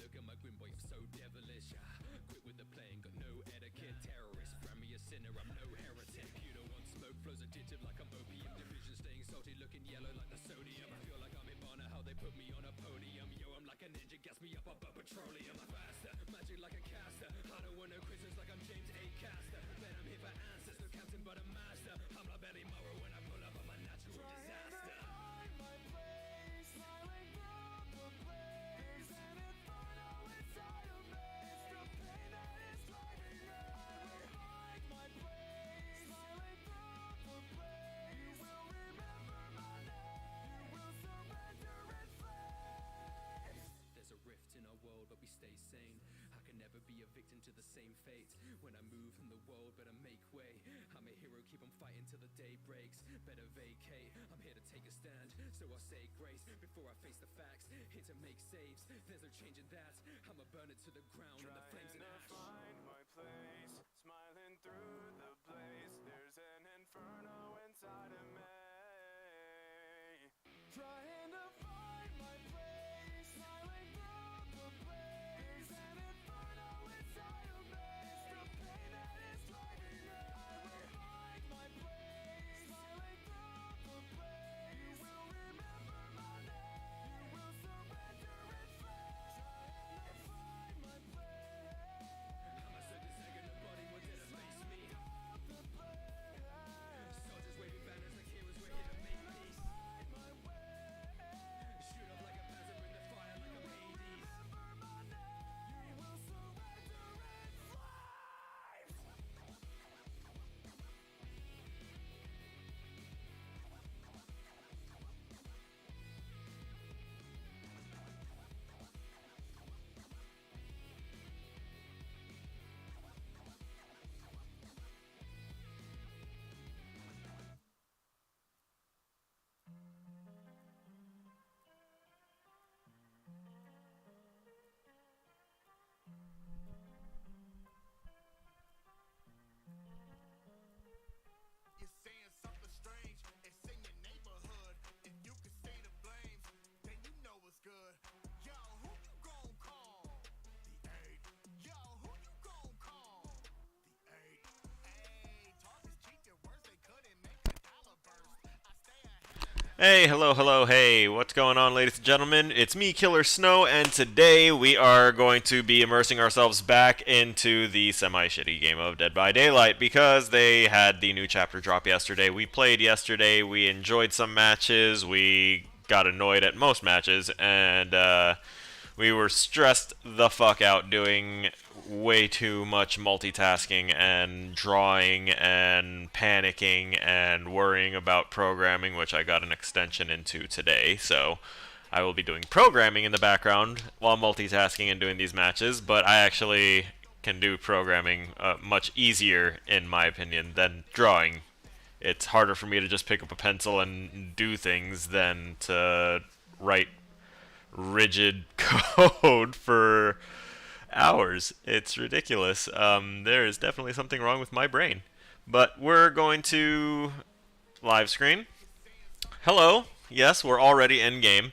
look at my grin, boy, I'm so devilish. Quit with the playing, got no etiquette. Terrorist, brand me a sinner, I'm no heretic. You don't want smoke, flows addictive like I'm opium. Division staying salty, looking yellow like the sodium. I feel like I'm Ivana, how they put me on a podium. Yo, I'm like an engine, gas me up above petroleum. I'm faster, magic like a caster. I don't want no Christmas like I'm James A. Caster. Man, I'm here for answers, no captain but a master. I'm like Benny Morrow when I pull up, I'm a natural disaster. There's a rift in our world, but we stay sane. I can never be a victim to the same fate. When I move from the world, better make way. I'm a hero, keep on fighting till the day breaks. Better vacate, I'm here to take a stand. So I say grace before I face the facts. Here to make saves, there's no changing that. I'ma burn it to the ground in the flames and ash. Find my place, smiling through the blaze. There's an inferno inside of me. Trying to find my place, smiling through the blaze. An inferno inside of me. The pain that is driving me. I will find my place, smiling through the blaze. You will remember my name. You will surrender in flames. Trying to find my place. I'm a certain second, nobody will dare to face me. Soldiers waving banners like heroes, we're here to make peace. Shoot up like a panther, bring the fire like I'm Hades. You're saying something strange, it's in your neighborhood. If you can see the flames, then you know it's good. Yo, who you gon' call? The eight. Yo, who you gon' call? The eight. Hey, talk is cheap, your words they couldn't make a dollar burst. I stay ahead. Hey, hello, hello, hey, what's going on, ladies and gentlemen? It's me, Killer Snow, and today we are going to be immersing ourselves back into the semi-shitty game of Dead by Daylight because they had the new chapter drop yesterday. We played yesterday, we enjoyed some matches, we got annoyed at most matches, and we were stressed the fuck out doing way too much multitasking and drawing and panicking and worrying about programming, which I got an extension into today. So I will be doing programming in the background while multitasking and doing these matches, but I actually can do programming much easier, in my opinion, than drawing. It's harder for me to just pick up a pencil and do things than to write rigid code for hours. It's ridiculous. There is definitely something wrong with my brain. But we're going to live screen. Hello. Yes, we're already in game.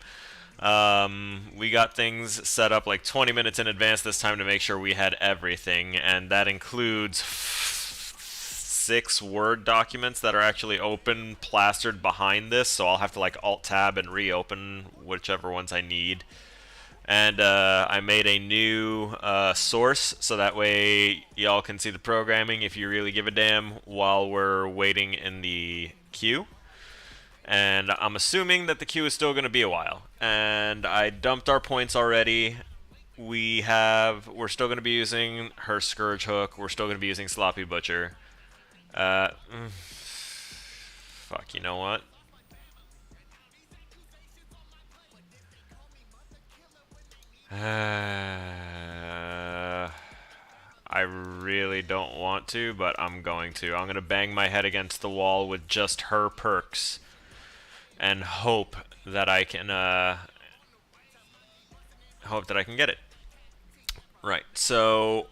We got things set up like 20 minutes in advance this time to make sure we had everything, and that includes 6 Word documents that are actually open, plastered behind this, so I'll have to like Alt-Tab and reopen whichever ones I need. And I made a new source, so that way y'all can see the programming if you really give a damn while we're waiting in the queue. And I'm assuming that the queue is still going to be a while. And I dumped our points already. We're still going to be using her Scourge Hook. We're still going to be using Sloppy Butcher. Fuck, you know what? I really don't want to, but I'm going to. I'm going to bang my head against the wall with just her perks and hope that I can get it. Right. So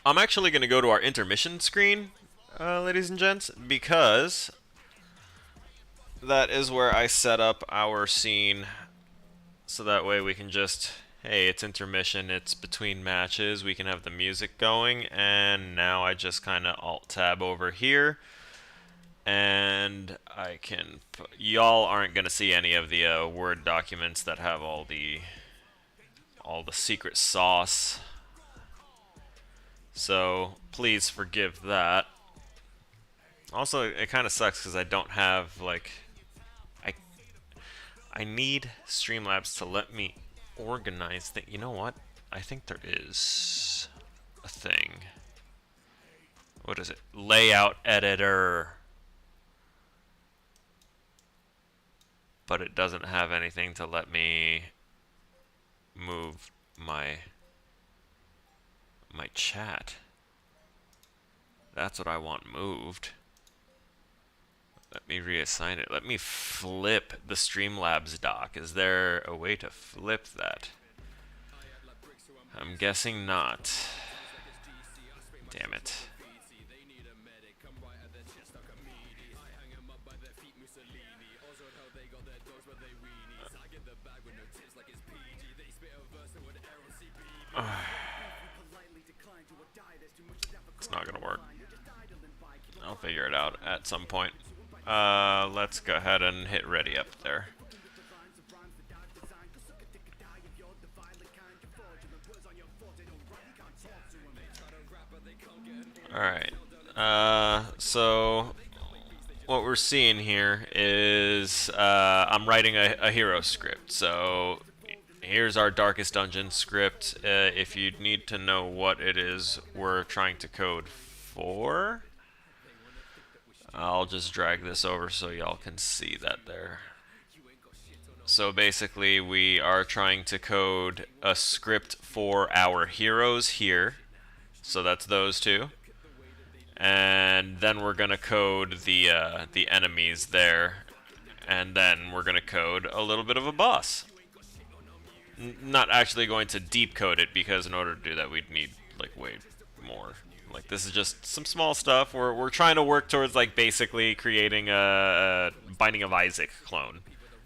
I'm actually going to go to our intermission screen, ladies and gents, because that is where I set up our scene, so that way we can just Hey, it's intermission, it's between matches, we can have the music going, and now I just kind of alt-tab over here, and I can... Y'all aren't going to see any of the Word documents that have all the secret sauce, so please forgive that. Also, it kind of sucks because I don't have, like... I need Streamlabs to let me organize things. You know what? I think there is a thing. What is it? Layout editor. But it doesn't have anything to let me move my chat. That's what I want moved. Let me reassign it. Let me flip the Streamlabs dock. Is there a way to flip that? I'm guessing not. Damn it. It's not gonna work. I'll figure it out at some point. Let's go ahead and hit ready up there. Alright. So what we're seeing here is I'm writing a hero script. So here's our Darkest Dungeon script. If you need to know what it is we're trying to code for, I'll just drag this over so y'all can see that there. So basically we are trying to code a script for our heroes here. So that's those two. And then we're gonna code the enemies there. And then we're gonna code a little bit of a boss. Not actually going to deep code it, because in order to do that we'd need like way more. Like, this is just some small stuff. We're trying to work towards, like, basically creating a Binding of Isaac clone,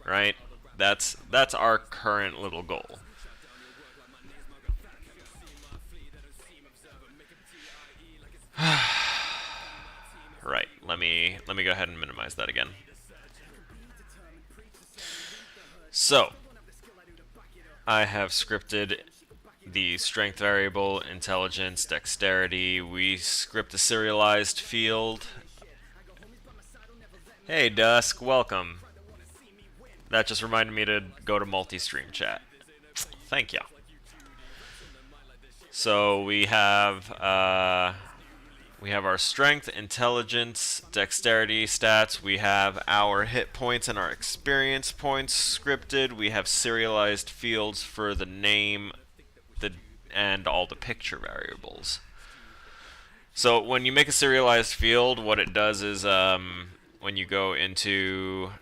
right? That's our current little goal. Right. Let me go ahead and minimize that again. So, I have scripted the strength variable, intelligence, dexterity. We script a serialized field. Hey Dusk, welcome. That just reminded me to go to multi-stream chat. Thank you. So we have our strength, intelligence, dexterity stats. We have our hit points and our experience points scripted. We have serialized fields for the name, and all the picture variables. So when you make a serialized field, what it does is when you go into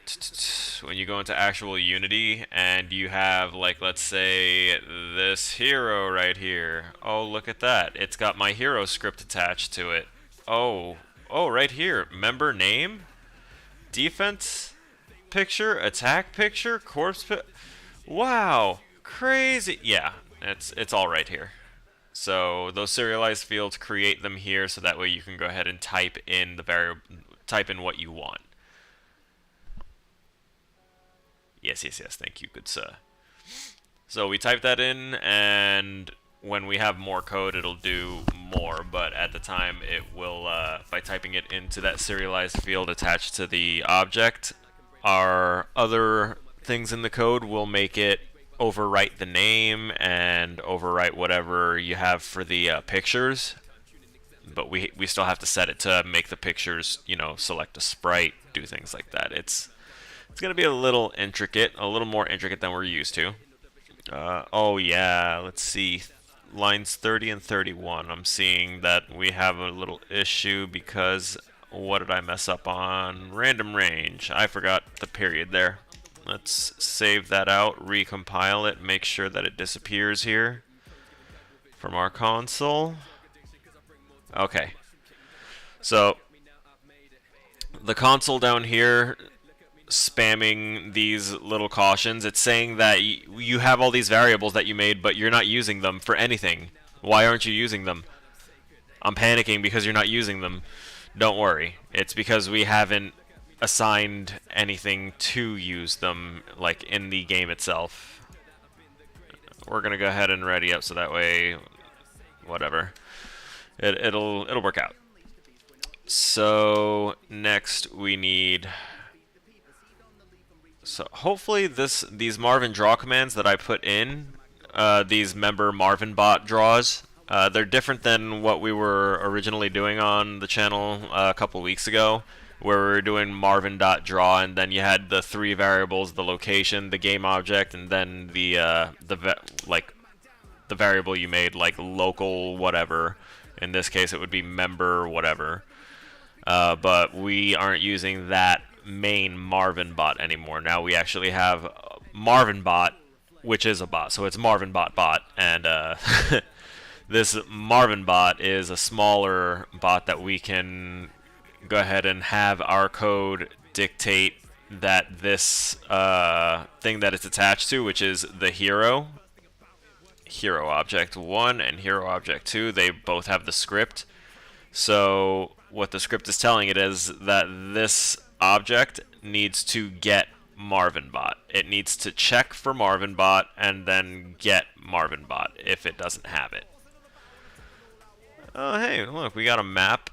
actual Unity and you have, like, let's say this hero right here. Oh, look at that. It's got my hero script attached to it. Oh, right here. Member name, defense picture, attack picture, corpse wow, crazy. Yeah. It's all right here. So those serialized fields, create them here, so that way you can go ahead and type in what you want. Yes. Thank you, good sir. So we type that in, and when we have more code, it'll do more. But at the time, it will by typing it into that serialized field attached to the object, our other things in the code will make it overwrite the name and overwrite whatever you have for the pictures, but we still have to set it to make the pictures, select a sprite, do things like that. It's gonna be a little intricate, a little more intricate than we're used to. Oh yeah, let's see, lines 30 and 31. I'm seeing that we have a little issue because what did I mess up on? Random range. I forgot the period there. Let's save that out, recompile it, make sure that it disappears here from our console. Okay. So, the console down here spamming these little cautions. It's saying that you have all these variables that you made, but you're not using them for anything. Why aren't you using them? I'm panicking because you're not using them. Don't worry. It's because we haven't assigned anything to use them, like, in the game itself. We're going to go ahead and ready up so that way, whatever. It'll work out. So next we need, so hopefully these Marvin draw commands that I put in, these member Marvin bot draws, they're different than what we were originally doing on the channel a couple weeks ago, where we were doing Marvin.draw, and then you had the three variables: the location, the game object, and then the variable you made, like local whatever. In this case, it would be member whatever. But we aren't using that main Marvin bot anymore. Now we actually have Marvin bot, which is a bot. So it's Marvin bot, and this Marvin bot is a smaller bot that we can go ahead and have our code dictate that this thing that it's attached to, which is the hero object 1 and hero object 2, they both have the script. So what the script is telling it is that this object needs to get Marvin bot. It needs to check for Marvin bot and then get Marvin bot if it doesn't have it. Oh, hey, look, we got a map.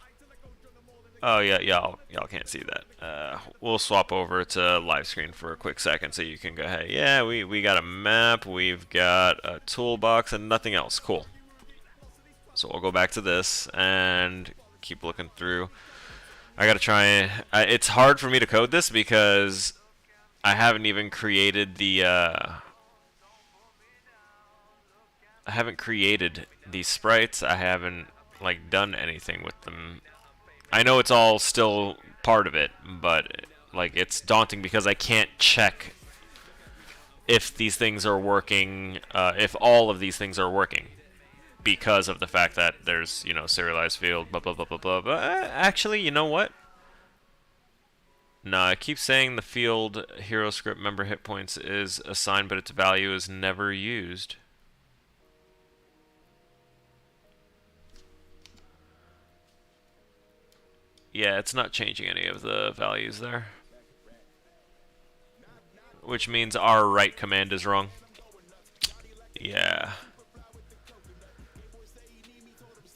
Oh, yeah, y'all can't see that. We'll swap over to live screen for a quick second so you can go, hey, yeah, we got a map, we've got a toolbox, and nothing else. Cool. So we'll go back to this and keep looking through. I gotta try. It's hard for me to code this because I haven't even created the. I haven't created these sprites. I haven't like done anything with them. I know it's all still part of it, but like it's daunting because I can't check if these things are working. If all of these things are working. Because of the fact that there's, you know, serialized field, blah, blah, blah, blah, blah. But actually, you know what? No, I keep saying the field hero script member hit points is assigned, but its value is never used. Yeah, it's not changing any of the values there. Which means our write command is wrong. Yeah.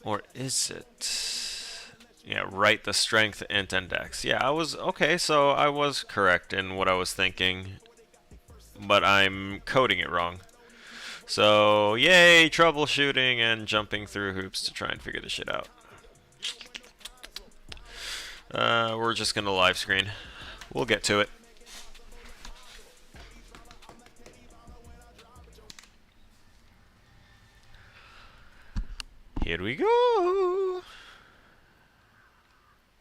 Or is it? Yeah, write the strength int index. Yeah, I was okay, so I was correct in what I was thinking, but I'm coding it wrong. So, yay, troubleshooting and jumping through hoops to try and figure this shit out. We're just gonna live screen. We'll get to it. Here we go.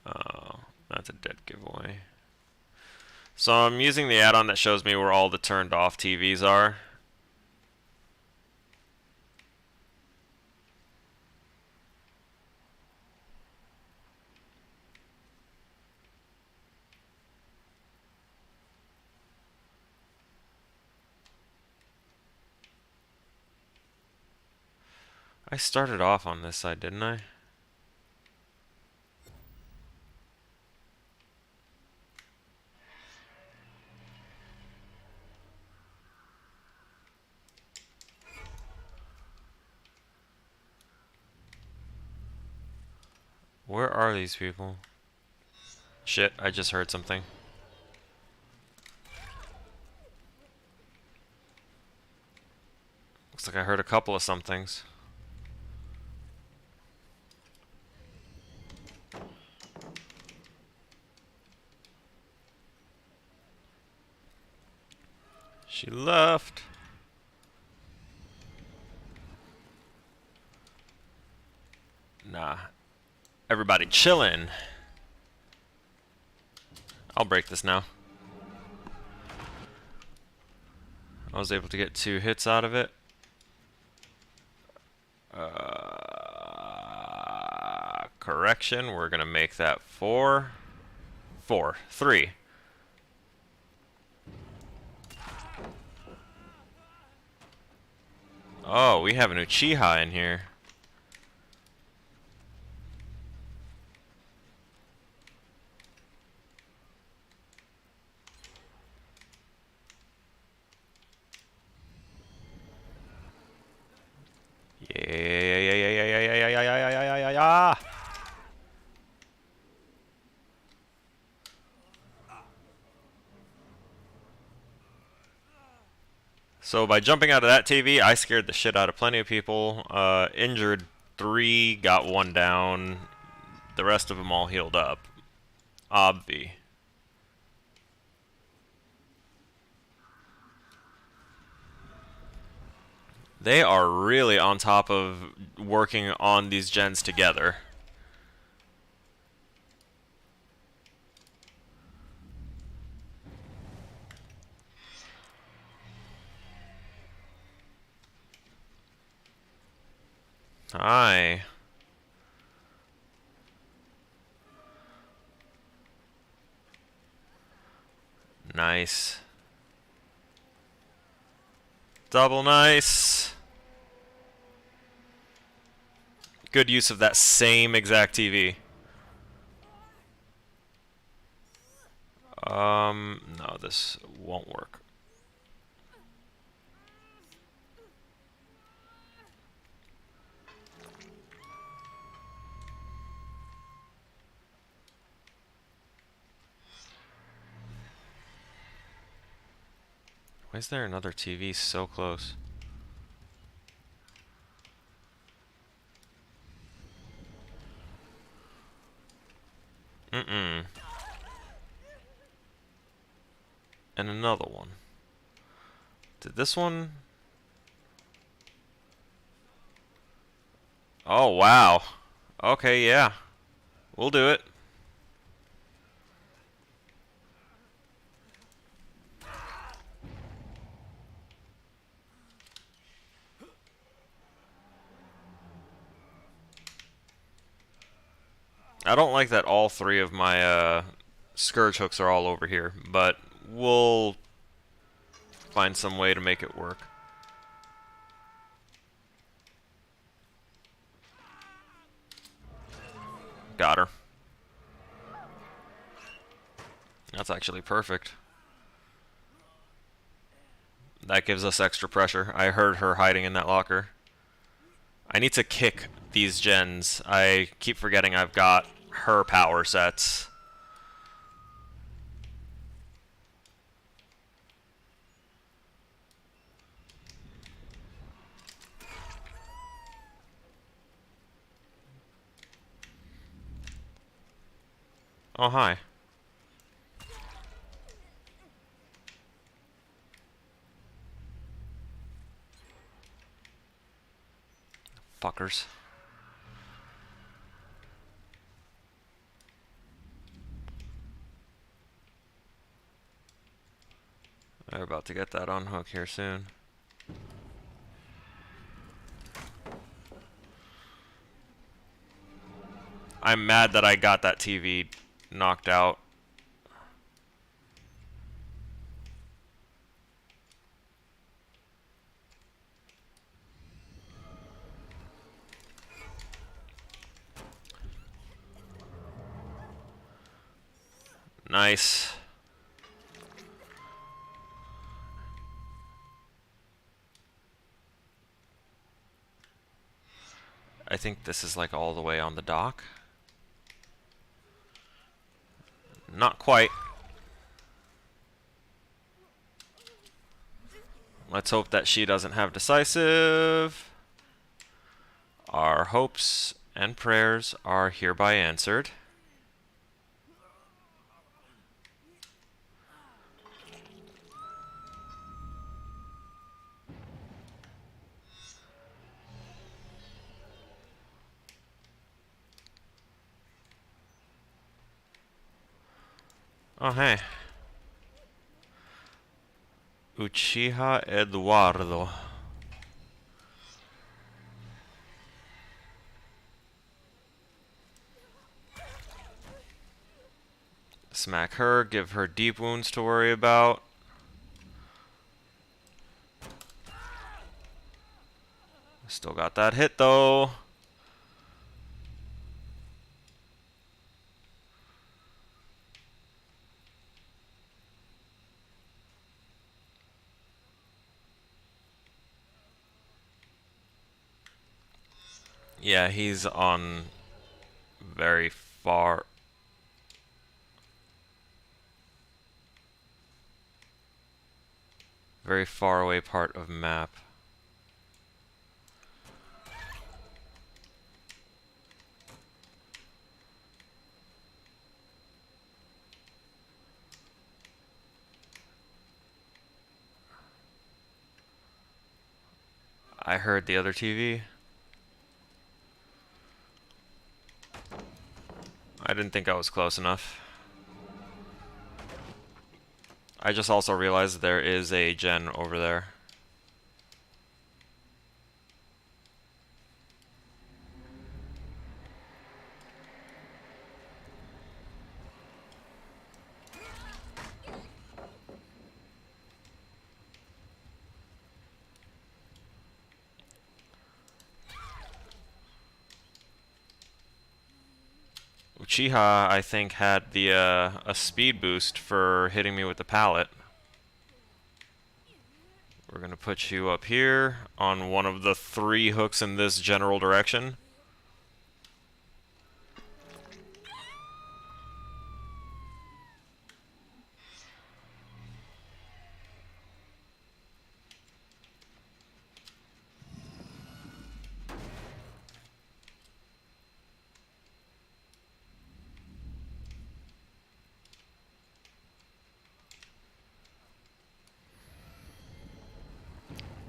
Oh, that's a dead giveaway. So I'm using the add-on that shows me where all the turned off TVs are. I started off on this side, didn't I? Where are these people? Shit, I just heard something. Looks like I heard a couple of somethings. She left. Nah. Everybody chillin'. I'll break this now. I was able to get 2 hits out of it. Correction, we're gonna make that 4. 4. 3. Oh, we have an Uchiha in here. Yeah. So by jumping out of that TV, I scared the shit out of plenty of people. Injured 3, got 1 down. The rest of them all healed up. Obvi. They are really on top of working on these gens together. Hi. Nice. Double nice. Good use of that same exact TV. No, this won't work. Why is there another TV so close? Mm-mm. And another one. Did this one... Oh, wow. Okay, yeah. We'll do it. I don't like that all 3 of my scourge hooks are all over here, but we'll find some way to make it work. Got her. That's actually perfect. That gives us extra pressure. I heard her hiding in that locker. I need to kick these gens. I keep forgetting I've got her power sets. Oh, hi. Fuckers. They're about to get that on hook here soon. I'm mad that I got that TV knocked out. Nice. I think this is like all the way on the dock. Not quite. Let's hope that she doesn't have decisive. Our hopes and prayers are hereby answered. Oh, hey. Uchiha Eduardo. Smack her, give her deep wounds to worry about. Still got that hit though. Yeah, he's on very far away part of map. I heard the other TV. I didn't think I was close enough. I just also realized there is a gen over there. Uchiha, I think, had the a speed boost for hitting me with the pallet. We're gonna put you up here on one of the 3 hooks in this general direction.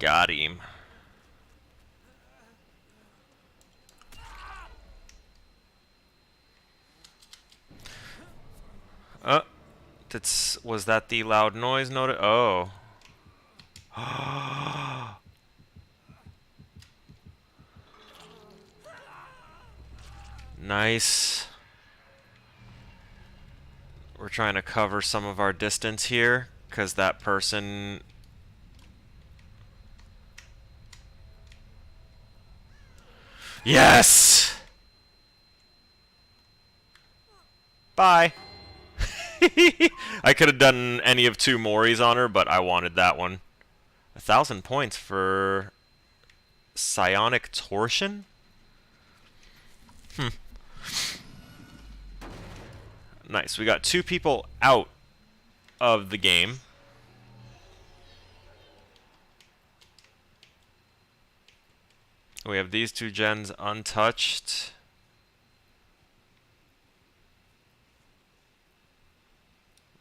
Got him. Was that the loud noise noted? Oh. Nice. We're trying to cover some of our distance here, because that person... Yes! Bye. I could have done any of 2 Moris on her, but I wanted that one. 1,000 points for psionic torsion? Nice. We got 2 people out of the game. We have these 2 gens untouched.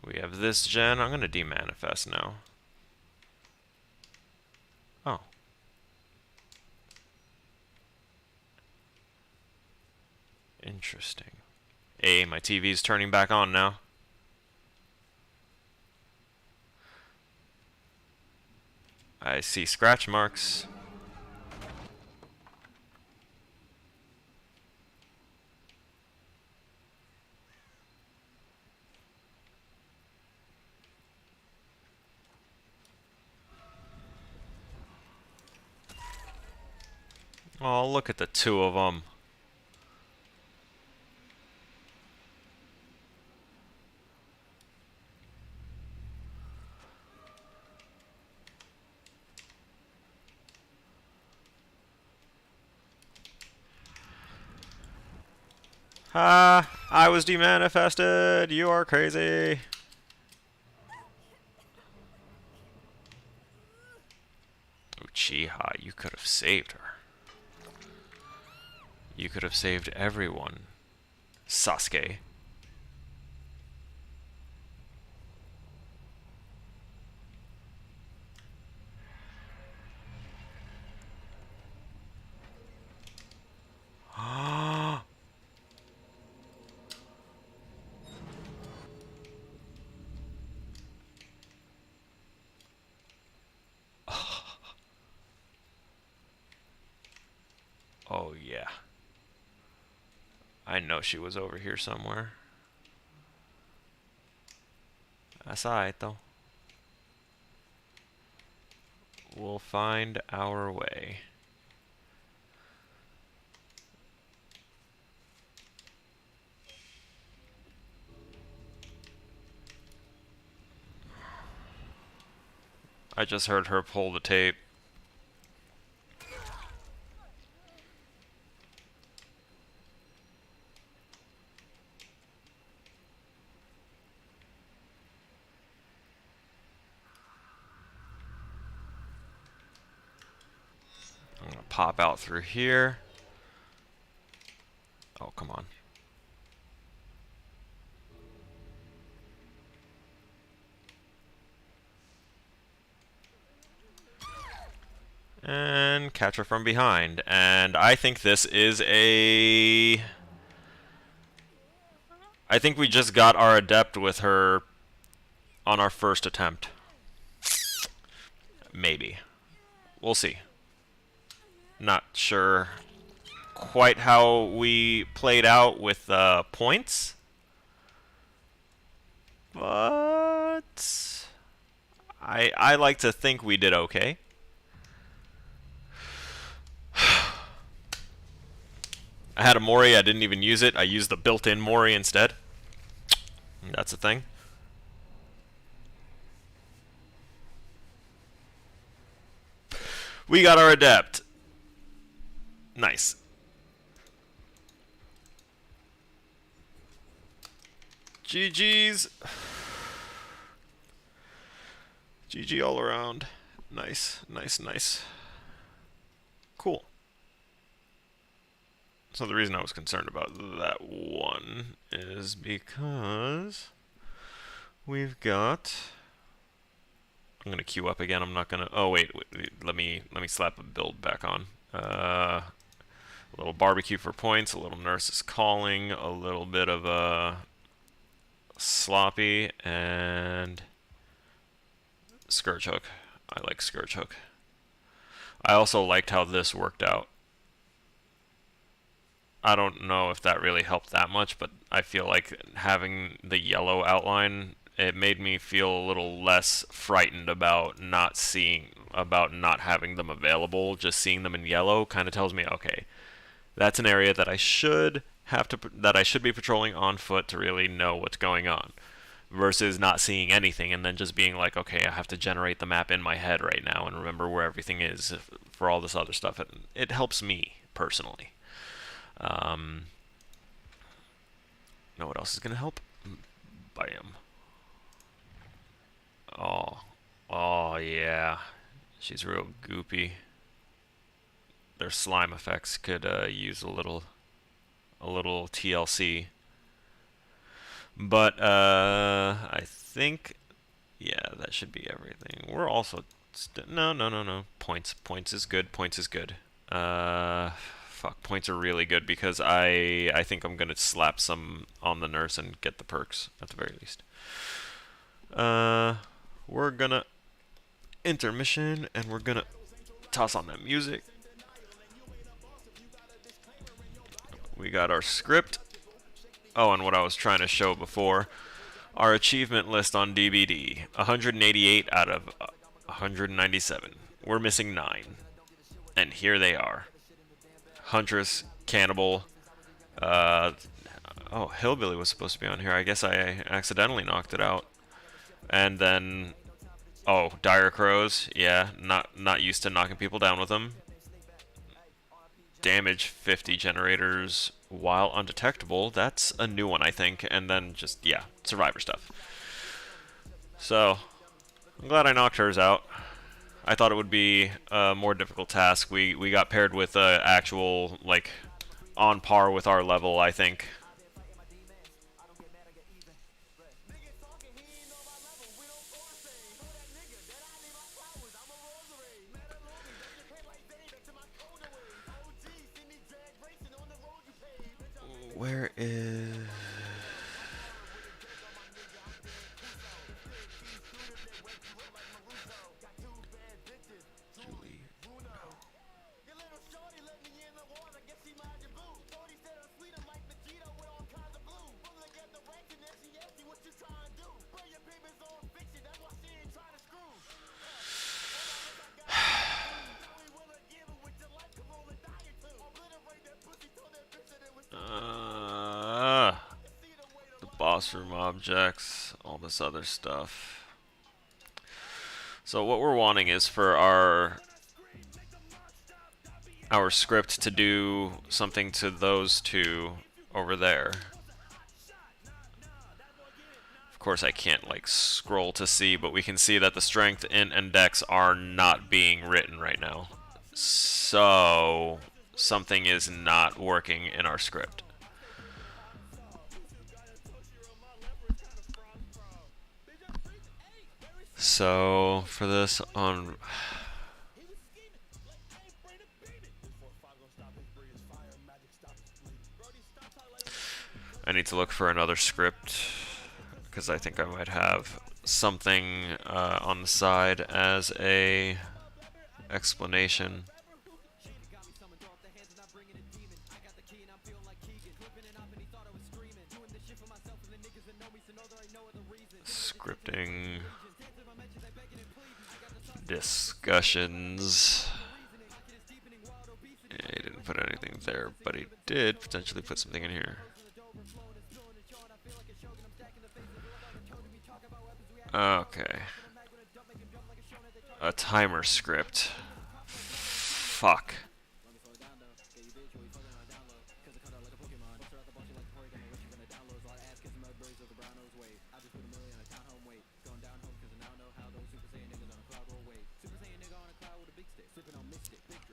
We have this gen. I'm going to demanifest now. Oh. Interesting. Hey, my TV's turning back on now. I see scratch marks. Oh, look at the 2 of them. I was demanifested. You are crazy. Uchiha, you could have saved her. You could have saved everyone. Sasuke. Oh, yeah. I know she was over here somewhere. That's alright, though. We'll find our way. I just heard her pull the tape. I'm gonna pop out through here. Oh, come on. And catch her from behind. And I think this is a... I think we just got our adept with her on our first attempt. Maybe. We'll see. Not sure quite how we played out with points. But I like to think we did okay. I had a Mori, I didn't even use it. I used the built-in Mori instead. That's a thing. We got our adept. Nice. GG's. GG all around. Nice, nice, nice. Cool. So the reason I was concerned about that one is because we've got... I'm gonna queue up again. I'm not gonna... Oh wait, let me slap a build back on. A little barbecue for points, a little nurse is calling, a little bit of a sloppy, and Scourge Hook. I like Scourge Hook. I also liked how this worked out. I don't know if that really helped that much, but I feel like having the yellow outline, it made me feel a little less frightened about not having them available. Just seeing them in yellow kind of tells me, okay, that's an area that I should be patrolling on foot to really know what's going on, versus not seeing anything and then just being like, okay, I have to generate the map in my head right now and remember where everything is for all this other stuff. It helps me personally. Know what else is gonna help? Bam. Oh yeah, she's real goopy. Their slime effects could use a little TLC. But I think, yeah, that should be everything. We're also no. Points is good. Points is good. Fuck, points are really good because I think I'm gonna slap some on the nurse and get the perks at the very least. We're gonna intermission and we're gonna toss on that music. We got our script. Oh, and what I was trying to show before, our achievement list on DBD, 188 out of 197. We're missing 9, and here they are. Huntress, Cannibal, oh, Hillbilly was supposed to be on here. I guess I accidentally knocked it out. And then, oh, Dire Crows, yeah, not used to knocking people down with them. Damage 50 generators while undetectable, that's a new one, I think. And then just, yeah, survivor stuff. So, I'm glad I knocked hers out. I thought it would be a more difficult task. We got paired with actual, like, on par with our level, I think. Where is... Julie? No. The boss room objects, all this other stuff. So what we're wanting is for our script to do something to those two over there. Of course I can't like scroll to see, but we can see that the strength, int, and dex are not being written right now. So something is not working in our script. So for this on I need to look for another script because I think I might have something on the side as a explanation. Scripting discussions. Yeah, he didn't put anything there, but he did potentially put something in here. Okay. A timer script. Fuck.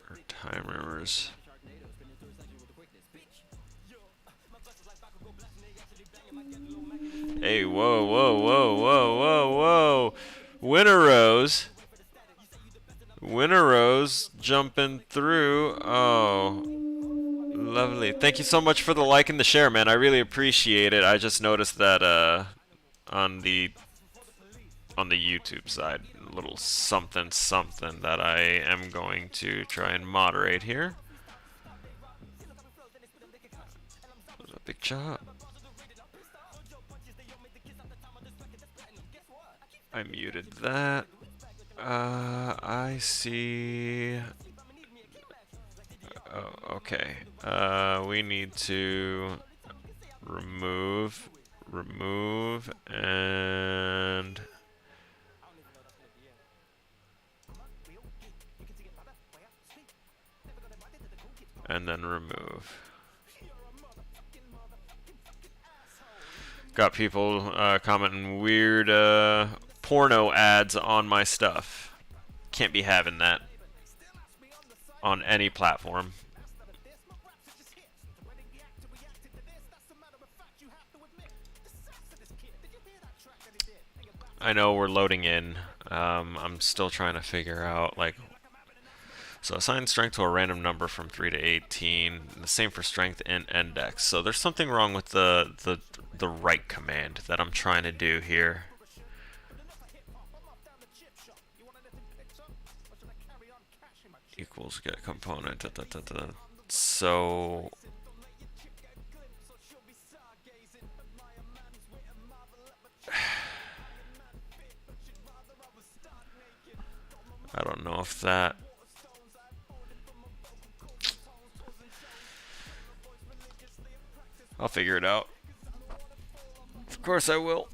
Or timers. Hey, whoa, whoa, whoa, whoa, whoa, whoa. Winter Rose jumping through. Oh, lovely. Thank you so much for the like and the share, man. I really appreciate it. I just noticed that on the YouTube side, a little something something that I am going to try and moderate here. Big job. I muted that. I see. Oh, okay. We need to remove, and then remove. Got people commenting weird porno ads on my stuff. Can't be having that on any platform. I know we're loading in. I'm still trying to figure out, like, so assign strength to a random number from 3 to 18. The same for strength, int, and dex. So there's something wrong with the right command that I'm trying to do here. Equals get component. So I don't know if that. I'll figure it out. Of course I will.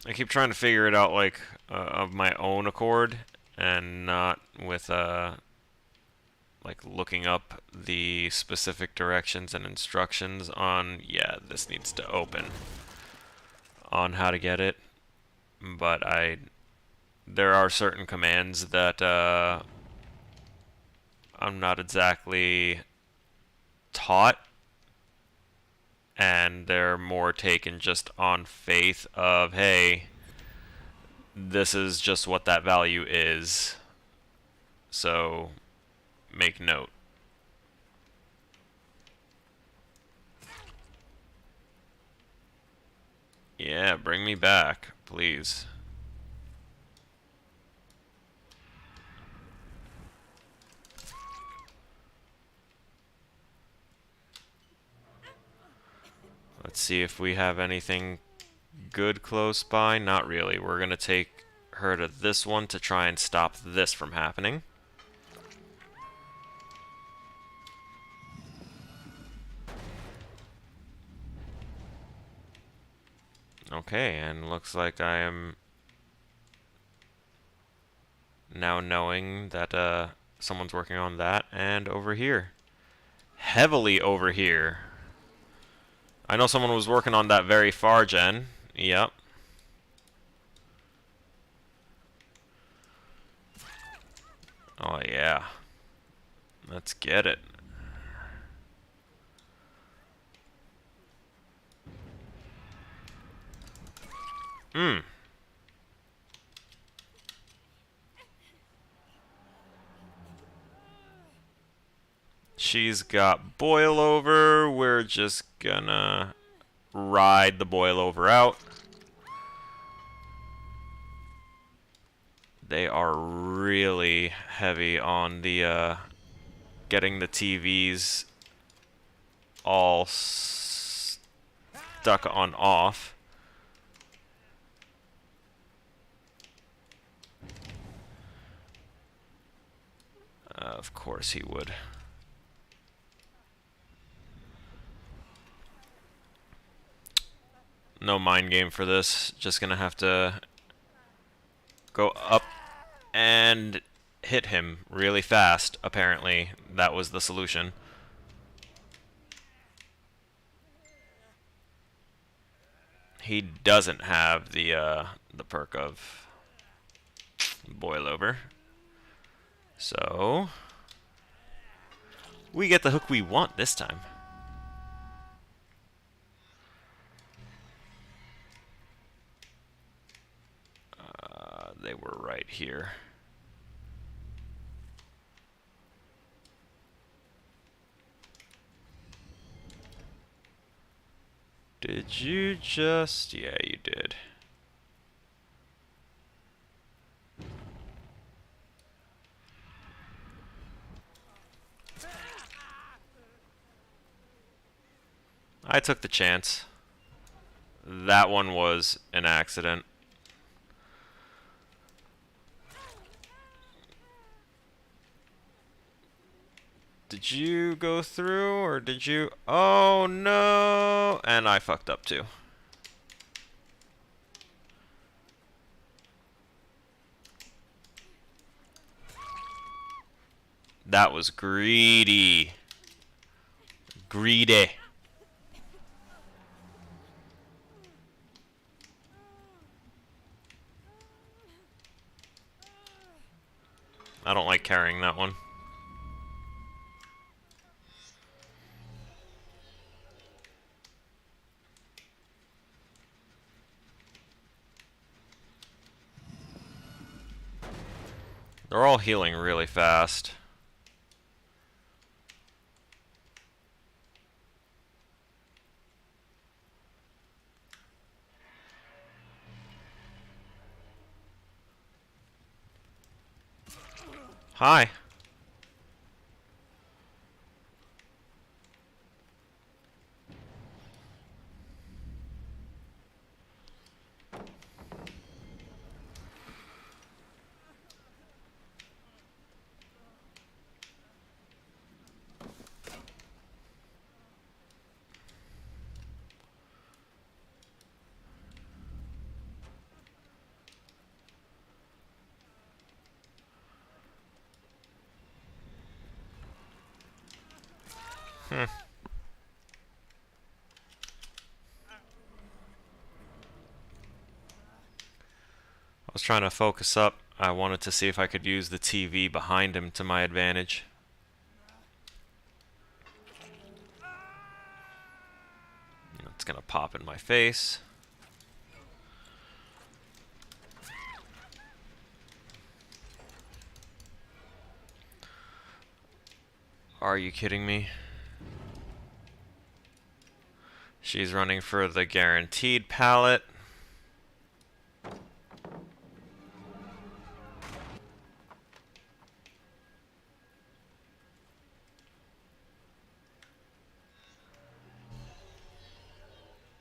I keep trying to figure it out, like, of my own accord, and not with, like, looking up the specific directions and instructions on, yeah, this needs to open, on how to get it. But there are certain commands that, I'm not exactly taught, and they're more taken just on faith of, hey, this is just what that value is, so make note. Yeah, bring me back, please. Let's see if we have anything good close by. Not really. We're going to take her to this one to try and stop this from happening. Okay, and looks like I am now knowing that someone's working on that and over here. Heavily over here. I know someone was working on that very far gen. Yep. Oh yeah. Let's get it. Hmm. She's got boil over. We're just gonna ride the boil over out. They are really heavy on the getting the TVs all stuck on off. Of course he would. No mind game for this. Just gonna have to go up and hit him really fast. Apparently, that was the solution. He doesn't have the perk of boil over. So we get the hook we want this time. They were right here. Did you just... Yeah, you did. I took the chance. That one was an accident. Did you go through, or did you... Oh, no! And I fucked up, too. That was greedy. Greedy. I don't like carrying that one. They're all healing really fast. Hi. I was trying to focus up. I wanted to see if I could use the TV behind him to my advantage. It's gonna pop in my face. Are you kidding me? She's running for the guaranteed pallet.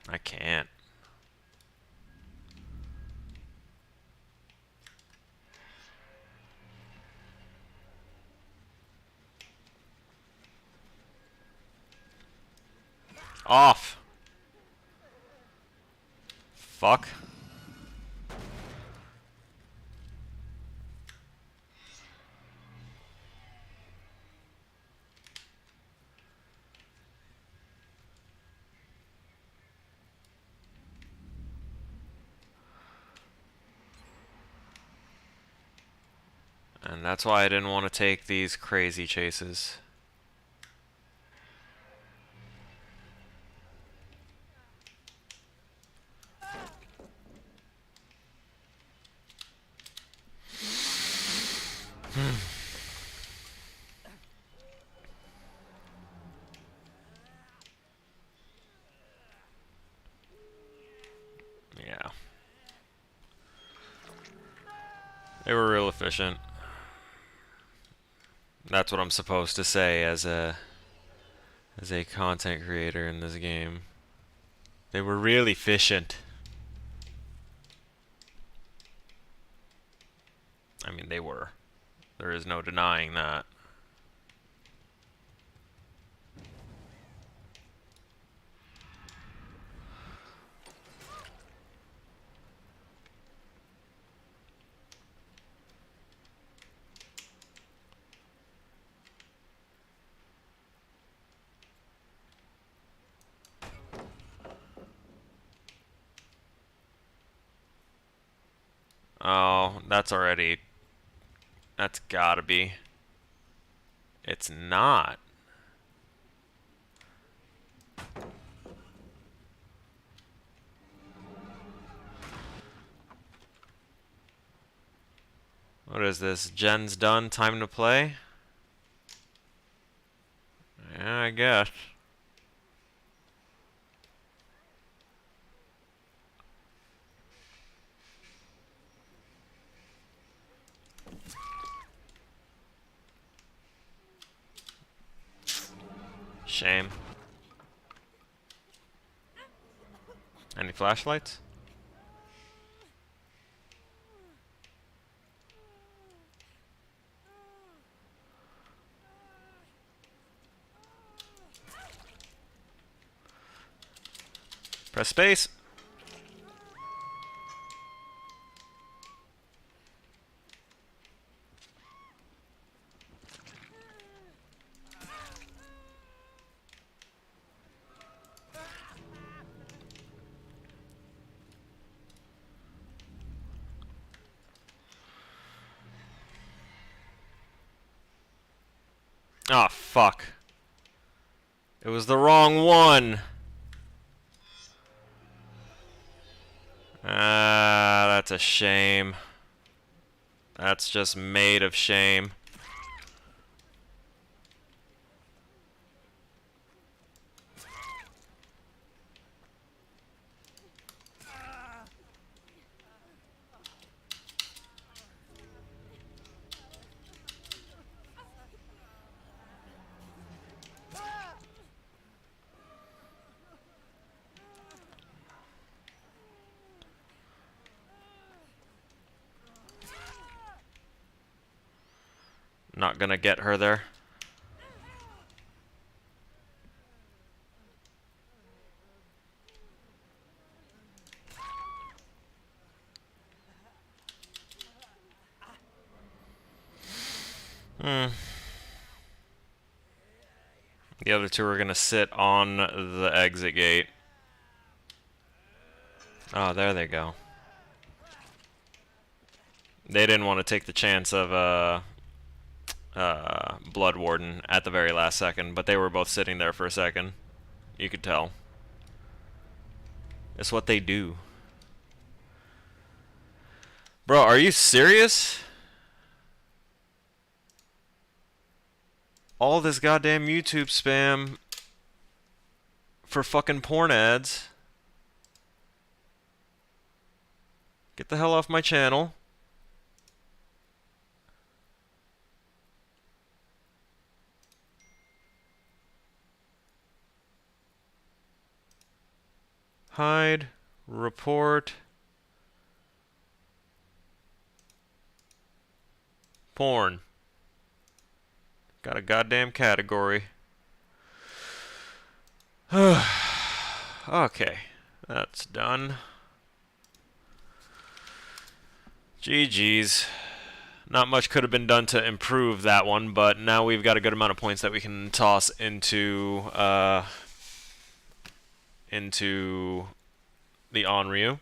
I can't. Off. fuck? And that's why I didn't want to take these crazy chases. Yeah. They were real efficient. That's what I'm supposed to say as a content creator in this game. They were real efficient. I mean, they were. There is no denying that. Oh, that's already... That's gotta be. It's not. What is this? Gen's done? Time to play? Yeah, I guess. Shame. Any flashlights? Press space. Ah, fuck. It was the wrong one. Ah, that's a shame. That's just made of shame. Not gonna get her there. The other two are gonna sit on the exit gate. Oh, there they go. They didn't want to take the chance of Blood Warden at the very last second, but they were both sitting there for a second. You could tell. It's what they do. Bro, are you serious? All this goddamn YouTube spam for fucking porn ads. Get the hell off my channel. Hide, report, porn. Got a goddamn category. Okay, that's done. GG's. Not much could have been done to improve that one, but now we've got a good amount of points that we can toss into the Onryu.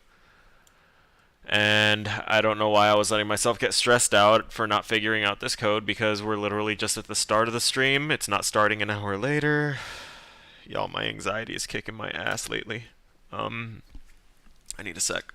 And I don't know why I was letting myself get stressed out for not figuring out this code, because we're literally just at the start of the stream. It's not starting an hour later. Y'all, my anxiety is kicking my ass lately. I need a sec.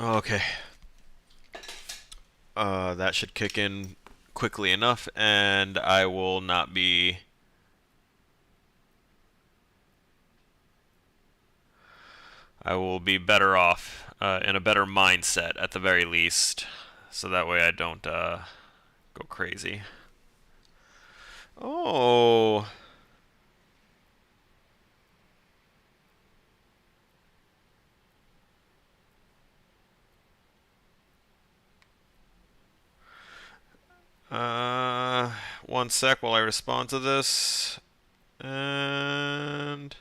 Okay. That should kick in quickly enough, and I will not be... I will be better off, in a better mindset at the very least, so that way I don't go crazy. Oh... one sec while I respond to this. And...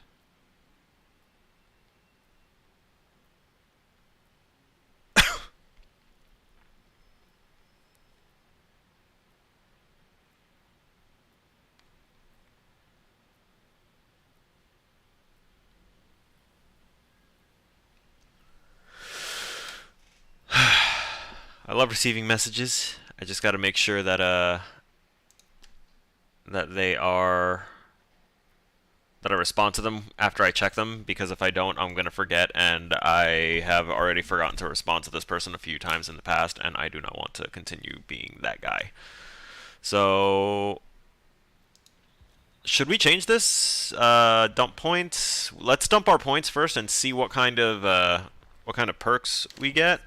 I love receiving messages. I just got to make sure that that I respond to them after I check them, because if I don't, I'm gonna forget, and I have already forgotten to respond to this person a few times in the past, and I do not want to continue being that guy. So should we change this? Dump points. Let's dump our points first and see what kind of perks we get.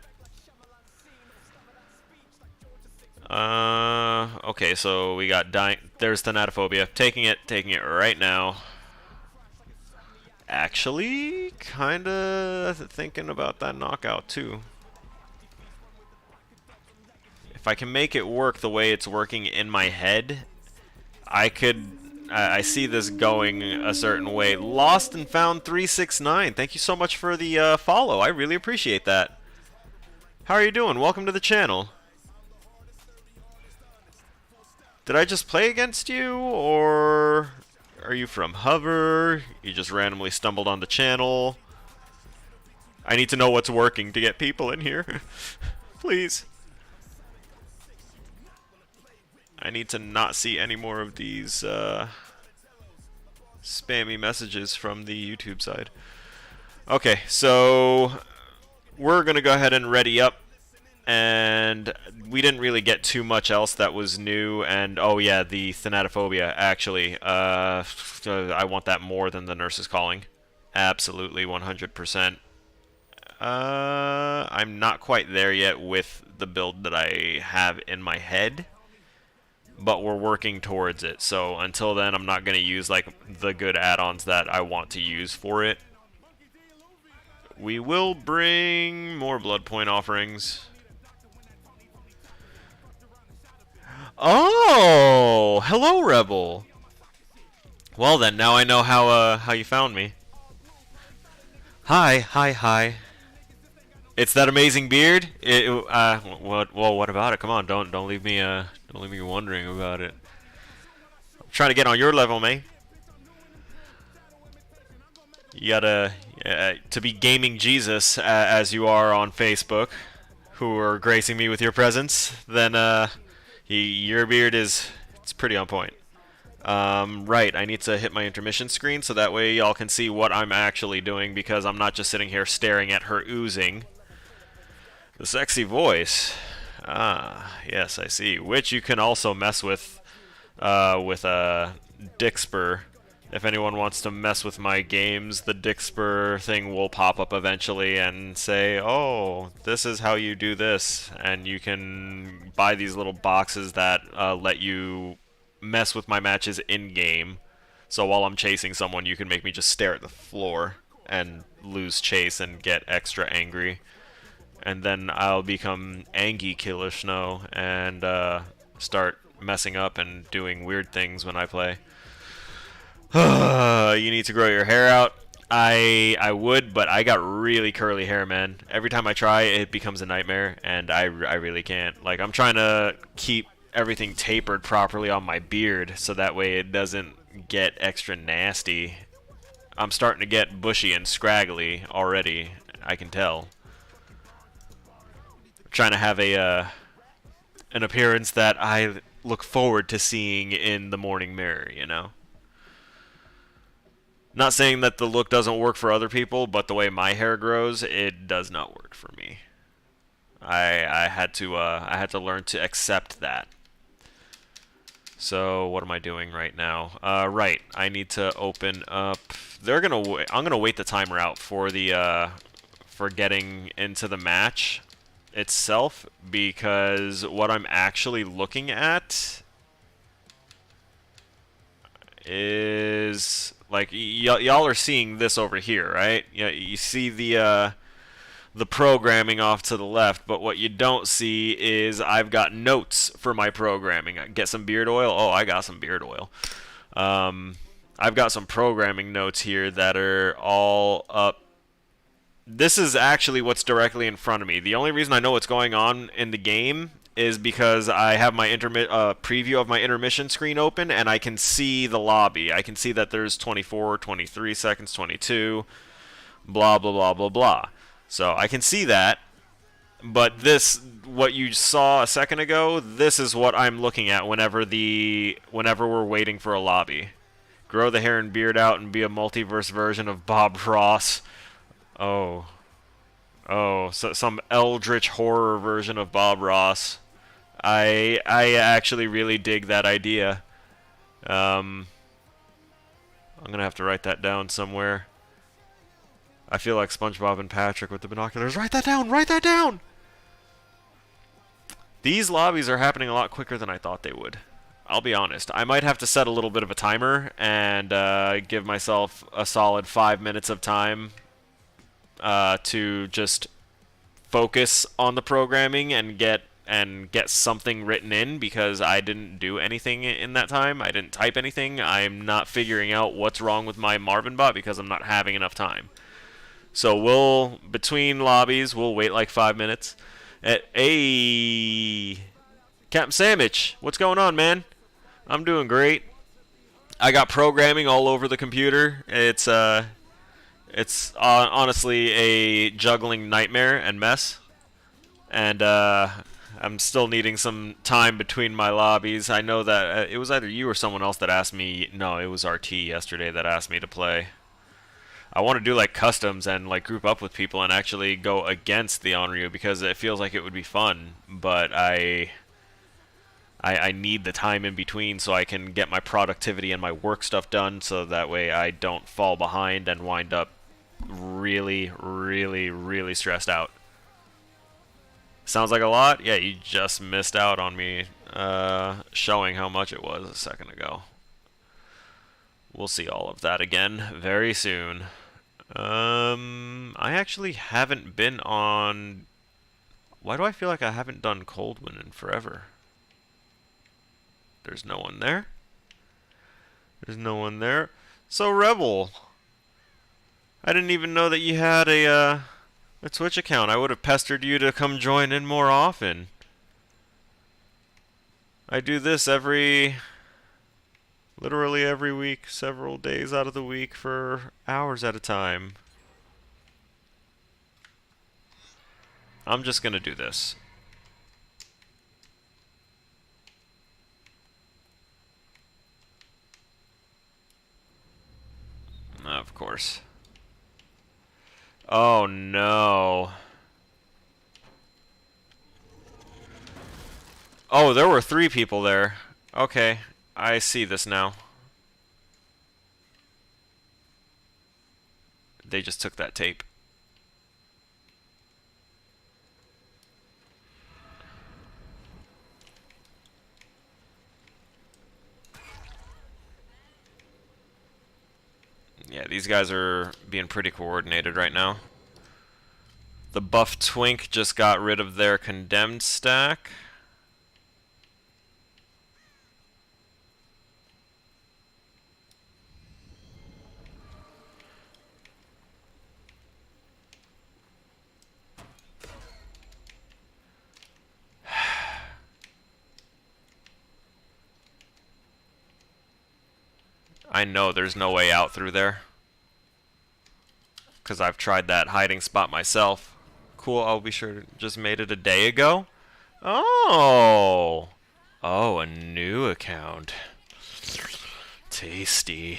Okay, so we got there's Thanatophobia. Taking it right now. Actually, kinda thinking about that knockout too. If I can make it work the way it's working in my head, I see this going a certain way. Lost and Found 369. Thank you so much for the follow. I really appreciate that. How are you doing? Welcome to the channel. Did I just play against you, or are you from Hover? You just randomly stumbled on the channel? I need to know what's working to get people in here. Please. I need to not see any more of these spammy messages from the YouTube side. Okay, so we're going to go ahead and ready up. And we didn't really get too much else that was new. And oh yeah, the Thanatophobia, actually. I want that more than the Nurse is Calling. Absolutely, 100%. I'm not quite there yet with the build that I have in my head, but we're working towards it. So until then, I'm not going to use like the good add-ons that I want to use for it. We will bring more blood point offerings. Oh, hello, Rebel. Well then, now I know how you found me. Hi. It's that amazing beard. What about it? Come on, don't leave me wondering about it. I'm trying to get on your level, man. You gotta to be gaming Jesus as you are on Facebook, who are gracing me with your presence. Then your beard it's pretty on point. Right, I need to hit my intermission screen so that way y'all can see what I'm actually doing, because I'm not just sitting here staring at her oozing. The sexy voice. Ah, yes, I see. Which you can also mess with Dixper. If anyone wants to mess with my games, the Dixper thing will pop up eventually and say, oh, this is how you do this. And you can buy these little boxes that let you mess with my matches in-game So while I'm chasing someone, you can make me just stare at the floor and lose chase and get extra angry. And then I'll become Angie Killer Snow and start messing up and doing weird things when I play. You need to grow your hair out. I would, but I got really curly hair, man. Every time I try, it becomes a nightmare, and I really can't. Like, I'm trying to keep everything tapered properly on my beard, so that way it doesn't get extra nasty. I'm starting to get bushy and scraggly already, I can tell. I'm trying to have an appearance that I look forward to seeing in the morning mirror, you know? Not saying that the look doesn't work for other people, but the way my hair grows, it does not work for me. I had to learn to accept that. So what am I doing right now? Right, I need to open up. I'm gonna wait the timer out for the for getting into the match itself, because what I'm actually looking at is, like, y'all are seeing this over here, right? Yeah, you see the programming off to the left, but what you don't see is I've got notes for my programming. Get some beard oil? Oh, I got some beard oil. I've got some programming notes here that are all up. This is actually what's directly in front of me. The only reason I know what's going on in the game is because I have my preview of my intermission screen open, and I can see the lobby. I can see that there's 24, 23 seconds, 22, blah, blah, blah, blah, blah. So I can see that, but this, what you saw a second ago, this is what I'm looking at whenever we're waiting for a lobby. Grow the hair and beard out and be a multiverse version of Bob Ross. Oh, so some eldritch horror version of Bob Ross. I actually really dig that idea. I'm gonna have to write that down somewhere. I feel like SpongeBob and Patrick with the binoculars. Write that down! Write that down! These lobbies are happening a lot quicker than I thought they would. I'll be honest. I might have to set a little bit of a timer and give myself a solid 5 minutes of time to just focus on the programming and get something written in, because I didn't do anything in that time. I didn't type anything. I'm not figuring out what's wrong with my Marvin bot because I'm not having enough time. So between lobbies, we'll wait like 5 minutes. Hey, Captain Sandwich, what's going on, man? I'm doing great. I got programming all over the computer. It's honestly a juggling nightmare and mess. And I'm still needing some time between my lobbies. I know that it was either you or someone else that asked me. No, it was RT yesterday that asked me to play. I want to do like customs and like group up with people and actually go against the Onryu, because it feels like it would be fun. But I need the time in between so I can get my productivity and my work stuff done, so that way I don't fall behind and wind up really, really, really stressed out. Sounds like a lot? Yeah, you just missed out on me showing how much it was a second ago. We'll see all of that again very soon. I actually haven't been on... Why do I feel like I haven't done Coldwind in forever? There's no one there. There's no one there. So, Rebel, I didn't even know that you had a Twitch account. I would have pestered you to come join in more often. I do this literally every week, several days out of the week for hours at a time. I'm just gonna do this. Of course. Oh no. Oh, there were 3 people there. Okay, I see this now. They just took that tape. these guys are being pretty coordinated right now. The buff twink just got rid of their condemned stack. I know there's no way out through there, because I've tried that hiding spot myself. Cool, I'll be sure to just made it a day ago. Oh! Oh, a new account. Tasty.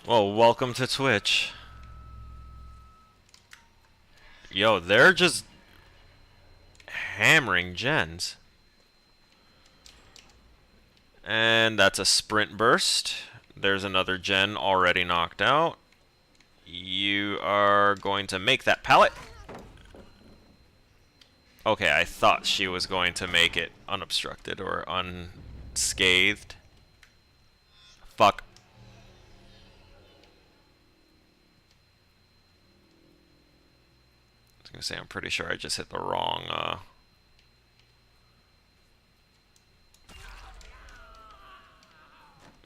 Well, welcome to Twitch. Yo, they're just hammering gens. And that's a sprint burst. There's another gen already knocked out. You are going to make that pallet. Okay, I thought she was going to make it unobstructed or unscathed. Fuck. I was gonna say, I'm pretty sure I just hit the wrong,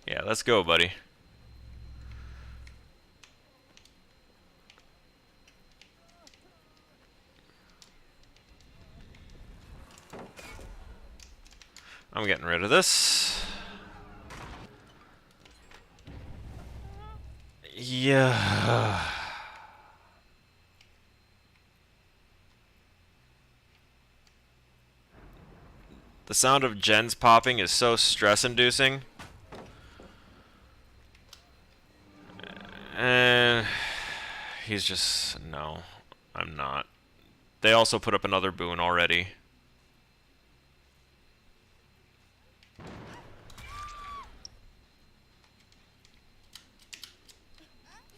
Yeah, let's go, buddy. I'm getting rid of this. Yeah. The sound of gens popping is so stress-inducing. And he's just... no, I'm not. They also put up another boon already.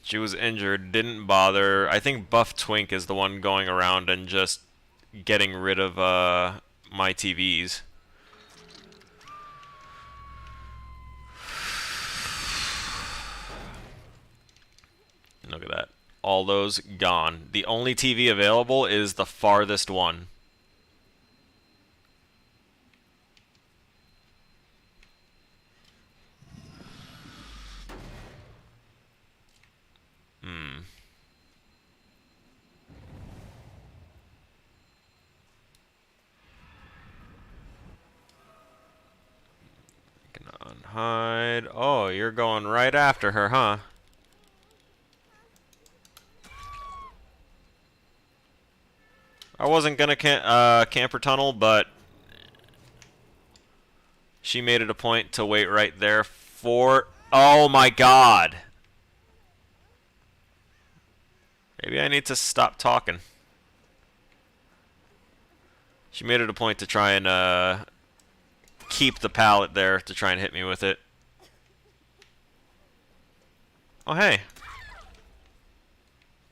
She was injured, didn't bother. I think Buff Twink is the one going around and just getting rid of my TVs. Look at that. All those gone. The only TV available is the farthest one. Gonna unhide. Oh, you're going right after her, huh? I wasn't gonna camper tunnel, but she made it a point to wait right there for... oh my god! Maybe I need to stop talking. She made it a point to try and keep the pallet there to try and hit me with it. Oh hey.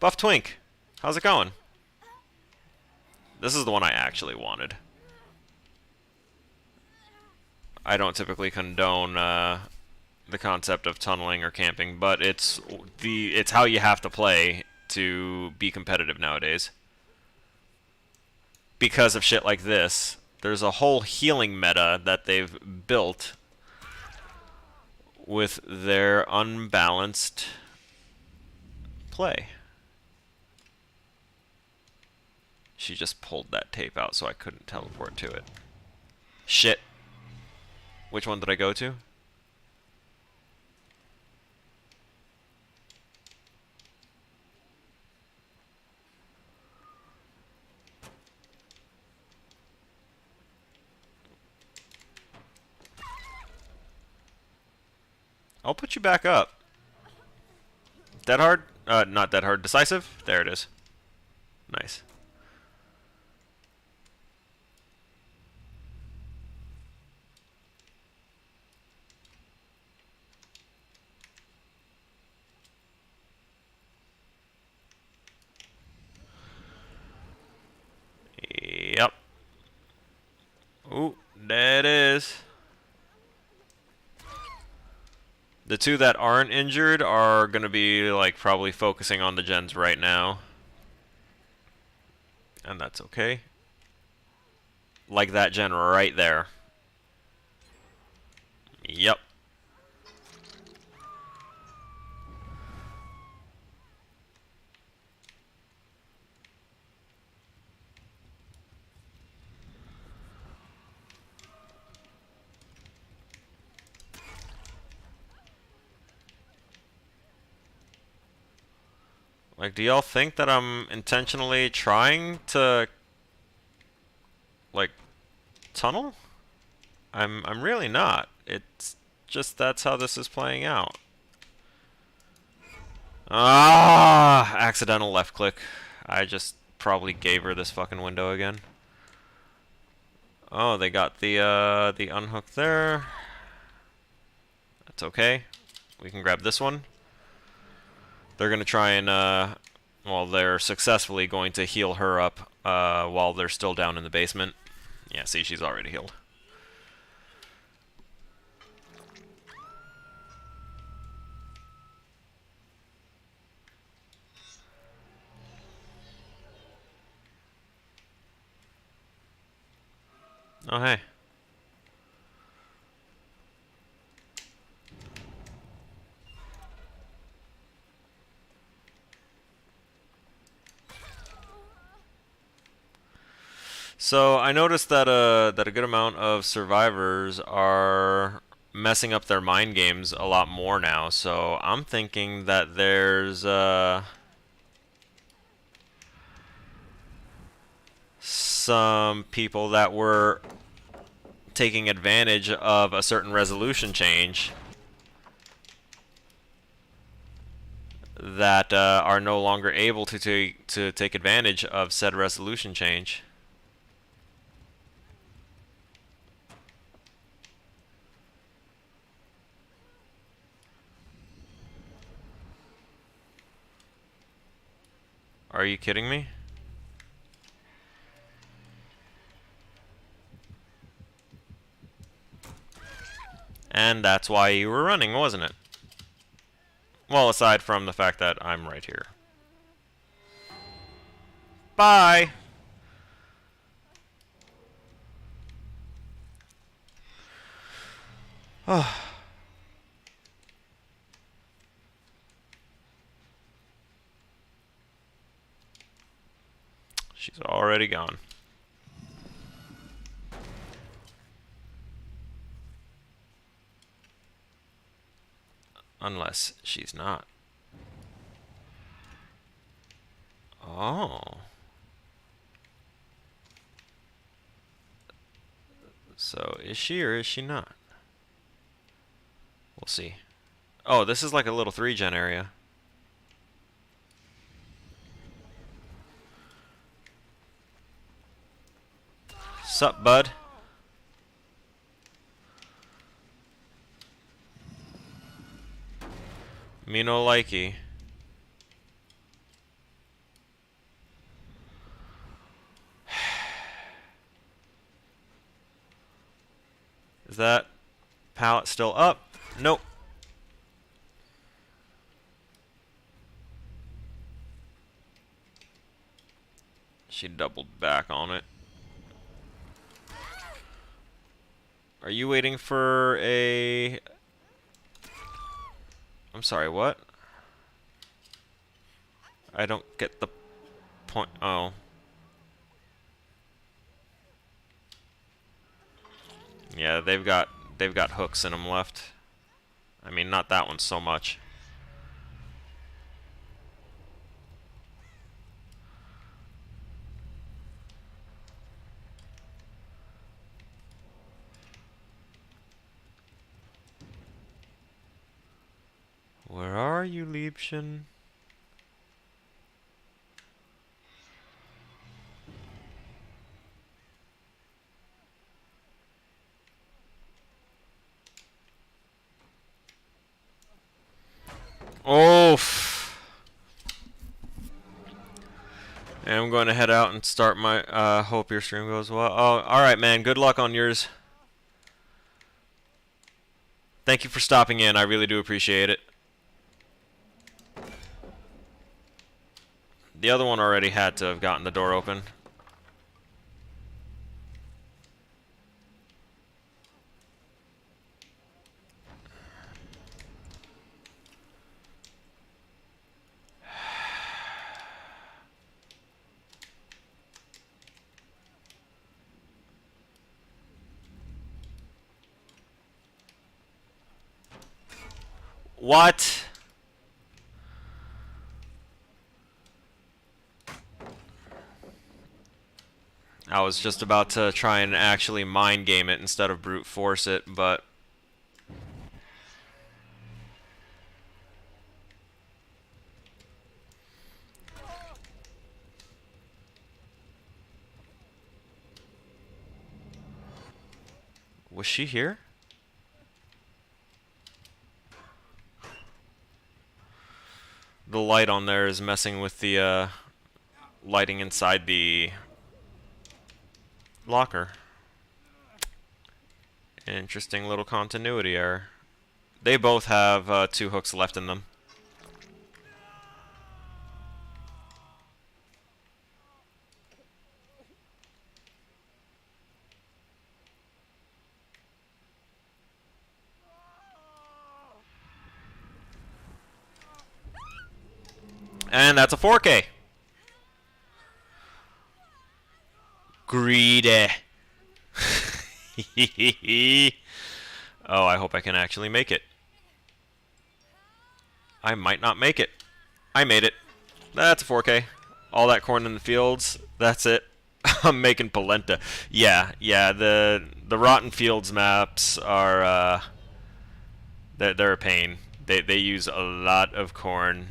Buff Twink. How's it going? This is the one I actually wanted. I don't typically condone the concept of tunneling or camping, but it's how you have to play to be competitive nowadays. Because of shit like this, there's a whole healing meta that they've built with their unbalanced play. She just pulled that tape out so I couldn't teleport to it. Shit. Which one did I go to? I'll put you back up. Dead hard? Not dead hard. Decisive? There it is. Nice. Yep. Ooh, there it is. The two that aren't injured are going to be, like, probably focusing on the gens right now. And that's okay. Like that gen right there. Yep. Like, do y'all think that I'm intentionally trying to, like, tunnel? I'm really not. It's just that's how this is playing out. Ah, accidental left click. I just probably gave her this fucking window again. Oh, they got the unhook there. That's okay. We can grab this one. They're gonna try and well, they're successfully going to heal her up while they're still down in the basement. Yeah, see, she's already healed. Oh, hey. So I noticed that that a good amount of survivors are messing up their mind games a lot more now. So I'm thinking that there's some people that were taking advantage of a certain resolution change that are no longer able to take advantage of said resolution change. Are you kidding me? And that's why you were running, wasn't it? Well, aside from the fact that I'm right here. Bye! Oh. She's already gone. Unless she's not. Oh. So, is she or is she not? We'll see. Oh, this is like a little 3-gen area. Sup, bud? Me no likey. Is that pallet still up? Nope. She doubled back on it. Are you waiting for a... I'm sorry, what? I don't get the point. Oh. Yeah, they've got hooks in them left. I mean, not that one so much. Where are you, Liebchen? Oof. And I'm going to head out and start my, hope your stream goes well. Oh, alright, man. Good luck on yours. Thank you for stopping in. I really do appreciate it. The other one already had to have gotten the door open. What? I was just about to try and actually mind game it instead of brute force it, but... Was she here? The light on there is messing with the lighting inside the locker. Interesting little continuity error. They both have 2 hooks left in them. And that's a 4K. Greedy. Oh, I hope I can actually make it. I might not make it. I made it. That's a 4K. All that corn in the fields. That's it. I'm making polenta. Yeah. The Rotten Fields maps are they're a pain. They use a lot of corn.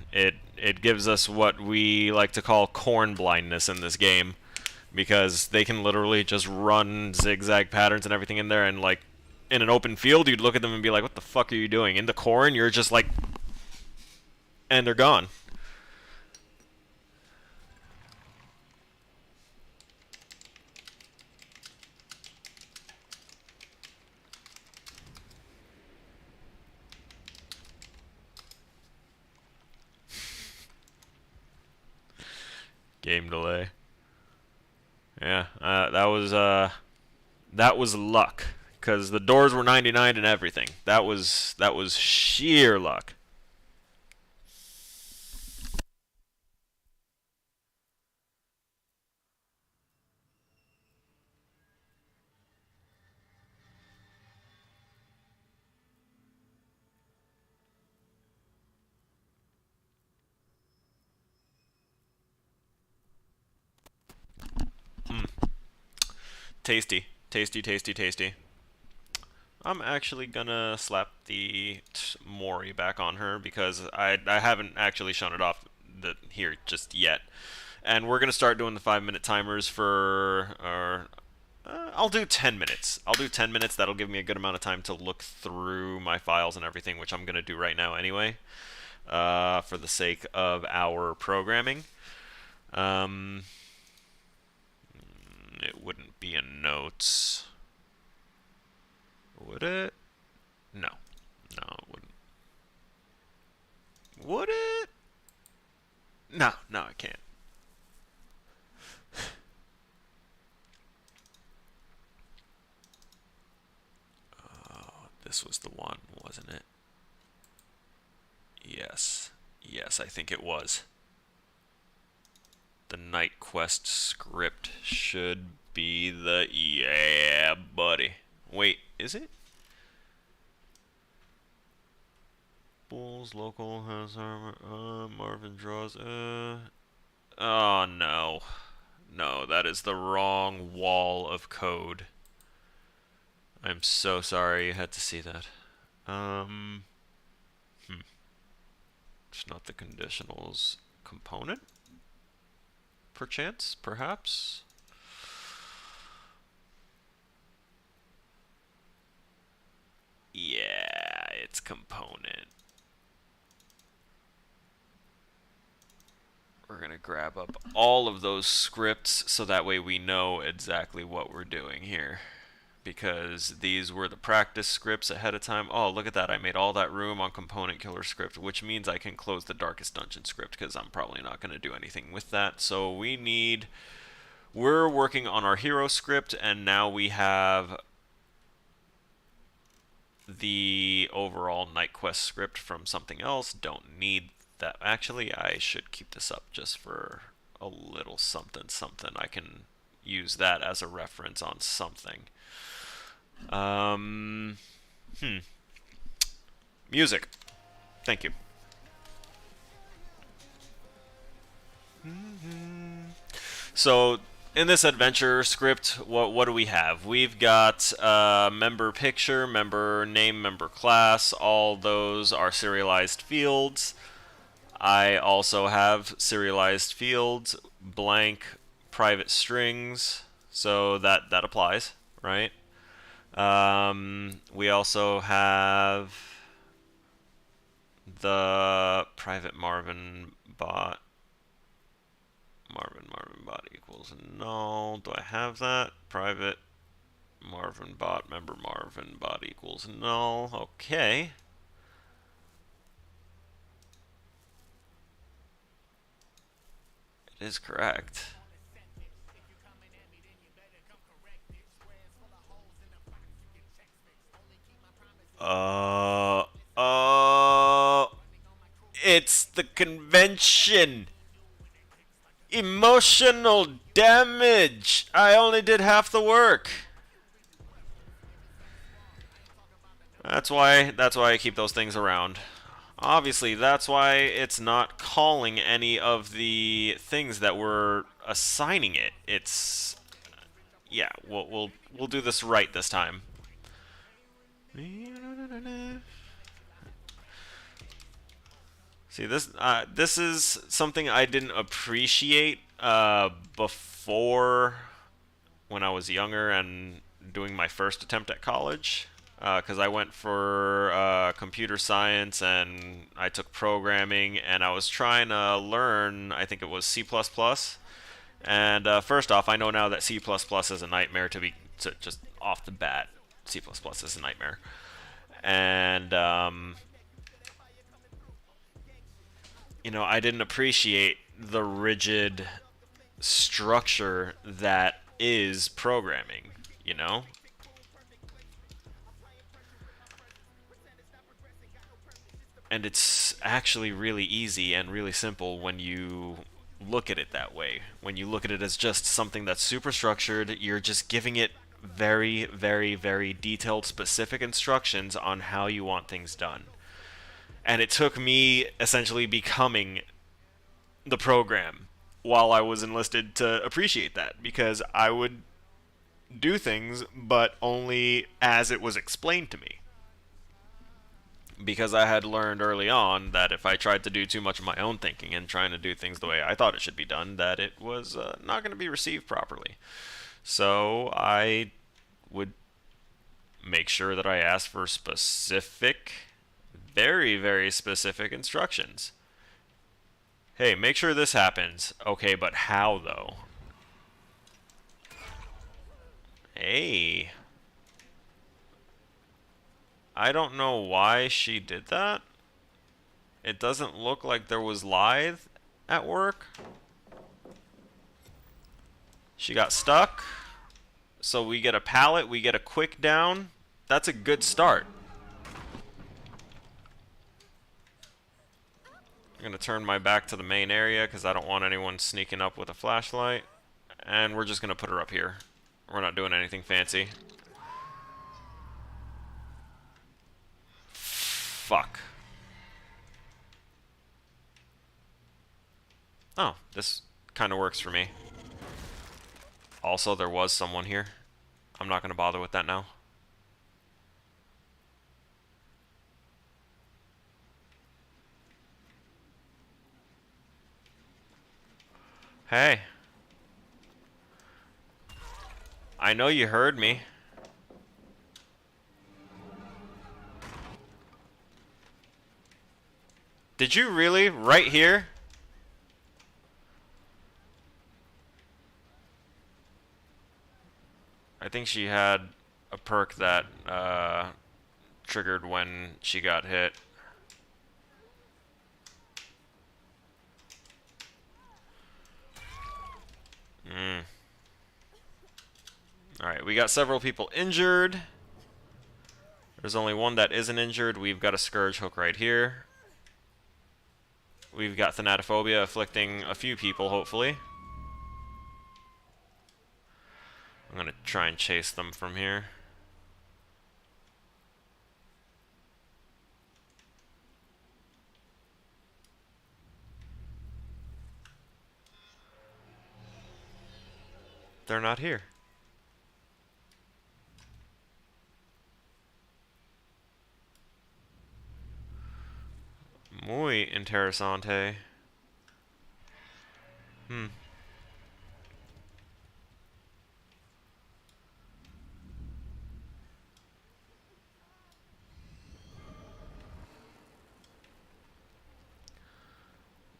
It gives us what we like to call corn blindness in this game, because they can literally just run zigzag patterns and everything in there, and like in an open field you'd look at them and be like, what the fuck are you doing? In the corn you're just like, and they're gone. Game delay. Yeah, that was luck, because the doors were 99 and everything. That was sheer luck. Tasty. Tasty, tasty, tasty. I'm actually gonna slap the Mori back on her, because I haven't actually shown it off here just yet. And we're gonna start doing the 5-minute timers for I'll do 10 minutes. I'll do 10 minutes. That'll give me a good amount of time to look through my files and everything, which I'm gonna do right now anyway, for the sake of our programming. It wouldn't be in notes. Would it? No. No, it wouldn't. Would it? No, I can't. Oh, this was the one, wasn't it? Yes. Yes, I think it was. The Night Quest script should be the... Yeah, buddy. Wait, is it? Bulls, local, has armor, Marvin draws, Oh, no. No, that is the wrong wall of code. I'm so sorry you had to see that. It's not the conditionals component? Perchance? Perhaps? Yeah, it's component. We're gonna grab up all of those scripts so that way we know exactly what we're doing here. because these were the practice scripts ahead of time. Oh, look at that. I made all that room on component killer script, which means I can close the darkest dungeon script because I'm probably not going to do anything with that. So we're working on our hero script, and now we have the overall night quest script from something else. Don't need that. Actually, I should keep this up just for a little something. I can use that as a reference on something. Music. Thank you. So in this adventure script, what do we have? We've got member picture, member name, member class. All those are serialized fields. I also have serialized fields, blank private strings, so that applies, right? We also have the private Marvin bot. Marvin bot equals null. Do I have that? Private Marvin bot member Marvin bot equals null. Okay. It is correct. It's the convention. Emotional damage. I only did half the work. That's why I keep those things around. Obviously, that's why it's not calling any of the things that we're assigning it. It's yeah, we'll do this right this time. See, this is something I didn't appreciate before when I was younger and doing my first attempt at college, because I went for computer science and I took programming, and I was trying to learn, I think it was C++. And first off, I know now that C++ is a nightmare to just off the bat. C++ is a nightmare. And you know, I didn't appreciate the rigid structure that is programming, you know? And it's actually really easy and really simple when you look at it that way. When you look at it as just something that's super structured, you're just giving it very, very, very detailed, specific instructions on how you want things done. And it took me essentially becoming the program while I was enlisted to appreciate that, because I would do things, but only as it was explained to me. Because I had learned early on that if I tried to do too much of my own thinking and trying to do things the way I thought it should be done, that it was not going to be received properly. So I would make sure that I asked for specific, very, very specific instructions. Hey, make sure this happens. Okay, but how though? Hey. I don't know why she did that. It doesn't look like there was lithe at work. She got stuck. So we get a pallet, we get a quick down. That's a good start. I'm gonna turn my back to the main area because I don't want anyone sneaking up with a flashlight. And we're just gonna put her up here. We're not doing anything fancy. Fuck. Oh, this kind of works for me. Also, there was someone here. I'm not going to bother with that now. Hey. I know you heard me. Did you really? Right here? I think she had a perk that triggered when she got hit. Alright, we got several people injured. There's only one that isn't injured. We've got a Scourge hook right here. We've got Thanatophobia afflicting a few people, hopefully. I'm going to try and chase them from here. They're not here. Muy interesante.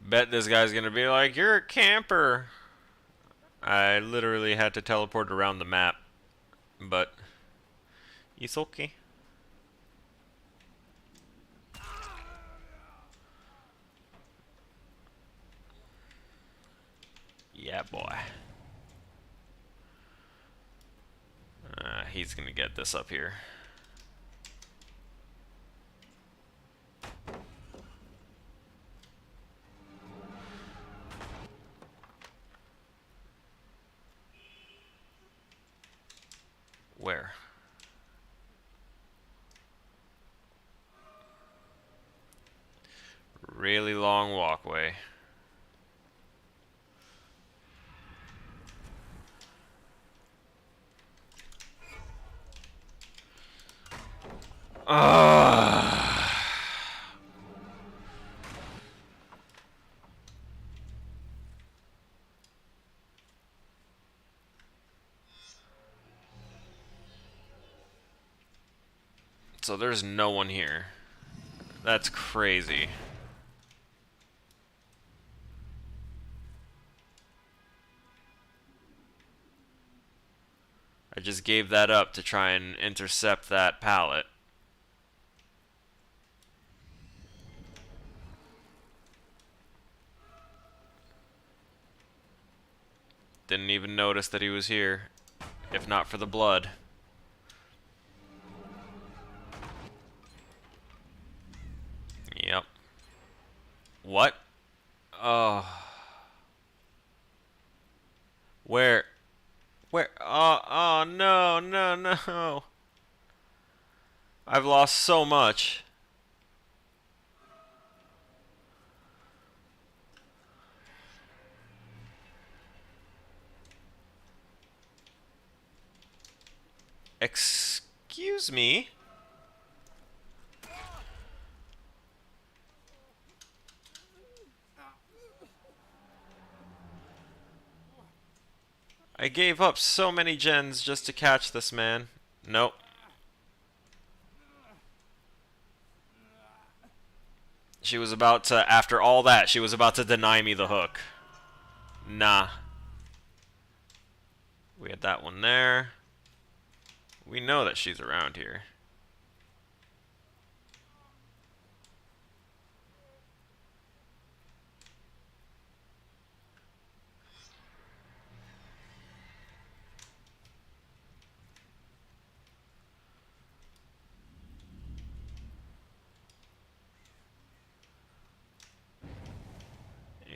Bet this guy's gonna be like, you're a camper. I literally had to teleport around the map, but it's okay. Yeah, boy. He's gonna get this up here. Where? Really long walkway. So there's no one here. That's crazy. I just gave that up to try and intercept that pallet. Didn't even notice that he was here, if not for the blood. Yep. What? Oh. Where? Where? Oh, no, no, no. I've lost so much. Excuse me? I gave up so many gens just to catch this man. Nope. She was about to, after all that, she was about to deny me the hook. Nah. We had that one there. We know that she's around here.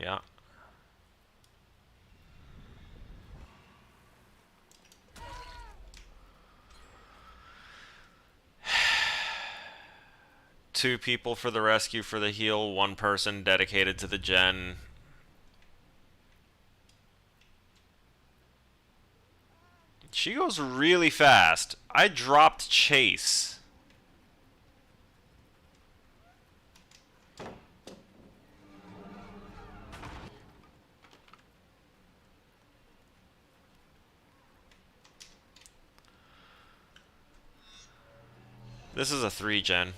Yeah. Two people for the rescue for the heal, one person dedicated to the gen. She goes really fast. I dropped chase. This is a 3-gen.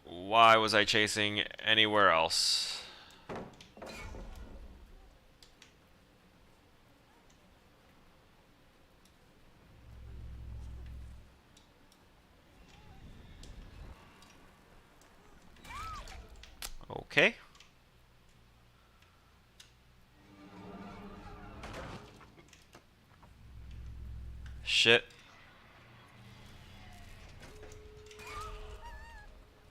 Why was I chasing anywhere else? okay. Shit.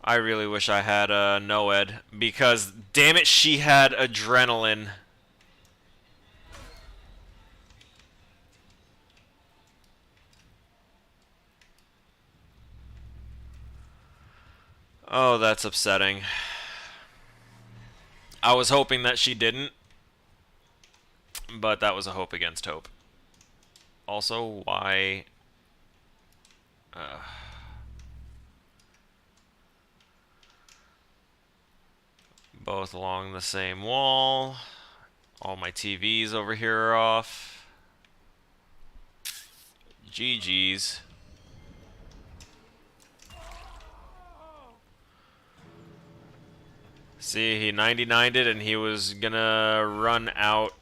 I really wish I had Noed, because damn it, she had adrenaline. Oh, that's upsetting. I was hoping that she didn't, but that was a hope against hope. Also, why... both along the same wall. All my TVs over here are off. GG's. See, he 99'd it, and he was gonna run out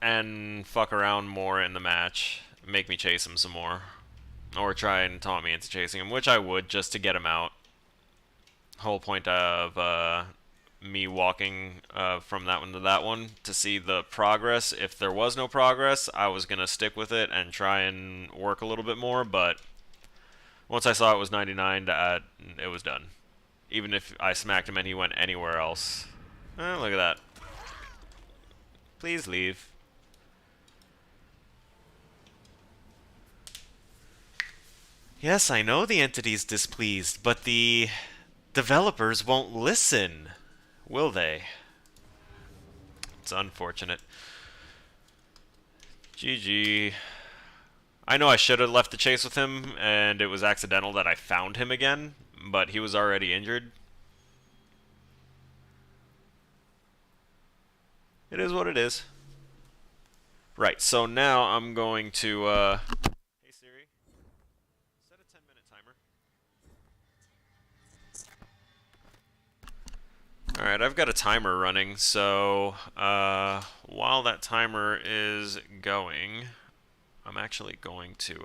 and fuck around more in the match. Make me chase him some more. Or try and taunt me into chasing him, which I would, just to get him out. Whole point of me walking from that one to that one to see the progress. If there was no progress, I was going to stick with it and try and work a little bit more, but once I saw it was 99, it was done. Even if I smacked him and he went anywhere else. Look at that. Please leave. Yes, I know the entity's displeased, but the developers won't listen, will they? It's unfortunate. GG. I know I should have left the chase with him, and it was accidental that I found him again, but he was already injured. It is what it is. Right, so now I'm going to, hey Siri, set a 10-minute timer. Alright, I've got a timer running, so while that timer is going, I'm actually going to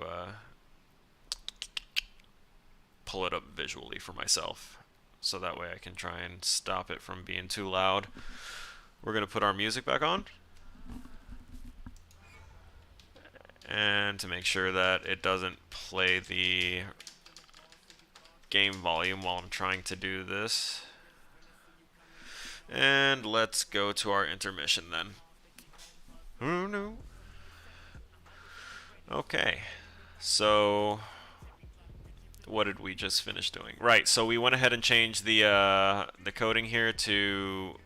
pull it up visually for myself, so that way I can try and stop it from being too loud. We're going to put our music back on, and to make sure that it doesn't play the game volume while I'm trying to do this. And let's go to our intermission then. Oh no. Okay. So what did we just finish doing? Right, so we went ahead and changed the coding here to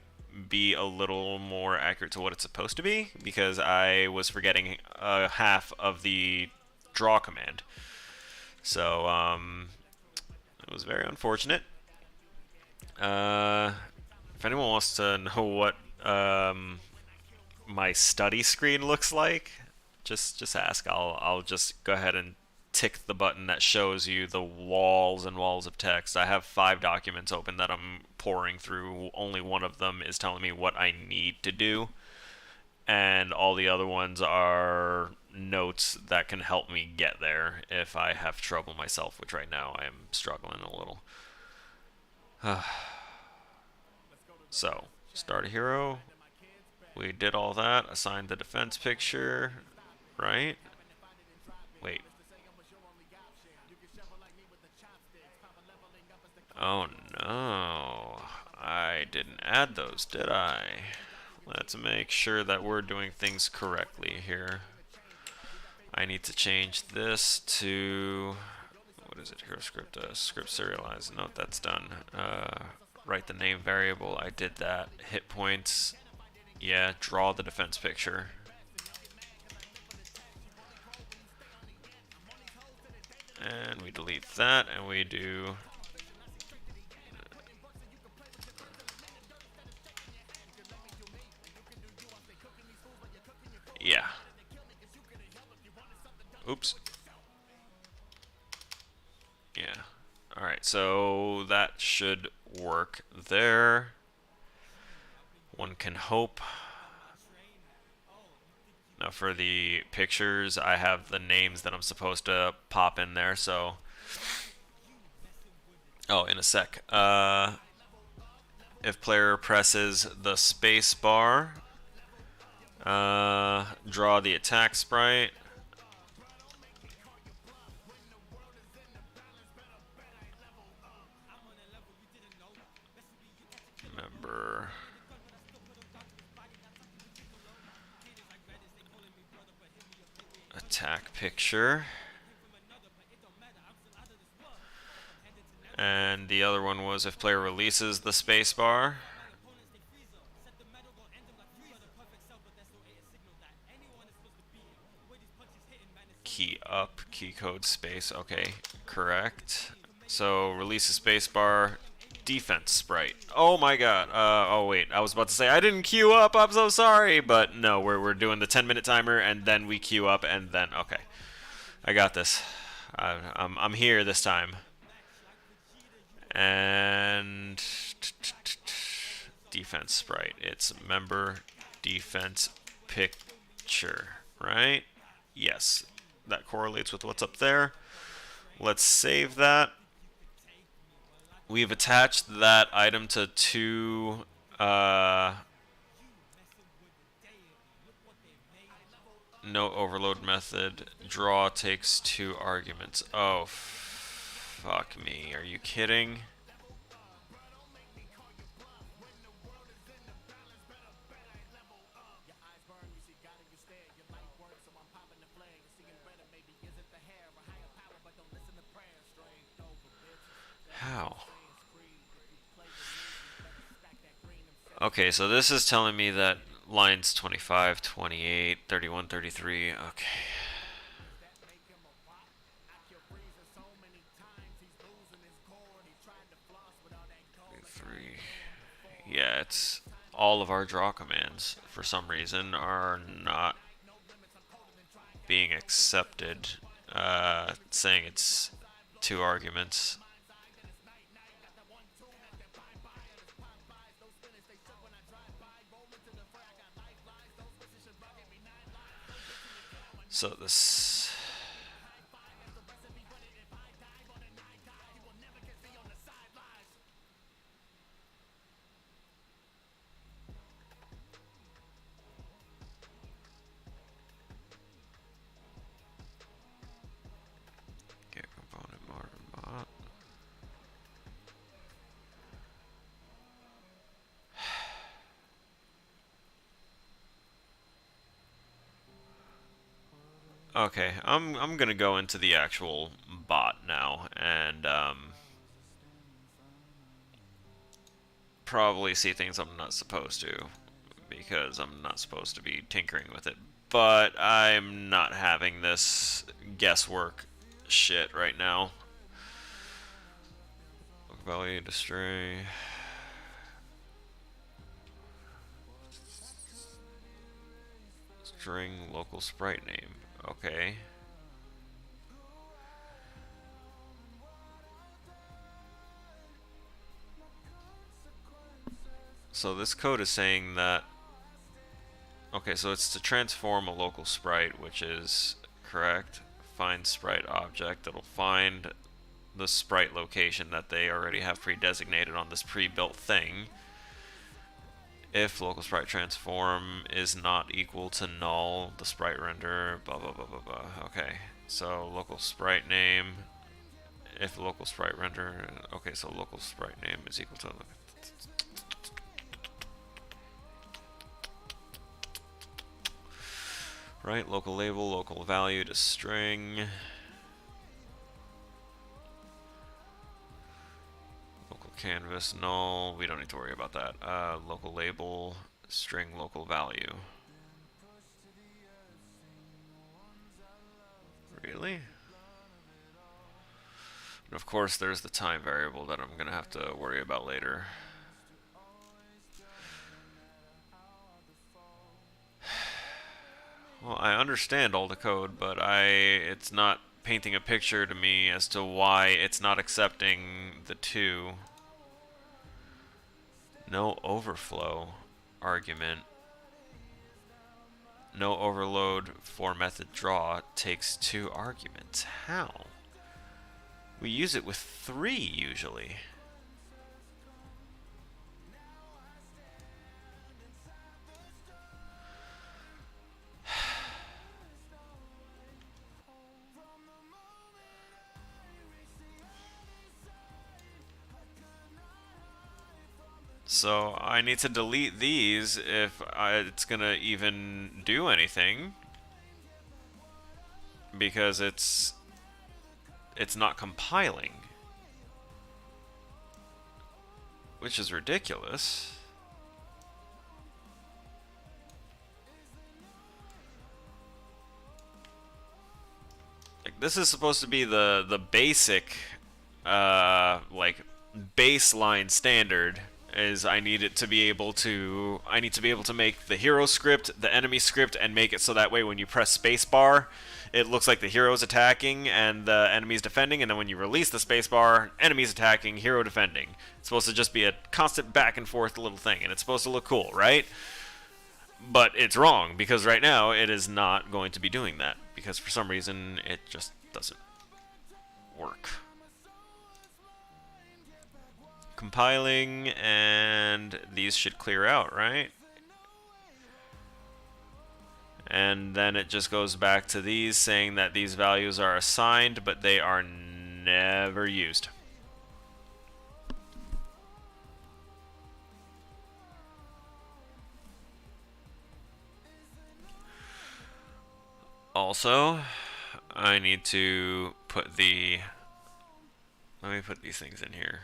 be a little more accurate to what it's supposed to be, because I was forgetting half of the draw command. So it was very unfortunate. If anyone wants to know what my study screen looks like, just ask. I'll just go ahead and tick the button that shows you the walls and walls of text. I have 5 documents open that I'm pouring through. Only one of them is telling me what I need to do, and all the other ones are notes that can help me get there if I have trouble myself, which right now I am struggling a little. So, start a hero. We did all that. Assigned the defense picture. Right? Wait. Oh no. I didn't add those, did I? Let's make sure that we're doing things correctly here. I need to change this to... what is it? Hero script, script serialize. No, that's done. Write the name variable. I did that. Hit points. Yeah, draw the defense picture. And we delete that, and we do... yeah. Oops. Yeah. Alright, so that should work there. One can hope. Now for the pictures, I have the names that I'm supposed to pop in there, so... oh, in a sec. If player presses the space bar, draw the attack sprite. Member attack picture. And the other one was if player releases the spacebar. Key up, key code space. Okay, correct. So release the spacebar, defense sprite. Oh my god. Oh wait, I was about to say I didn't queue up. I'm so sorry, but no, we're doing the 10-minute timer and then we queue up and then okay. I got this. I'm here this time. And defense sprite. It's member defense picture, right? Yes, that correlates with what's up there. Let's save that. We've attached that item to two no overload method. Draw takes 2 arguments. Oh, fuck me. Are you kidding? How? Okay, so this is telling me that lines 25, 28, 31, 33. Okay. 3. Yeah, it's all of our draw commands for some reason are not being accepted. Saying it's 2 arguments. So this get component modern bot. Okay, I'm gonna go into the actual bot now and probably see things I'm not supposed to because I'm not supposed to be tinkering with it. But I'm not having this guesswork shit right now. Local value to string. String local sprite name. Okay. So this code is saying that, okay, so it's to transform a local sprite, which is correct. Find sprite object. It'll find the sprite location that they already have pre-designated on this pre-built thing. If local sprite transform is not equal to null, the sprite render, blah blah blah blah blah. Okay, so local sprite name. If local sprite render, okay, so local sprite name is equal to. Right, local label, local value to string. Local canvas, null. We don't need to worry about that. Local label, string local value. Really? And of course, there's the time variable that I'm going to have to worry about later. Well, I understand all the code, but it's not painting a picture to me as to why it's not accepting the 2. No overflow argument. No overload for method draw takes 2 arguments. How? We use it with 3 usually. So I need to delete these if it's gonna even do anything, because it's not compiling, which is ridiculous. Like, this is supposed to be the basic like baseline standard. Is I need to be able to make the hero script, the enemy script, and make it so that way when you press spacebar, it looks like the hero's attacking and the enemy's defending, and then when you release the spacebar, enemy's attacking, hero defending. It's supposed to just be a constant back and forth little thing, and it's supposed to look cool, right? But it's wrong, because right now it is not going to be doing that, because for some reason it just doesn't work. Compiling, and these should clear out, right? And then it just goes back to these, saying that these values are assigned, but they are never used. Also, I need to put the... Let me put these things in here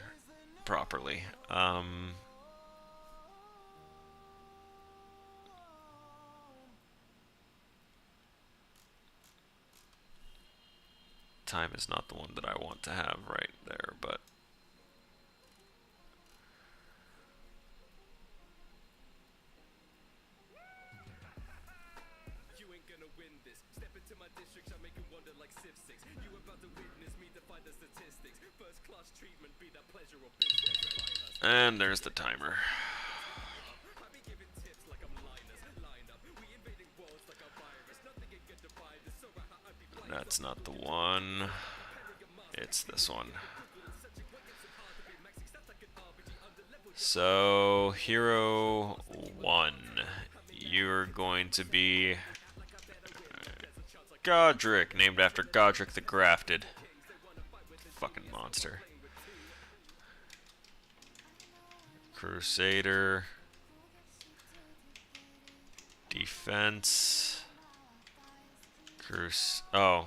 properly. Time is not the one that I want to have right there, but You ain't gonna win this. Step into my district, I'm making wonder like Civ 6. You about to witness me defy the statistics. First class treatment, be that pleasure or business. and there's the timer. I be giving tips like I'm Linus. Line up. We invading worlds like a virus. Nothing can get divided. So I be playing. That's not the one. It's this one. So, Hero 1, you're going to be Godric, named after Godric the Grafted. Fucking monster. Crusader. Defense. Oh.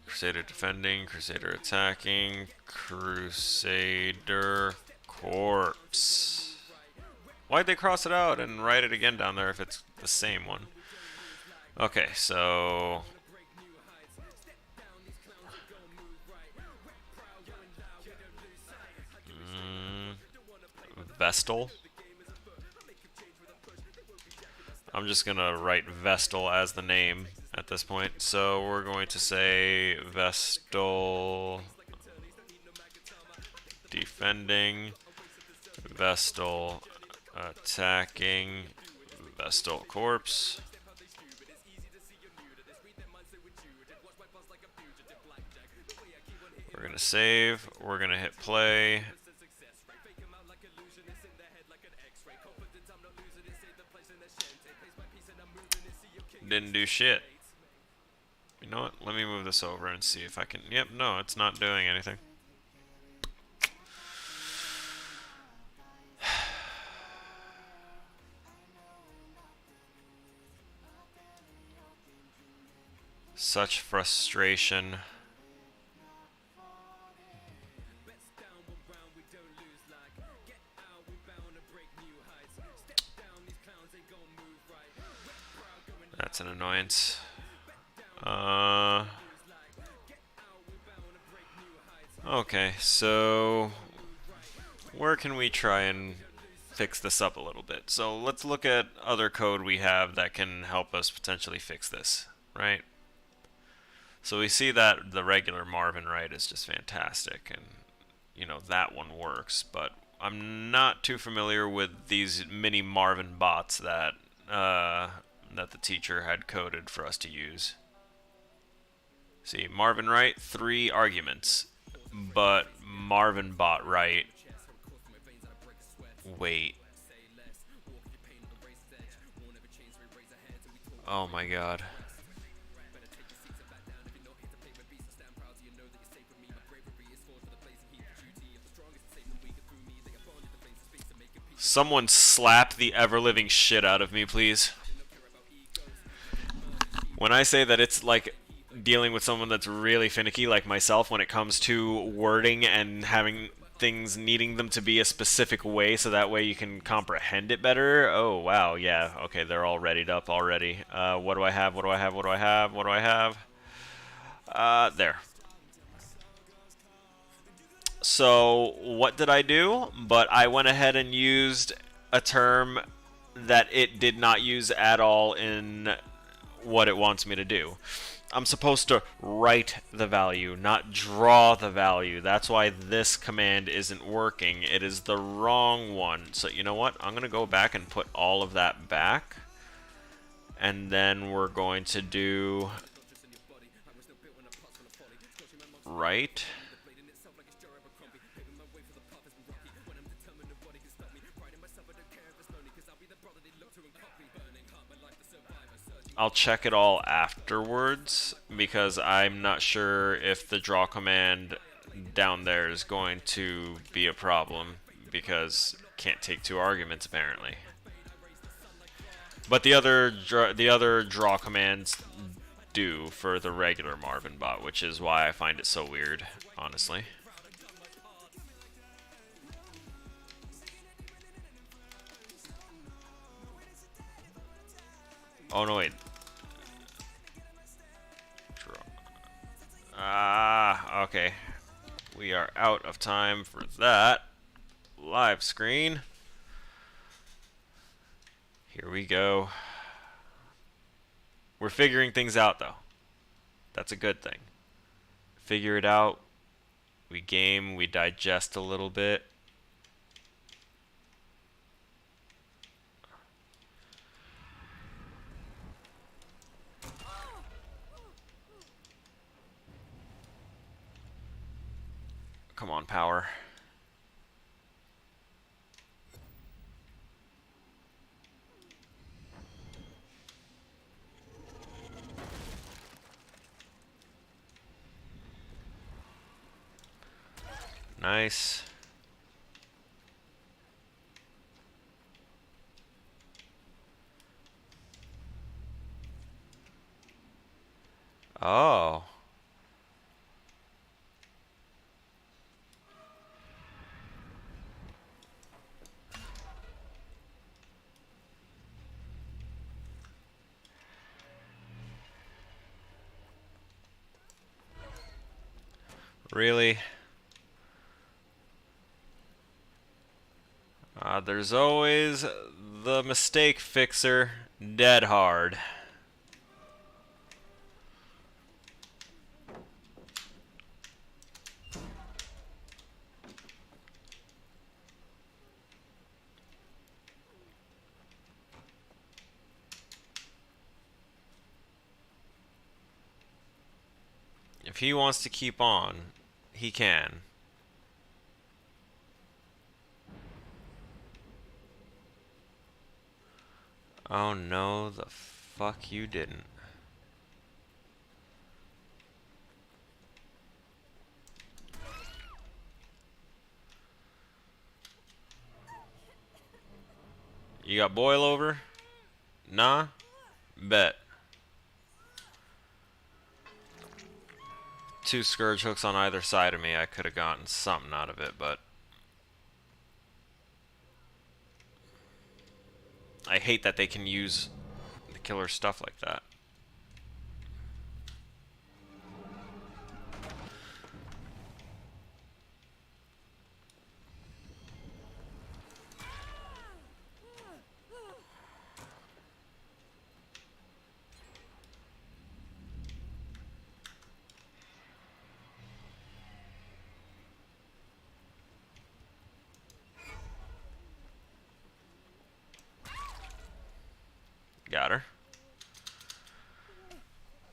Crusader defending, Crusader attacking, Crusader corpse. Why'd they cross it out and write it again down there if it's the same one? Okay, so... Vestal. I'm just gonna write Vestal as the name at this point. So we're going to say Vestal defending, Vestal attacking, Vestal corpse. We're gonna save, we're gonna hit play. Didn't do shit. You know what? Let me move this over and see if I can... Yep, no, it's not doing anything. Such frustration. That's an annoyance. Okay, so where can we try and fix this up a little bit? So let's look at other code we have that can help us potentially fix this, right? So we see that the regular Marvin Wright is just fantastic, and you know that one works, but I'm not too familiar with these mini Marvin bots that that the teacher had coded for us to use. See, Marvin Wright, 3 arguments, but Marvin bot Wright. Wait. Oh my god. Someone slap the ever-living shit out of me, please. When I say that it's like dealing with someone that's really finicky like myself when it comes to wording and having things needing them to be a specific way so that way you can comprehend it better. Oh, wow, yeah. Okay, they're all readied up already. What do I have? What do I have? What do I have? What do I have? There. So, what did I do? But I went ahead and used a term that it did not use at all in what it wants me to do. I'm supposed to write the value, not draw the value. That's why this command isn't working. It is the wrong one. So you know what? I'm going to go back and put all of that back. And then we're going to do write. I'll check it all afterwards because I'm not sure if the draw command down there is going to be a problem because can't take two arguments apparently. But the other draw commands do for the regular Marvin bot, which is why I find it so weird, honestly. Oh no, wait. Okay. We are out of time for that. Live screen. Here we go. We're figuring things out, though. That's a good thing. Figure it out. We game, we digest a little bit. Come on, power. Nice. Oh. Really? There's always the mistake fixer, dead hard. If he wants to keep on, he can. Oh no, the fuck you didn't. You got boil over? Nah? Bet. 2 scourge hooks on either side of me, I could have gotten something out of it, but I hate that they can use the killer stuff like that. Got her.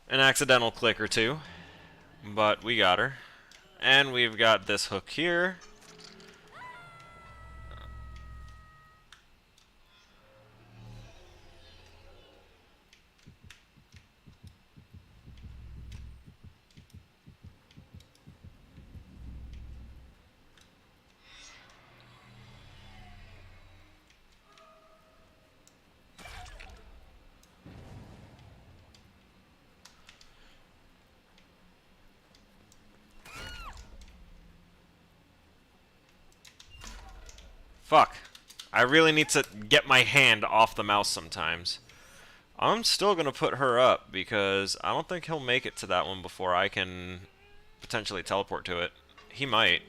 An accidental click or two, but we got her. And we've got this hook here. Fuck. I really need to get my hand off the mouse sometimes. I'm still going to put her up because I don't think he'll make it to that one before I can potentially teleport to it. He might.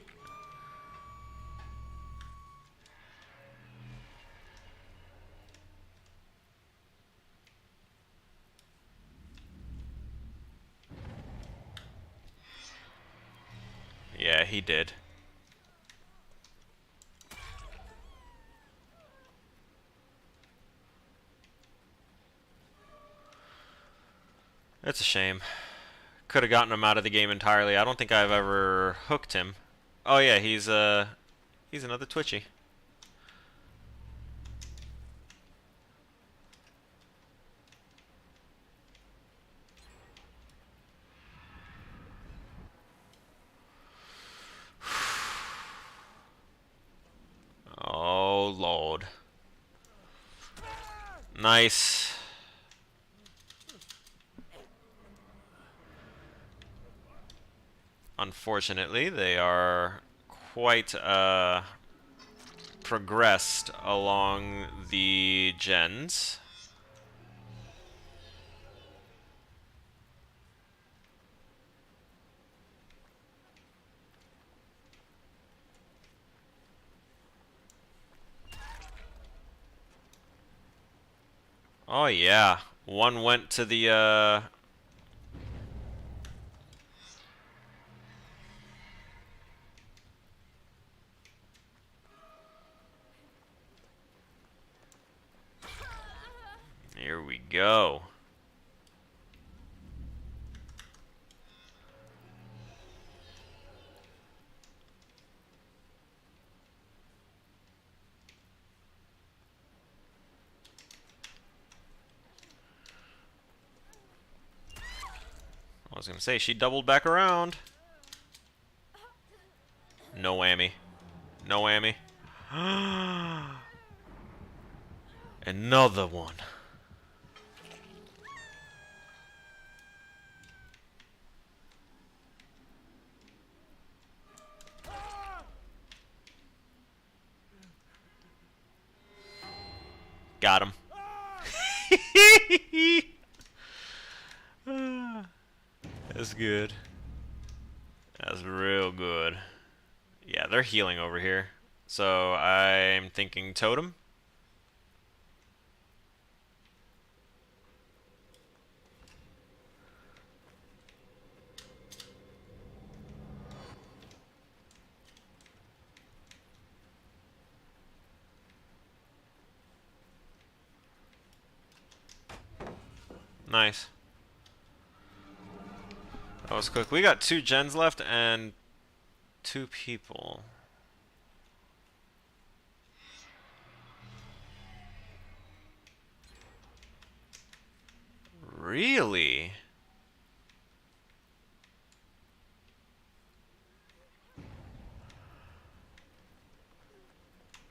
Yeah, he did. It's a shame. Could have gotten him out of the game entirely. I don't think I've ever hooked him. Oh yeah, he's another Twitchy. Oh Lord. Nice. Unfortunately, they are quite progressed along the gens. Oh yeah, one went to the here we go. I was gonna say, she doubled back around. No whammy. No whammy. Another one. Got him. That's good. That's real good. Yeah, they're healing over here. So I'm thinking totem. Nice. That was quick. We got 2 gens left and 2 people. Really?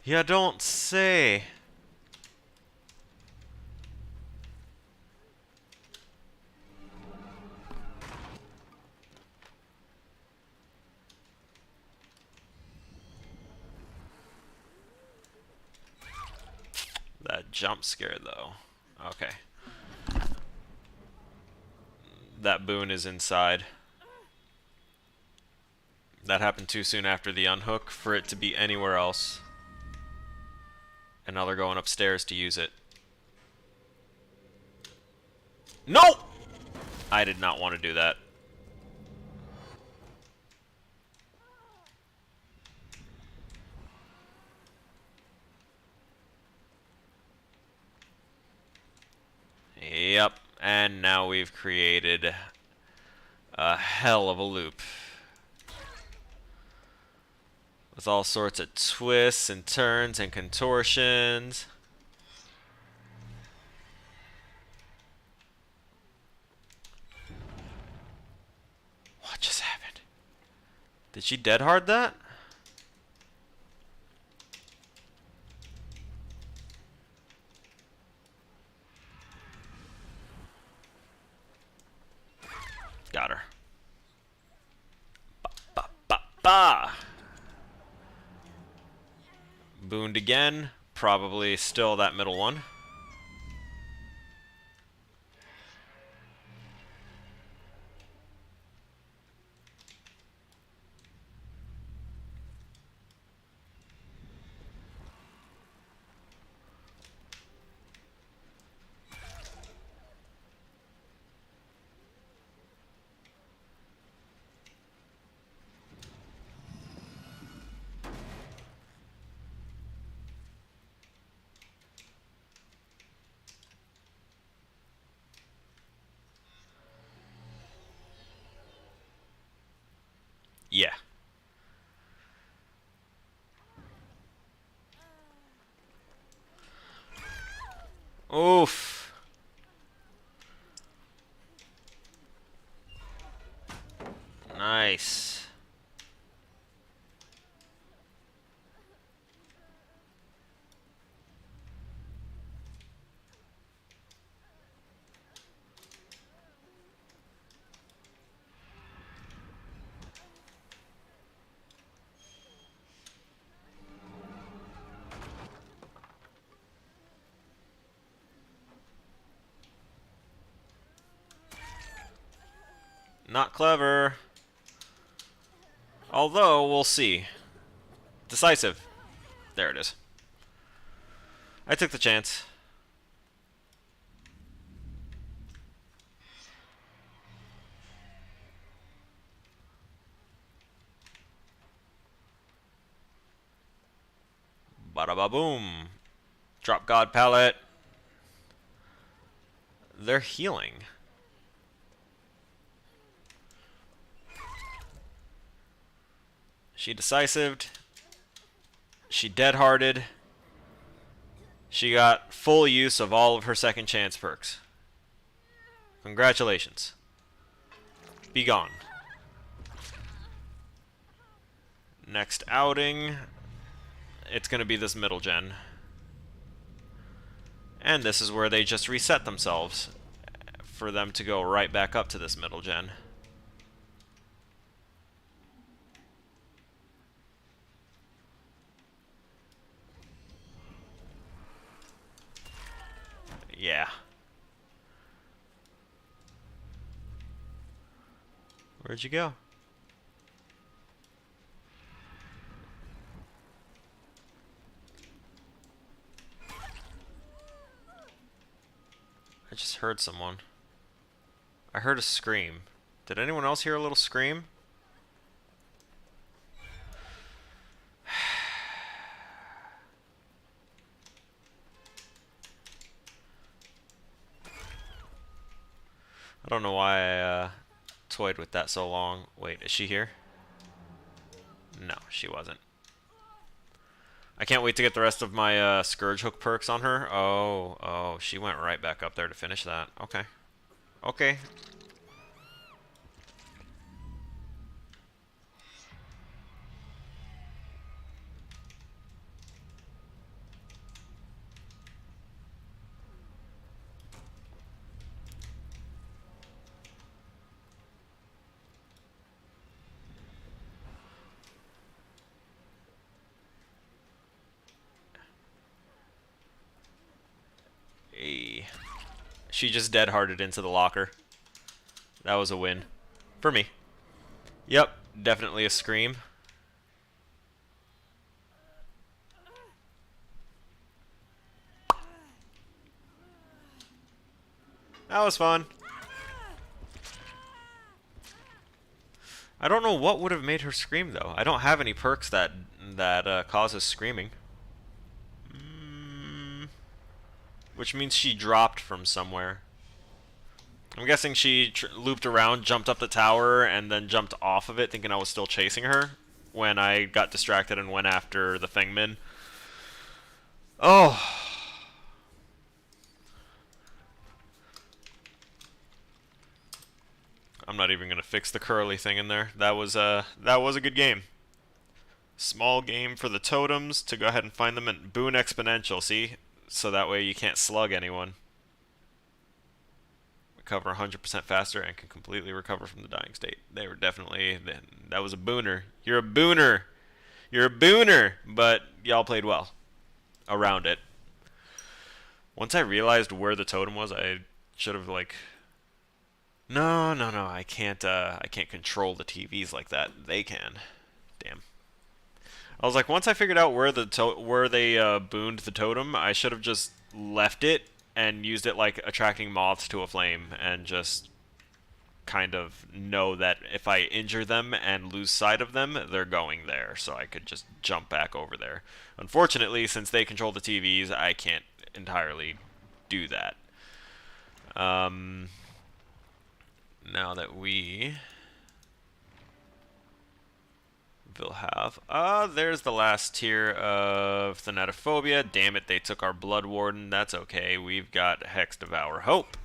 Yeah, don't say. That jump scare, though. Okay. That boon is inside. That happened too soon after the unhook for it to be anywhere else. And now they're going upstairs to use it. No! I did not want to do that. Yep, and now we've created a hell of a loop. With all sorts of twists and turns and contortions. What just happened? Did she dead hard that? Got her. Ba, ba, ba, ba. Booned again. Probably still that middle one. Yeah. Oof. Nice. Not clever. Although, we'll see. Decisive. There it is. I took the chance. Bada ba boom. Drop God pallet. They're healing. She decisived. She dead-hearted. She got full use of all of her second chance perks. Congratulations. Be gone. Next outing, it's going to be this middle gen. And this is where they just reset themselves for them to go right back up to this middle gen. Yeah. Where'd you go? I just heard someone. I heard a scream. Did anyone else hear a little scream? I don't know why I toyed with that so long. Wait, is she here? No, she wasn't. I can't wait to get the rest of my Scourge Hook perks on her. Oh, she went right back up there to finish that. Okay. Okay. She just dead-hearted into the locker. That was a win. For me. Yep, definitely a scream. That was fun. I don't know what would have made her scream, though. I don't have any perks that causes screaming. Which means she dropped from somewhere. I'm guessing she looped around, jumped up the tower, and then jumped off of it, thinking I was still chasing her, when I got distracted and went after the Thingman. Oh! I'm not even gonna fix the curly thing in there. That was a good game. Small game for the totems to go ahead and find them in Boon Exponential, see? So that way you can't slug anyone. Recover 100% faster and can completely recover from the dying state. They were definitely... That was a booner. You're a booner! You're a booner, but y'all played well around it. Once I realized where the totem was, I should have like. No, I can't control the TVs like that. They can. Damn. I was like, once I figured out where they booned the totem, I should have just left it and used it like attracting moths to a flame and just kind of know that if I injure them and lose sight of them, they're going there, so I could just jump back over there. Unfortunately, since they control the TVs, I can't entirely do that. Now that we will have... there's the last tier of Thanatophobia. Damn it, they took our Blood Warden. That's okay. We've got Hex Devour Hope.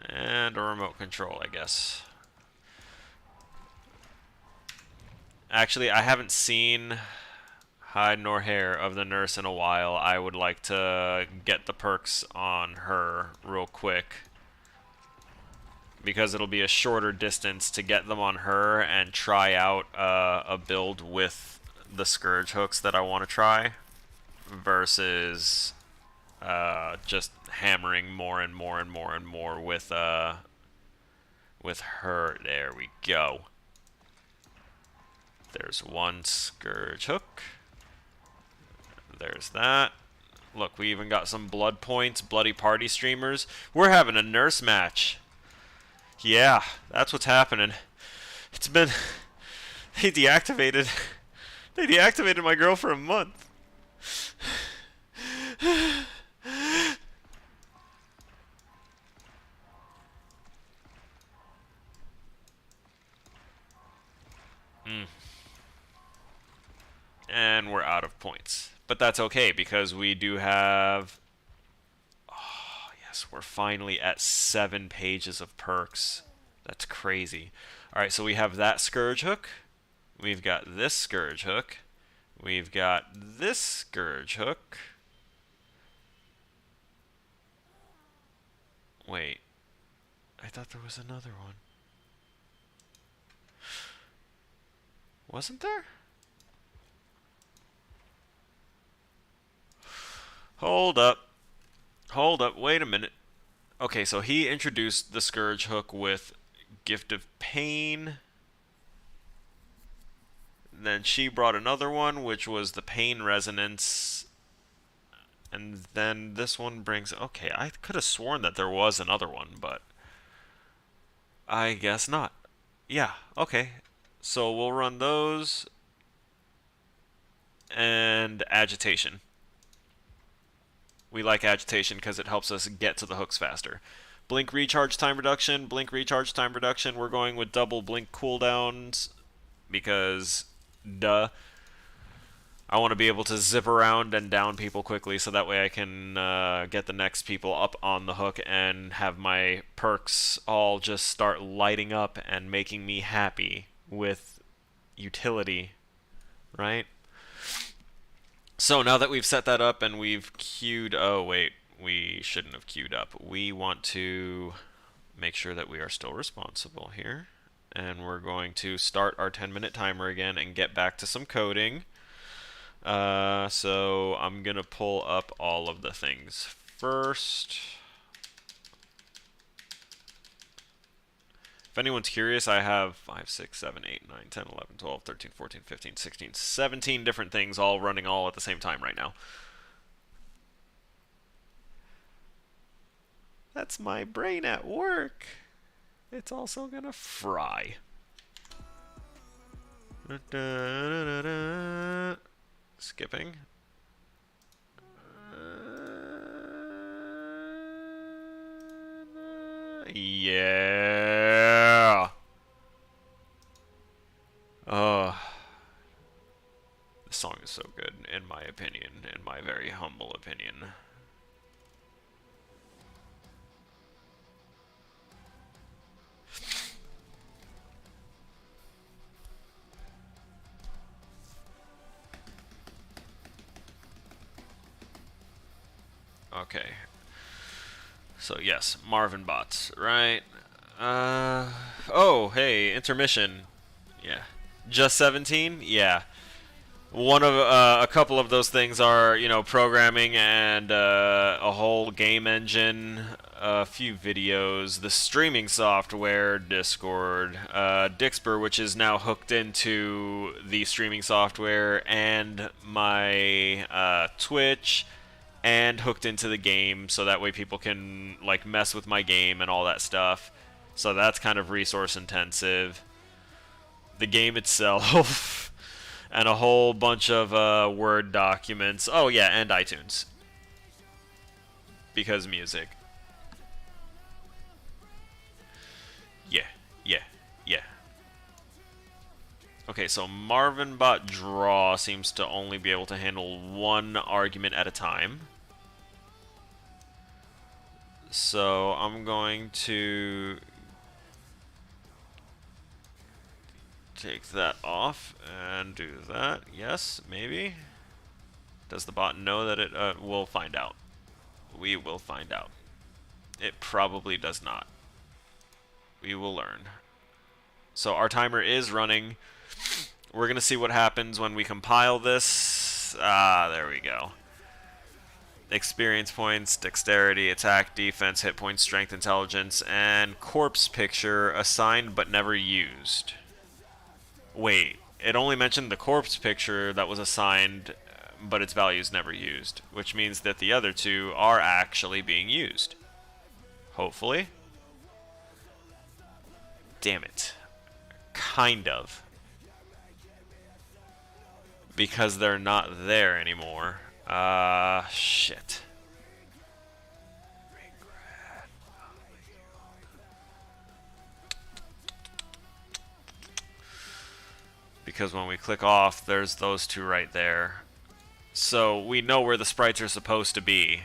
And a remote control, I guess. Actually, I haven't seen hide nor hair of the nurse in a while. I would like to get the perks on her real quick, because it'll be a shorter distance to get them on her and try out a build with the Scourge hooks that I want to try versus just hammering more and more and more and more with her. There we go. There's one Scourge hook. There's that. Look, we even got some blood points, bloody party streamers. We're having a nurse match. Yeah, that's what's happening. It's been... They deactivated my girl for a month. And we're out of points. But that's okay, because we do have... Oh, yes, we're finally at 7 pages of perks. That's crazy. Alright, so we have that Scourge hook. We've got this Scourge hook. We've got this Scourge hook. Wait. I thought there was another one. Wasn't there? Hold up. Hold up. Wait a minute. Okay, so he introduced the Scourge hook with Gift of Pain. Then she brought another one, which was the Pain Resonance. And then this one brings... Okay, I could have sworn that there was another one, but... I guess not. Yeah, okay. So we'll run those. And Agitation. We like Agitation because it helps us get to the hooks faster. Blink recharge time reduction. Blink recharge time reduction. We're going with double blink cooldowns because, duh. I want to be able to zip around and down people quickly so that way I can get the next people up on the hook and have my perks all just start lighting up and making me happy with utility, right? So now that we've set that up and we've queued... Oh, wait. We shouldn't have queued up. We want to make sure that we are still responsible here. And we're going to start our 10-minute timer again and get back to some coding. So I'm going to pull up all of the things first. If anyone's curious, I have 5, 6, 7, 8, 9, 10, 11, 12, 13, 14, 15, 16, 17 different things all running all at the same time right now. That's my brain at work. It's also gonna fry. Skipping. Yeah. Oh. This song is so good, in my opinion, in my very humble opinion. Okay. So yes, Marvin bots, right? Oh, hey, intermission. Yeah. Just 17? Yeah. One of a couple of those things are, you know, programming and a whole game engine, a few videos, the streaming software, Discord, Dixper, which is now hooked into the streaming software, and my Twitch, and hooked into the game, so that way people can like mess with my game and all that stuff. So that's kind of resource intensive. The game itself. And a whole bunch of Word documents. Oh, yeah, and iTunes. Because music. Yeah, yeah, yeah. Okay, so MarvinBot Draw seems to only be able to handle one argument at a time. So I'm going to take that off and do that. Yes, maybe. Does the bot know that it we'll find out. We will find out. It probably does not. We will learn. So our timer is running. We're going to see what happens when we compile this. Ah, there we go. Experience points, dexterity, attack, defense, hit points, strength, intelligence, and corpse picture assigned but never used. Wait, it only mentioned the corpse picture that was assigned, but its value is never used, which means that the other two are actually being used. Hopefully. Damn it. Kind of. Because they're not there anymore. Shit. Because when we click off, there's those two right there. So we know where the sprites are supposed to be.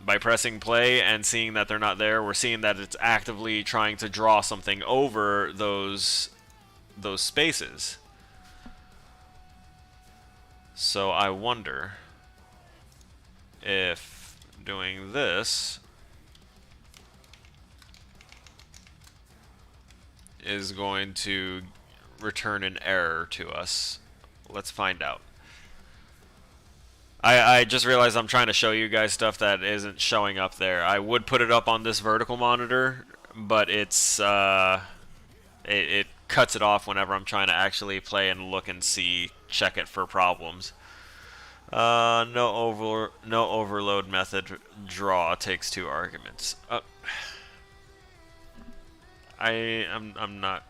By pressing play and seeing that they're not there, we're seeing that it's actively trying to draw something over those spaces. So I wonder if doing this is going to return an error to us. Let's find out. I just realized I'm trying to show you guys stuff that isn't showing up there. I would put it up on this vertical monitor, but it's it cuts it off whenever I'm trying to actually play and look and see, check it for problems. No overload method draw takes two arguments. I'm not.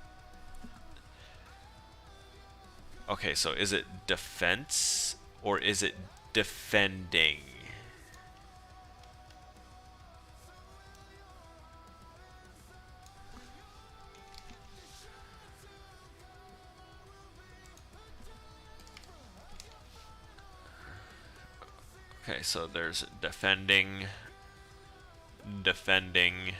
Okay, so is it defense or is it defending? Okay, so there's defending, defending,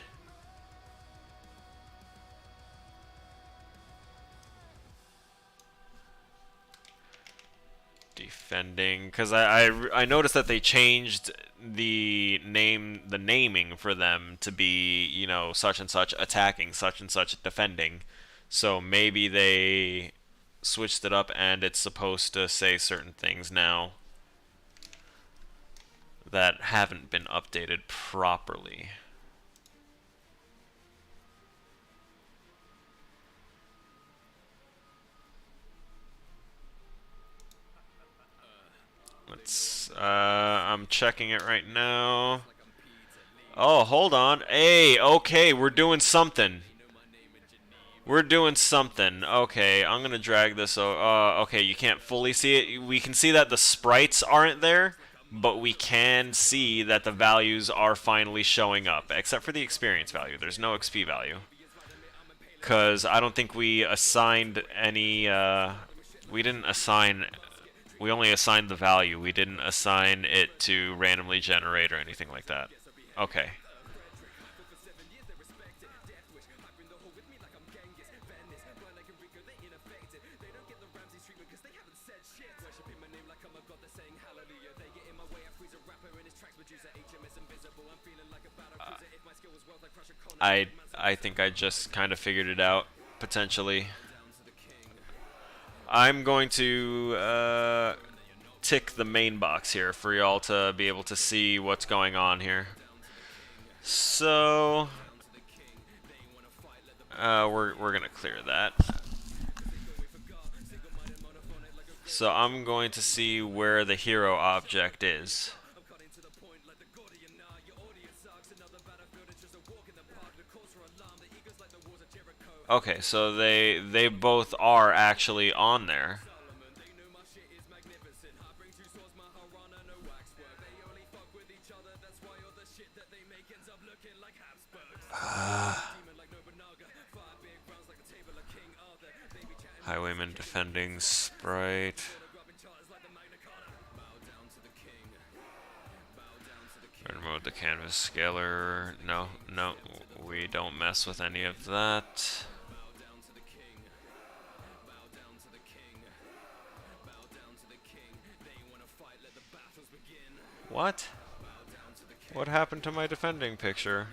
defending, because I noticed that they changed the naming for them to be, you know, such and such attacking, such and such defending. So maybe they switched it up and it's supposed to say certain things now that haven't been updated properly. I'm checking it right now. Oh, hold on. Hey, okay, we're doing something. We're doing something. Okay, I'm gonna drag this. Okay, you can't fully see it. We can see that the sprites aren't there, but we can see that the values are finally showing up, except for the experience value. There's no XP value. Because I don't think we assigned any, we didn't assign, we only assigned the value. We didn't assign it to randomly generate or anything like that. Okay. I think I just kind of figured it out, potentially. I'm going to tick the main box here for y'all to be able to see what's going on here. So we're gonna clear that. So I'm going to see where the hero object is. Okay, so they both are actually on there. Highwayman defending sprite. Remove the canvas scaler. No, no, we don't mess with any of that. What? What happened to my defending picture?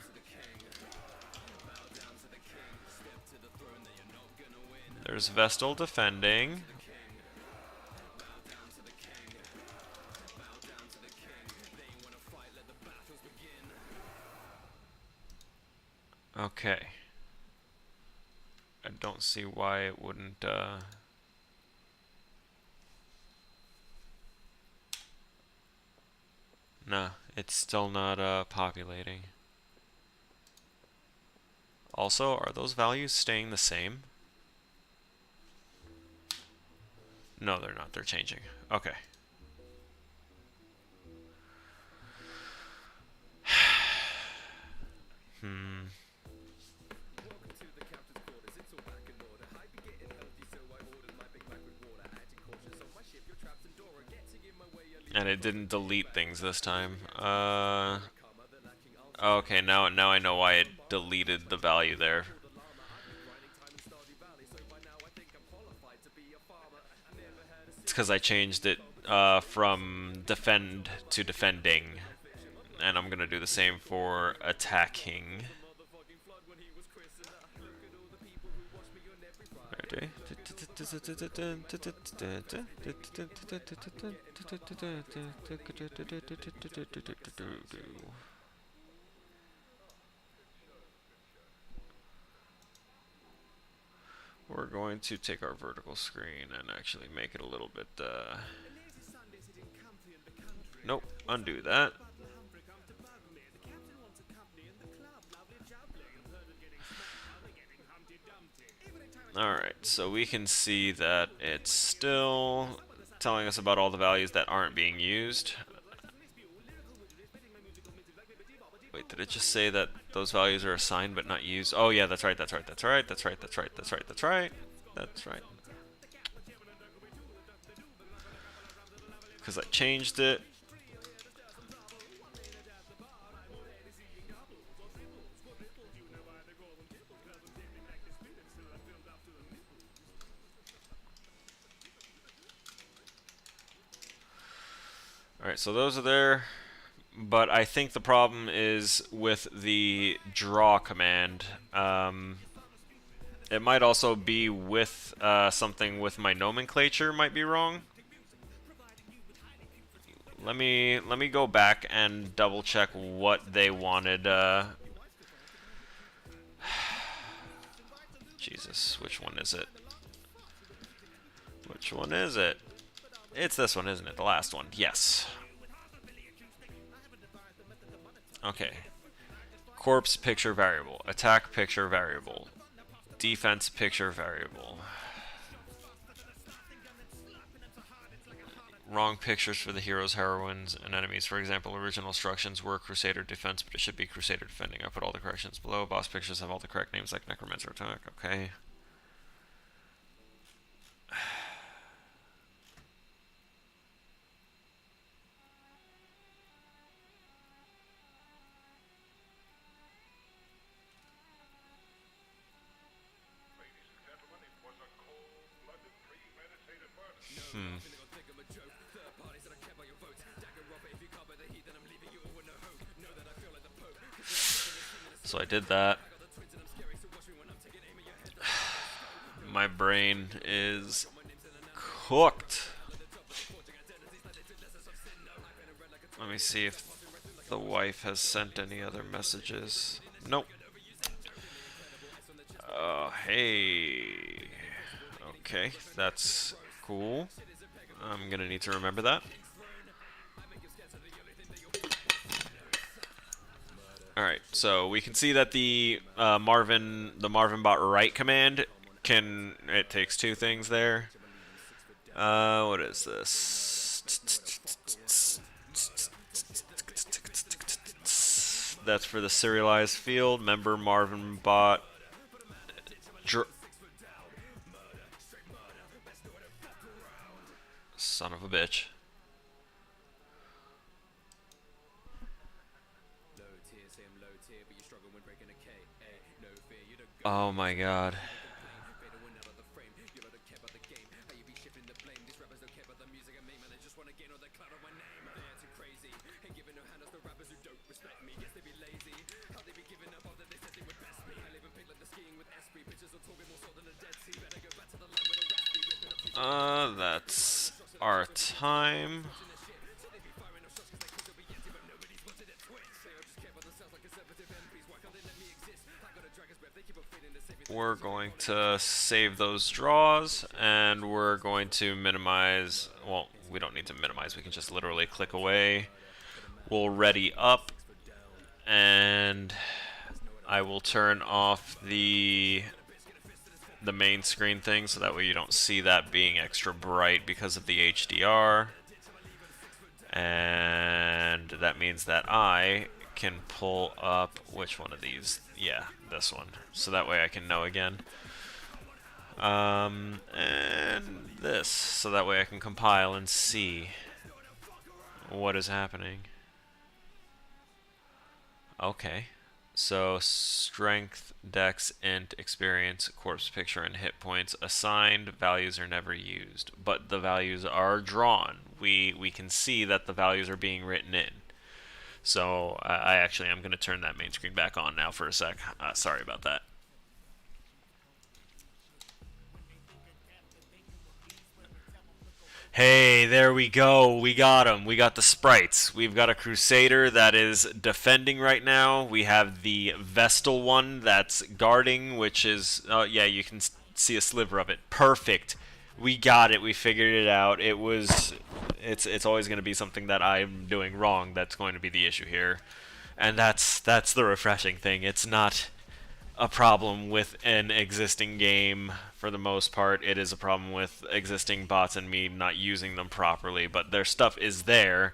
There's Vestal defending. Okay. I don't see why it wouldn't, Nah, it's still not, populating. Also, are those values staying the same? No, they're not. They're changing. Okay. And it didn't delete things this time. Okay, now I know why it deleted the value there. It's because I changed it from defend to defending. And I'm gonna do the same for attacking. We're going to take our vertical screen and actually make it a little bit, nope, undo that. Alright, so we can see that it's still telling us about all the values that aren't being used. Wait, did it just say that those values are assigned but not used? Oh yeah, that's right, that's right, that's right, that's right, that's right, that's right, that's right, that's right. Because I changed it. Alright, so those are there, but I think the problem is with the draw command. It might also be with something with my nomenclature might be wrong. Let me go back and double check what they wanted. Jesus, which one is it? Which one is it? It's this one, isn't it? The last one. Yes. Okay. Corpse picture variable. Attack picture variable. Defense picture variable. Wrong pictures for the heroes, heroines, and enemies. For example, original instructions were Crusader defense, but it should be Crusader defending. I put all the corrections below. Boss pictures have all the correct names like Necromancer attack. Okay. So I did that. My brain is cooked. Let me see if the wife has sent any other messages. Nope. Hey. Okay, that's cool. I'm gonna need to remember that. Alright, so we can see that the Marvin bot write command it takes two things there. What is this? That's for the serialized field. Member Marvin bot. Son of a bitch. Oh my god. That's our time. We're going to save those draws, and we're going to minimize. Well, we don't need to minimize. We can just literally click away. We'll ready up, and I will turn off the main screen thing, so that way you don't see that being extra bright because of the HDR. And that means that I can pull up which one of these. Yeah, this one. So that way I can know again. And this, so that way I can compile and see what is happening. Okay. So strength, dex, int, experience, corpse picture, and hit points assigned. Values are never used, but the values are drawn. We can see that the values are being written in. So I'm going to turn that main screen back on now for a sec. Sorry about that. Hey, there we go. We got him. We got the sprites. We've got a Crusader that is defending right now. We have the Vestal one that's guarding, which is... yeah, you can see a sliver of it. Perfect. We got it. We figured it out. It's always going to be something that I'm doing wrong that's going to be the issue here. And that's the refreshing thing. It's not a problem with an existing game for the most part. It is a problem with existing bots and me not using them properly, but their stuff is there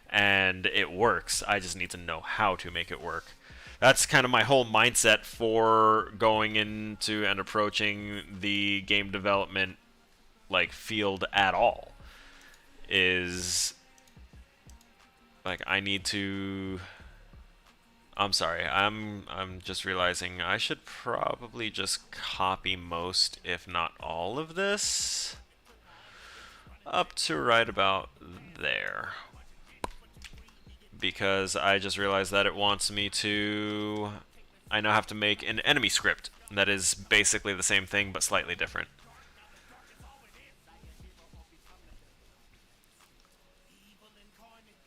and it works. I just need to know how to make it work. That's kind of my whole mindset for going into and approaching the game development field at all. Is I need to... I'm sorry, I'm just realizing I should probably just copy most, if not all of this, up to right about there. Because I just realized that it wants me to... I now have to make an enemy script that is basically the same thing, but slightly different.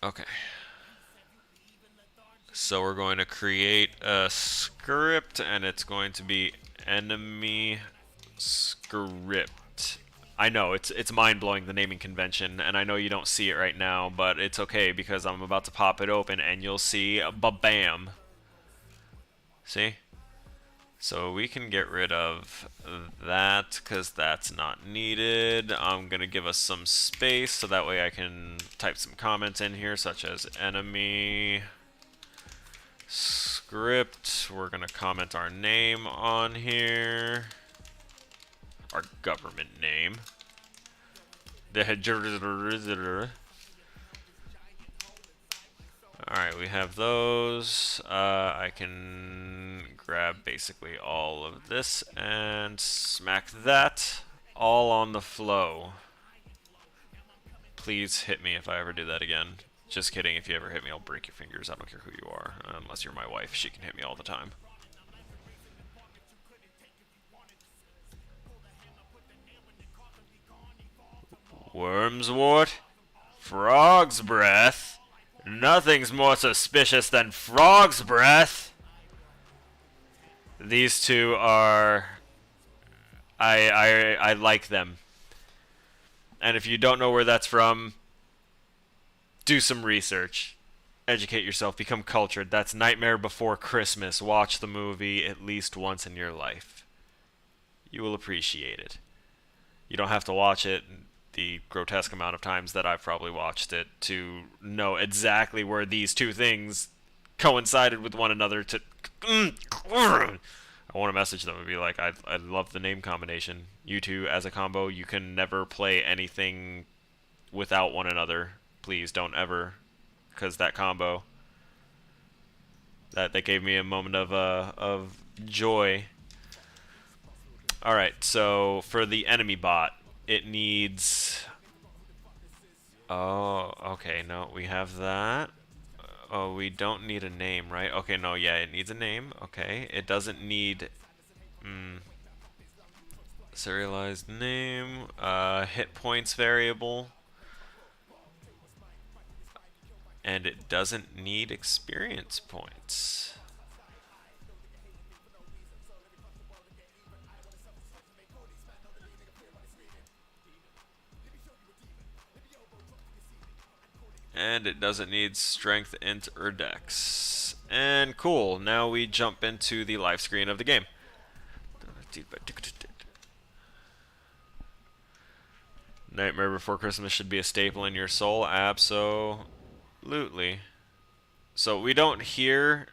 Okay. So we're going to create a script, and it's going to be enemy script. I know, it's mind-blowing, the naming convention, and I know you don't see it right now, but it's okay because I'm about to pop it open, and you'll see ba-bam. See? So we can get rid of that because that's not needed. I'm going to give us some space so that way I can type some comments in here, such as enemy script. We're going to comment our name on here. Our government name. Alright, we have those. I can grab basically all of this and smack that all on the flow. Please hit me if I ever do that again. Just kidding, if you ever hit me, I'll break your fingers. I don't care who you are. Unless you're my wife, she can hit me all the time. Worm's wart? Frog's breath? Nothing's more suspicious than frog's breath. These two are... I like them. And if you don't know where that's from, do some research. Educate yourself, become cultured. That's Nightmare Before Christmas. Watch the movie at least once in your life. You will appreciate it. You don't have to watch it the grotesque amount of times that I've probably watched it to know exactly where these two things coincided with one another to... I want to message them and be like, I love the name combination. You two as a combo, you can never play anything without one another. Please don't ever, because that combo, that gave me a moment of joy. All right, so for the enemy bot, it needs... Oh, okay, no, we have that. Oh, we don't need a name, right? Okay, no, yeah, it needs a name. Okay, it doesn't need... serialized name, hit points variable. And it doesn't need experience points. And it doesn't need strength, int, or dex. And cool, now we jump into the live screen of the game. Nightmare Before Christmas should be a staple in your soul. Absolutely. So we don't hear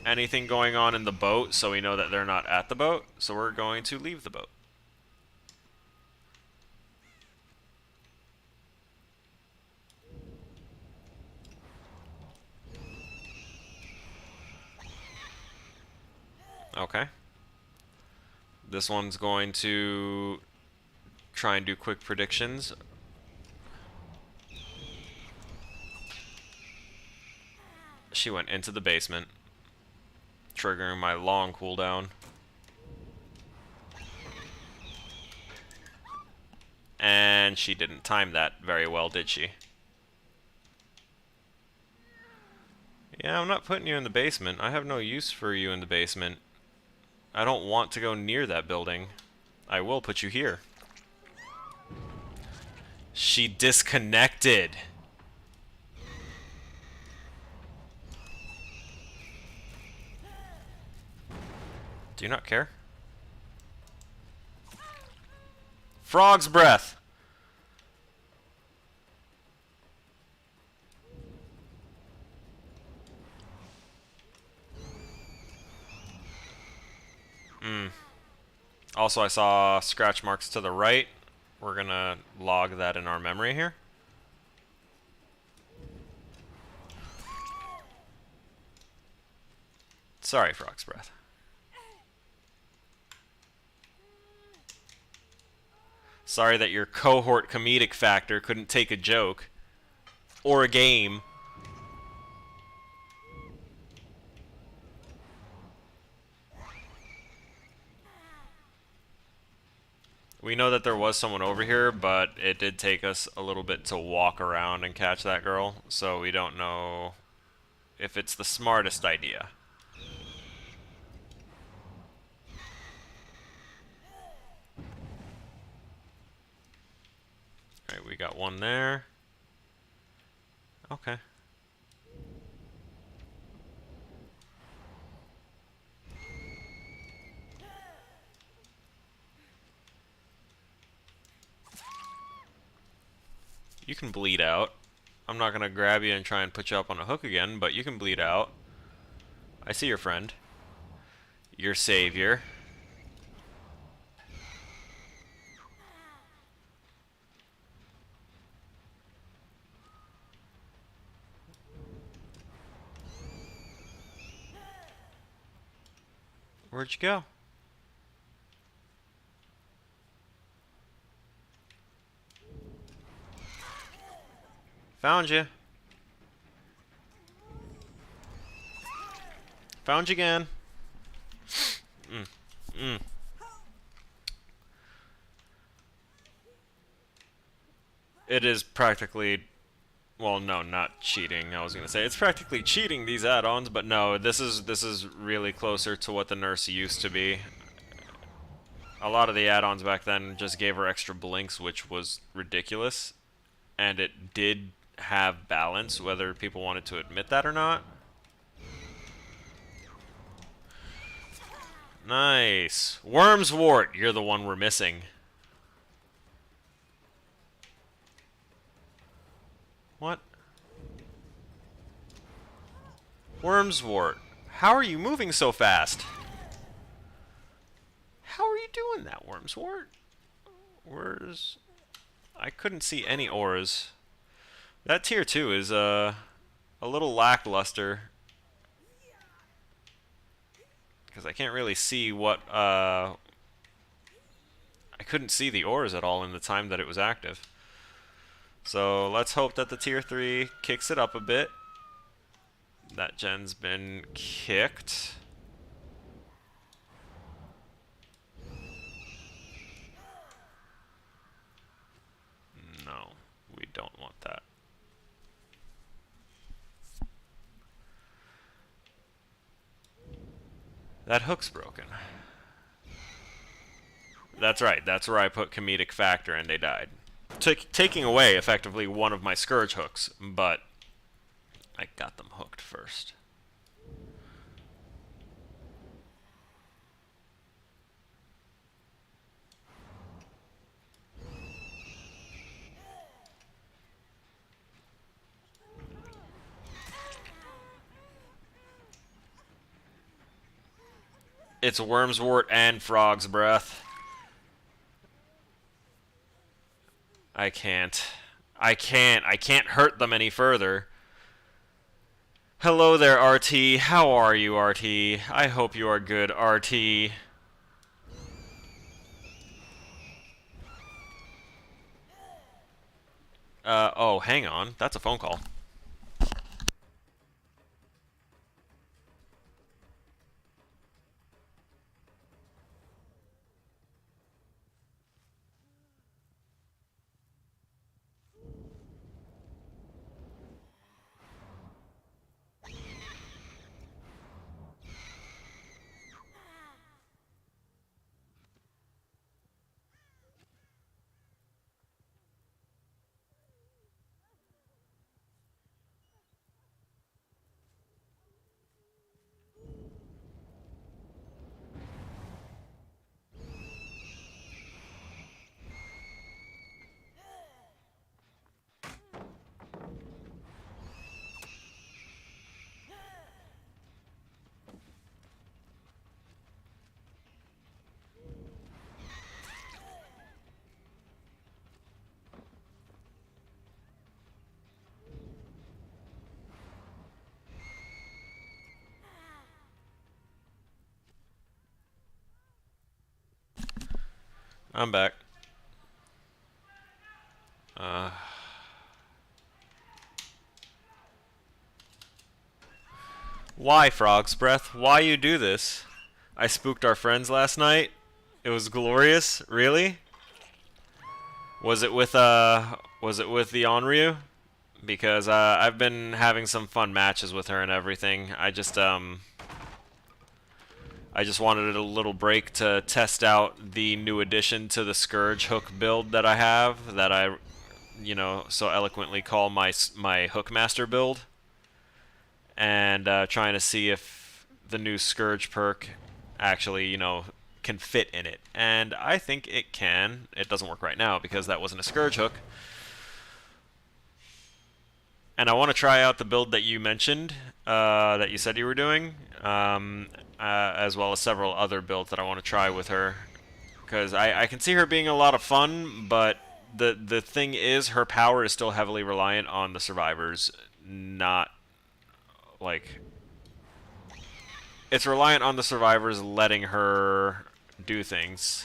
anything going on in the boat, so we know that they're not at the boat. So we're going to leave the boat. Okay. This one's going to try and do quick predictions. She went into the basement, triggering my long cooldown. And she didn't time that very well, did she? Yeah, I'm not putting you in the basement. I have no use for you in the basement. I don't want to go near that building. I will put you here. She disconnected. Do you not care? Frog's breath. Also, I saw scratch marks to the right. We're gonna log that in our memory here. Sorry, Frog's breath. Sorry that your cohort comedic factor couldn't take a joke or a game. We know that there was someone over here, but it did take us a little bit to walk around and catch that girl, so we don't know if it's the smartest idea. Alright, we got one there. Okay. You can bleed out. I'm not gonna grab you and try and put you up on a hook again, but you can bleed out. I see your friend. Your savior. Where'd you go? Found you. Found you again. it is practically, well, no, not cheating. I was gonna say it's practically cheating these add-ons, but no, this is really closer to what the nurse used to be. A lot of the add-ons back then just gave her extra blinks, which was ridiculous, and it did have balance, whether people wanted to admit that or not. Nice. Wormswort, you're the one we're missing. What? Wormswort, how are you moving so fast? How are you doing that, Wormswort? Where's... I couldn't see any auras. That tier 2 is a little lackluster. Because I can't really see what... I couldn't see the auras at all in the time that it was active. So let's hope that the tier 3 kicks it up a bit. That gen's been kicked. No, we don't want that. That hook's broken. That's right, that's where I put comedic factor and they died. Taking away, effectively, one of my Scourge hooks, but I got them hooked first. It's Wormswort and Frog's Breath. I can't hurt them any further. Hello there, RT. How are you, RT? I hope you are good, RT. Oh, hang on. That's a phone call. I'm back. Why, Frog's Breath? Why you do this? I spooked our friends last night. It was glorious. Really? Was it with the Onryu? Because I've been having some fun matches with her and everything. I just wanted a little break to test out the new addition to the Scourge hook build that I have, that I, you know, so eloquently call my Hookmaster build, and trying to see if the new Scourge perk actually, you know, can fit in it. And I think it can. It doesn't work right now because that wasn't a Scourge hook. And I want to try out the build that you mentioned, that you said you were doing, as well as several other builds that I want to try with her. Because I can see her being a lot of fun, but the thing is, her power is still heavily reliant on the survivors, not, like... It's reliant on the survivors letting her do things.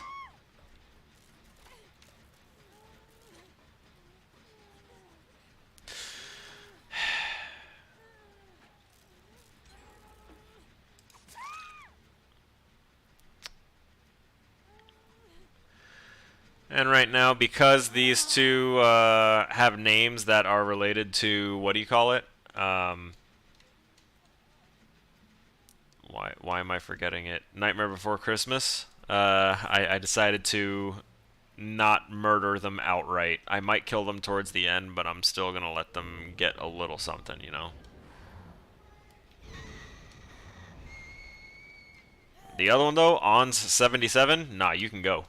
And right now, because these two have names that are related to, what do you call it? Why am I forgetting it? Nightmare Before Christmas. I decided to not murder them outright. I might kill them towards the end, but I'm still gonna let them get a little something, you know? The other one, though, On's 77, nah, you can go.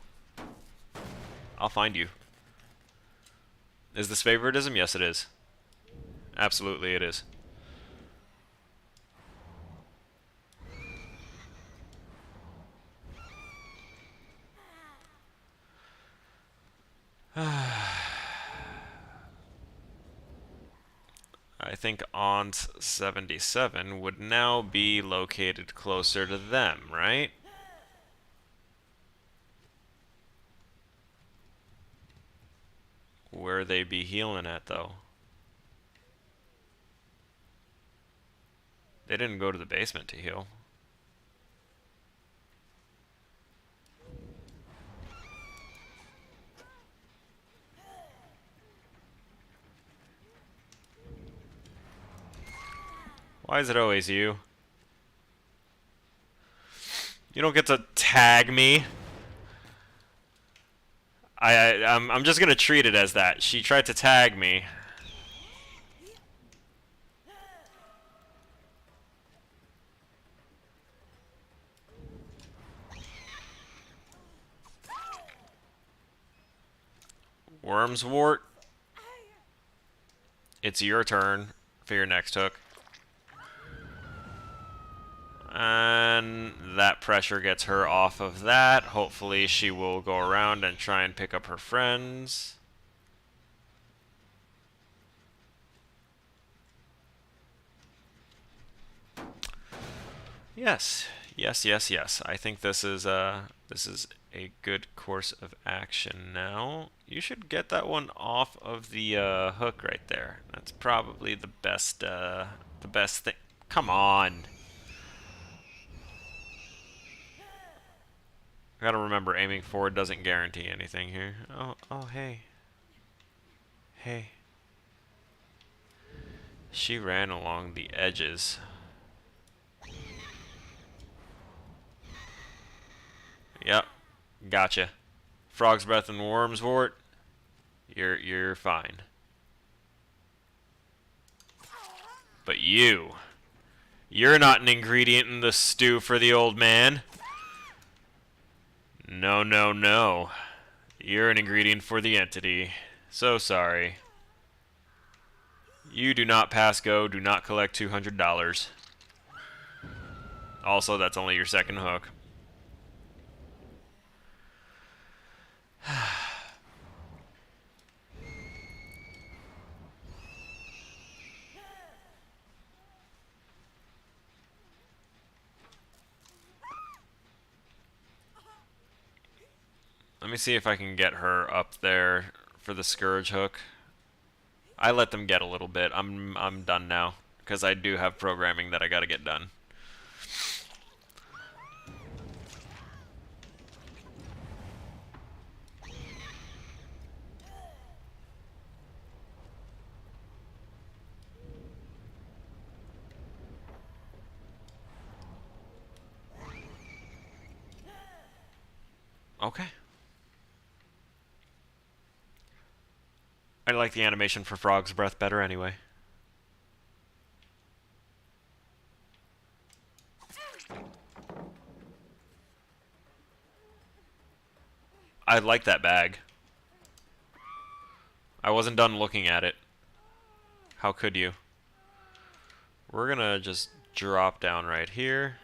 I'll find you. Is this favoritism? Yes, it is. Absolutely, it is. I think On's 77 would now be located closer to them, right? Where they be healing at, though? They didn't go to the basement to heal. Why is it always you? You don't get to tag me. I'm just gonna treat it as that. She tried to tag me. Wormswort. It's your turn for your next hook. And that pressure gets her off of that. Hopefully she will go around and try and pick up her friends. Yes. Yes, yes, yes. I think this is a good course of action now. You should get that one off of the hook right there. That's probably the best thing. Come on. I gotta remember, aiming forward doesn't guarantee anything here. Oh, hey. Hey. She ran along the edges. Yep. Gotcha. Frog's Breath and Wormswort. You're fine. But you're not an ingredient in the stew for the old man. No, no, no. You're an ingredient for the entity. So sorry. You do not pass go, do not collect $200. Also, that's only your second hook. Let me see if I can get her up there for the Scourge hook. I let them get a little bit. I'm done now because I do have programming that I got to get done. Okay. I like the animation for Frog's Breath better anyway. I like that bag. I wasn't done looking at it. How could you? We're gonna just drop down right here.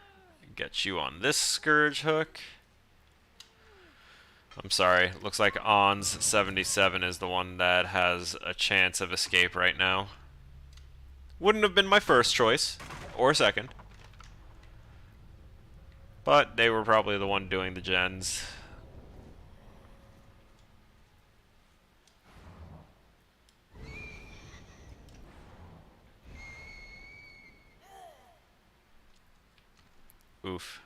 Get you on this Scourge hook. I'm sorry. Looks like On's 77 is the one that has a chance of escape right now. Wouldn't have been my first choice. Or second. But they were probably the one doing the gens. Oof.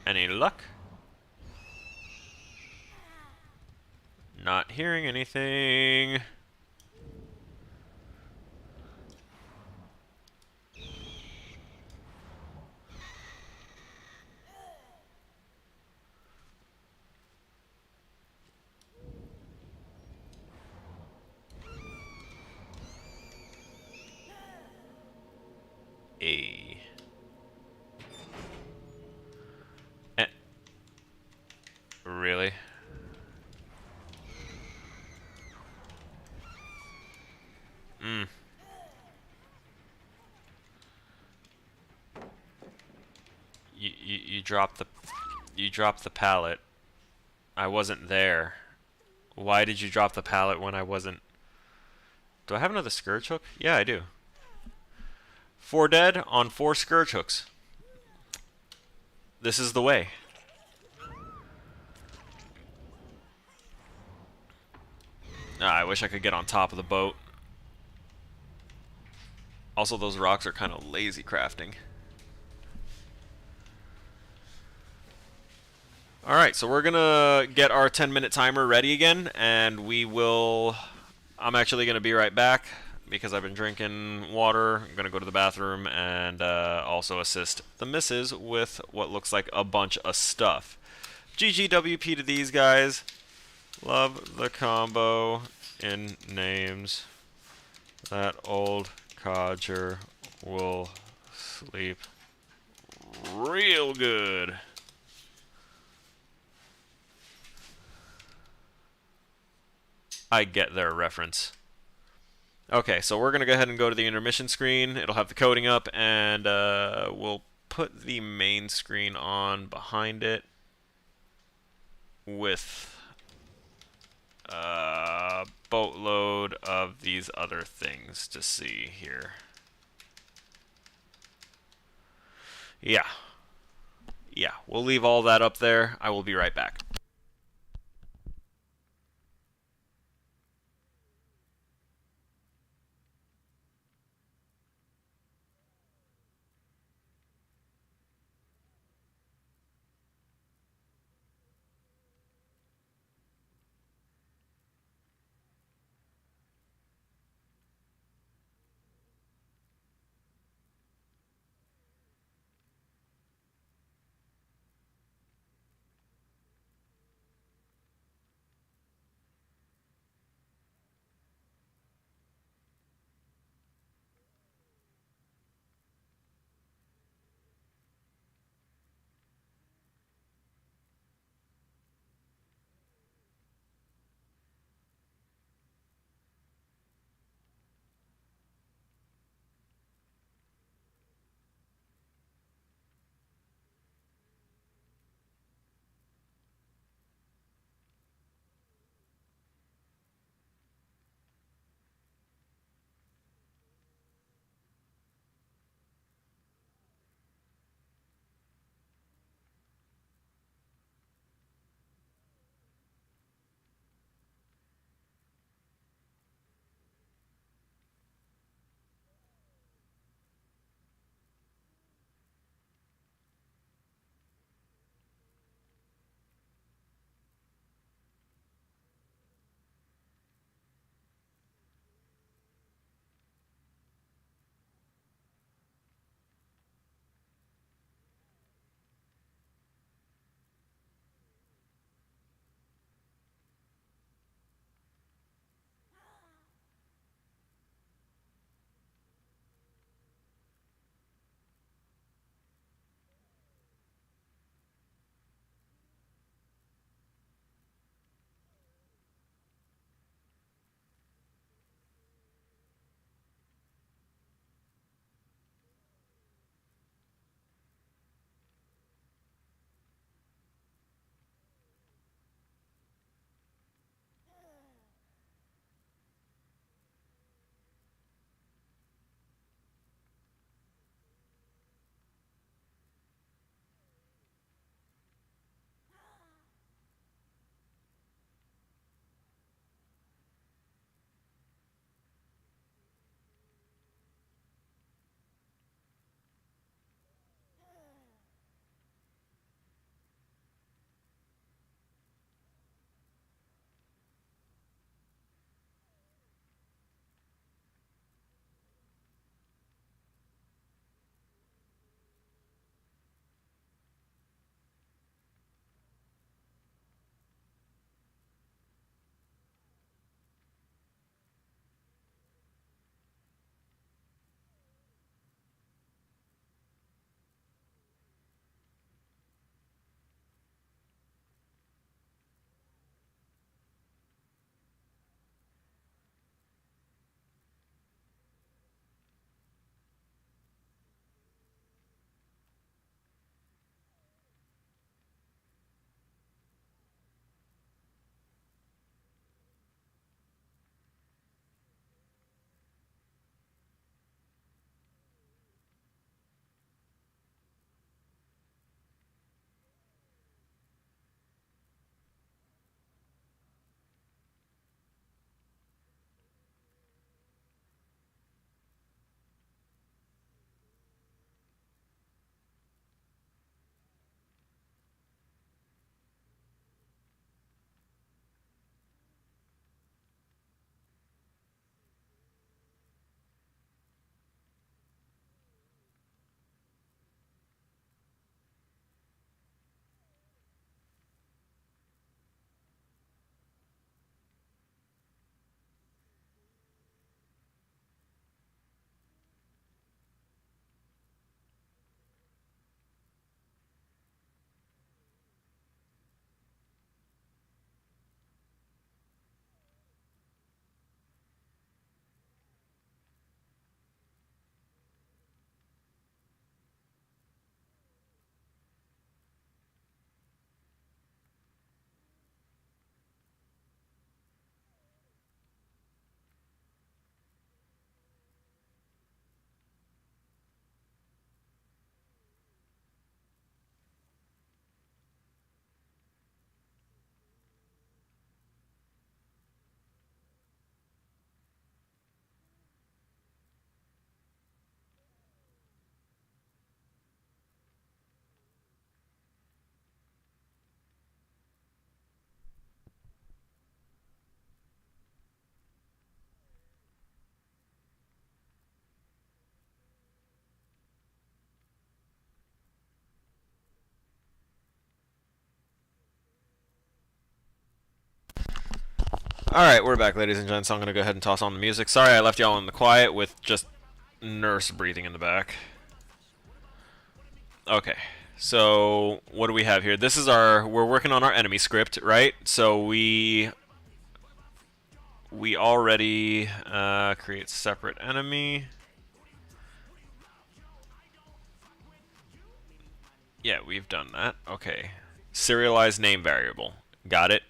Any luck? Not hearing anything. A. Really? You dropped the pallet. I wasn't there. Why did you drop the pallet when I wasn't? Do I have another scourge hook? Yeah, I do. 4 dead on 4 scourge hooks. This is the way. I wish I could get on top of the boat. Also, those rocks are kind of lazy crafting. Alright, so we're gonna get our 10-minute timer ready again, and we will... I'm actually gonna be right back, because I've been drinking water. I'm gonna go to the bathroom, and also assist the missus with what looks like a bunch of stuff. GGWP to these guys. Love the combo in names. That old codger will sleep real good. I get their reference. Okay, so we're going to go ahead and go to the intermission screen. It'll have the coding up, and we'll put the main screen on behind it with a boatload of these other things to see here. Yeah. Yeah, we'll leave all that up there. I will be right back. Alright, we're back, ladies and gents. I'm going to go ahead and toss on the music. Sorry I left y'all in the quiet with just nurse breathing in the back. Okay, so what do we have here? This is we're working on our enemy script, right? So we already create separate enemy. Yeah, we've done that. Okay. Serialized name variable. Got it.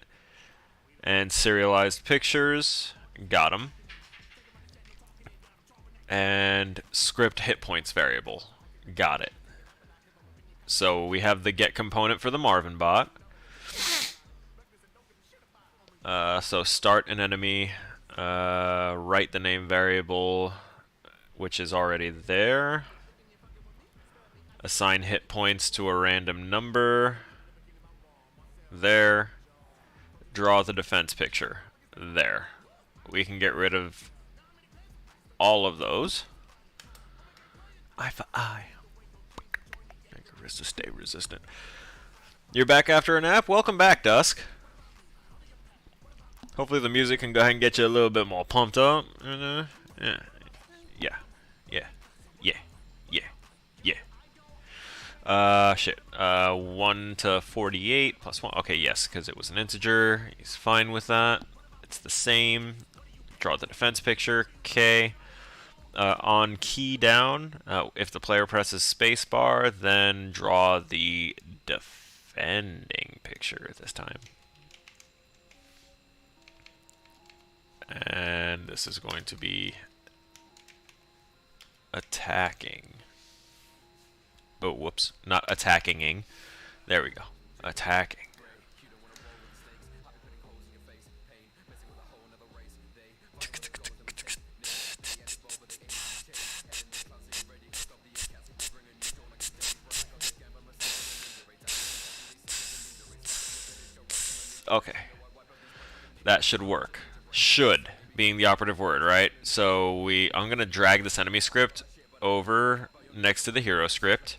And serialized pictures. Got them. And script hit points variable. Got it. So we have the get component for the Marvin bot. So start an enemy. Write the name variable, which is already there. Assign hit points to a random number. There. Draw the defense picture. There. We can get rid of all of those. Eye for eye. Make a wrist to stay resistant. You're back after a nap? Welcome back, Dusk. Hopefully the music can go ahead and get you a little bit more pumped up. Yeah. Yeah. Yeah. Yeah. Yeah. Yeah. Shit. 1 to 48 plus 1. Okay, yes, because it was an integer. He's fine with that. It's the same. Draw the defense picture. Okay. On key down, if the player presses spacebar, then draw the defending picture this time. And this is going to be attacking. Oh, whoops. Not attackinging. There we go. Attacking. Okay. That should work. Should being the operative word, right? So I'm going to drag this enemy script over next to the hero script.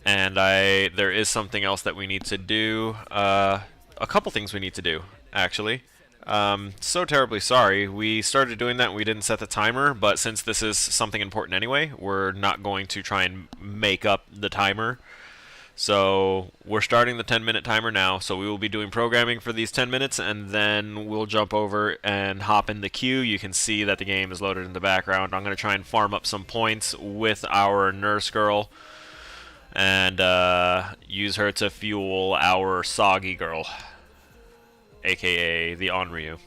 And there is something else that we need to do. A couple things we need to do, actually. So terribly sorry. We started doing that and we didn't set the timer, but since this is something important anyway, we're not going to try and make up the timer. So we're starting the 10-minute timer now, so we will be doing programming for these 10 minutes, and then we'll jump over and hop in the queue. You can see that the game is loaded in the background. I'm going to try and farm up some points with our nurse girl and use her to fuel our soggy girl, aka the Onryu.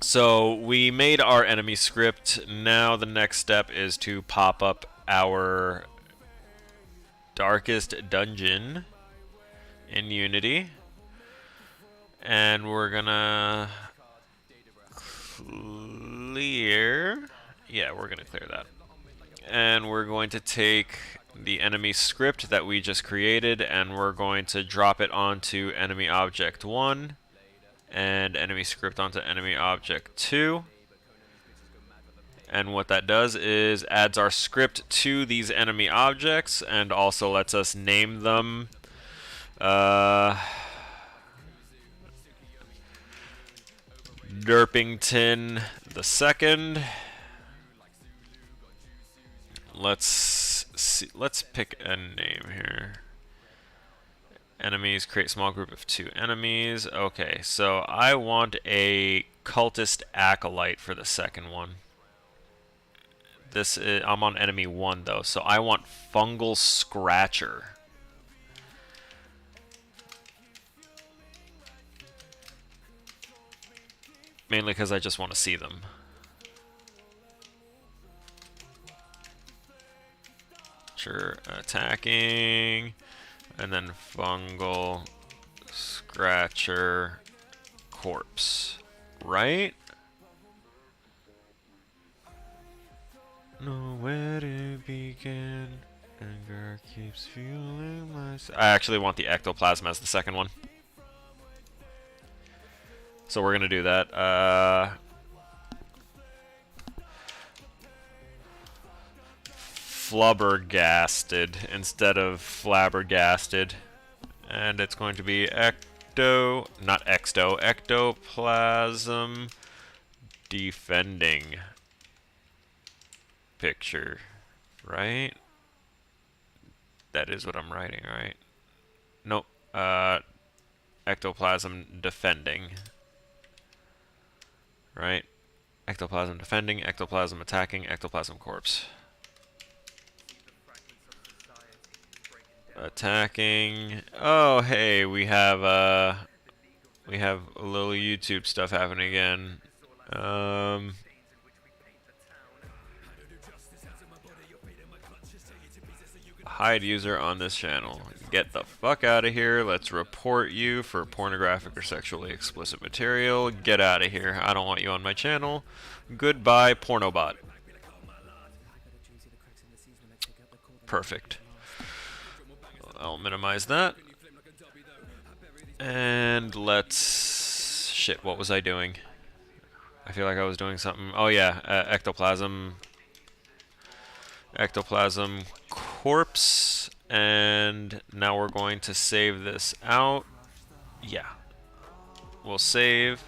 So we made our enemy script. Now the next step is to pop up our darkest dungeon in Unity, and we're gonna clear. Yeah, we're gonna clear that, and we're going to take the enemy script that we just created, and we're going to drop it onto enemy object 1 and enemy script onto enemy object 2. And what that does is adds our script to these enemy objects and also lets us name them. Derpington the Second. Let's see. Let's pick a name here. Enemies, create small group of 2 enemies. Okay, so I want a cultist acolyte for the second one. I'm on enemy 1 though, so I want fungal scratcher. Mainly because I just want to see them. Sure, attacking, and then fungal scratcher corpse, right? Nowhere to begin. Anger keeps fueling my. I actually want the ectoplasm as the second one. So we're gonna do that. Flubbergasted instead of flabbergasted. And it's going to be ectoplasm defending picture, right? That is what I'm writing, right? Nope. Ectoplasm defending, right? Ectoplasm defending, ectoplasm attacking, ectoplasm corpse. Attacking. Oh, hey, we have a little YouTube stuff happening again. Hide user on this channel. Get the fuck out of here. Let's report you for pornographic or sexually explicit material. Get out of here. I don't want you on my channel. Goodbye, Pornobot. Perfect. I'll minimize that. And let's... Shit, what was I doing? I feel like I was doing something. Oh yeah, ectoplasm corpse. And now we're going to save this out. Yeah. We'll save.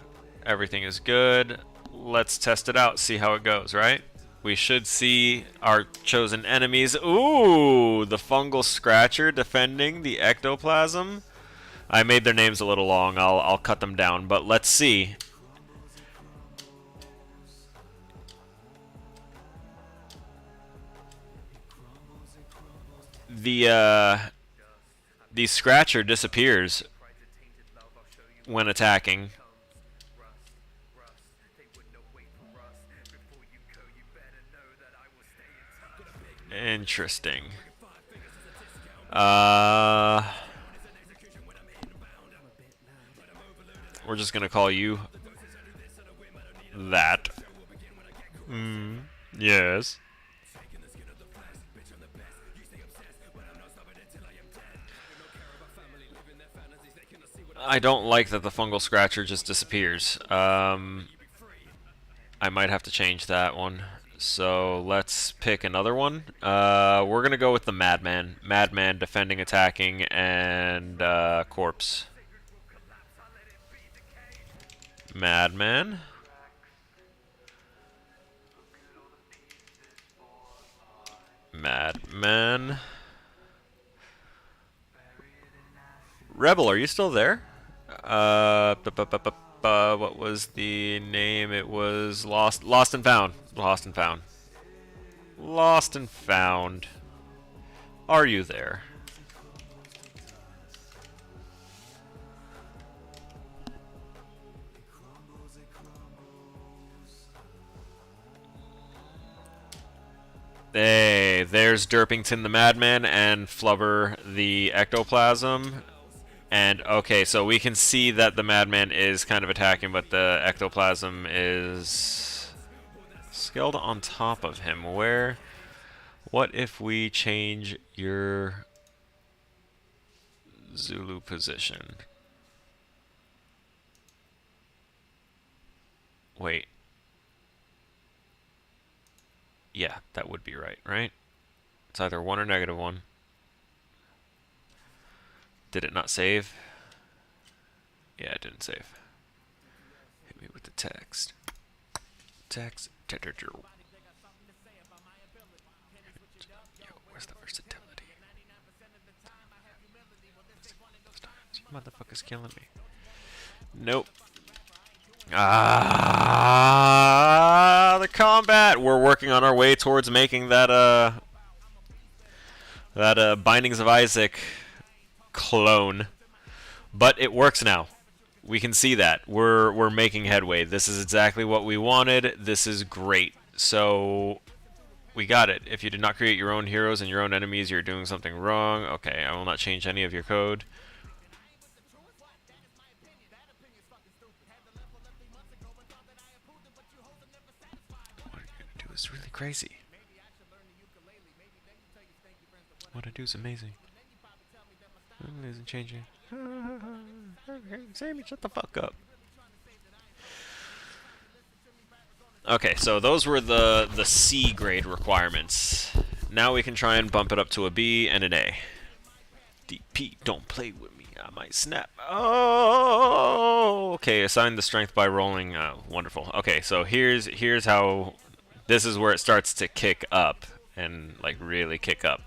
Everything is good. Let's test it out, see how it goes, right? We should see our chosen enemies. Ooh, the fungal scratcher defending the ectoplasm. I made their names a little long. I'll cut them down, but let's see. The scratcher disappears when attacking. Interesting. We're just gonna call you that. Yes. I don't like that the fungal scratcher just disappears. I might have to change that one. So let's pick another one. We're gonna go with the Madman. Madman defending, attacking, and corpse. Madman. Madman. Rebel, are you still there? What was the name? It was Lost and Found. Lost and Found. Lost and Found. Are you there? Hey, there's Derpington the Madman and Flubber the Ectoplasm. And, okay, so we can see that the Madman is kind of attacking, but the Ectoplasm is scaled on top of him. What if we change your Zulu position? Wait. Yeah, that would be right, right? It's either 1 or -1. Did it not save? Yeah, it didn't save. Hit me with the text. Text. Yo, where's the versatility? You motherfuckers killing me. Nope. The combat! We're working on our way towards making that, Bindings of Isaac clone. But it works now. We can see that. We're making headway. This is exactly what we wanted. This is great. So, we got it. If you did not create your own heroes and your own enemies, you're doing something wrong. Okay, I will not change any of your code. It's really crazy. What I do is amazing. It isn't changing. Sammy, shut the fuck up. Okay, so those were the C grade requirements. Now we can try and bump it up to a B and an A. DP, don't play with me. I might snap. Oh, okay. Assign the strength by rolling. Wonderful. Okay, so here's how. This is where it starts to kick up and like really kick up.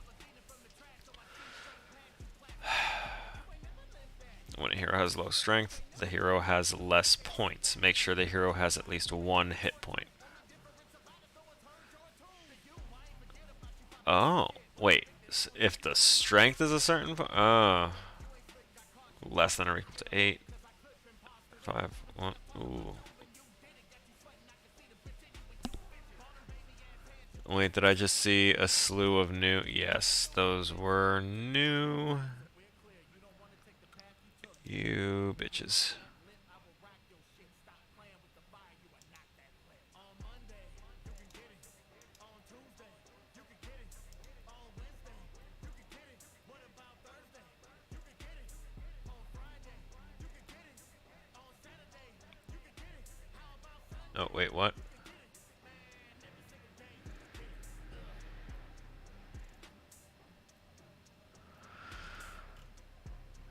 When a hero has low strength, the hero has less points. Make sure the hero has at least 1 hit point. Oh, wait. If the strength is a certain less than or equal to 8, 5, 1. Ooh. Wait, did I just see a slew of new? Yes, those were new. You bitches. Oh, wait, what?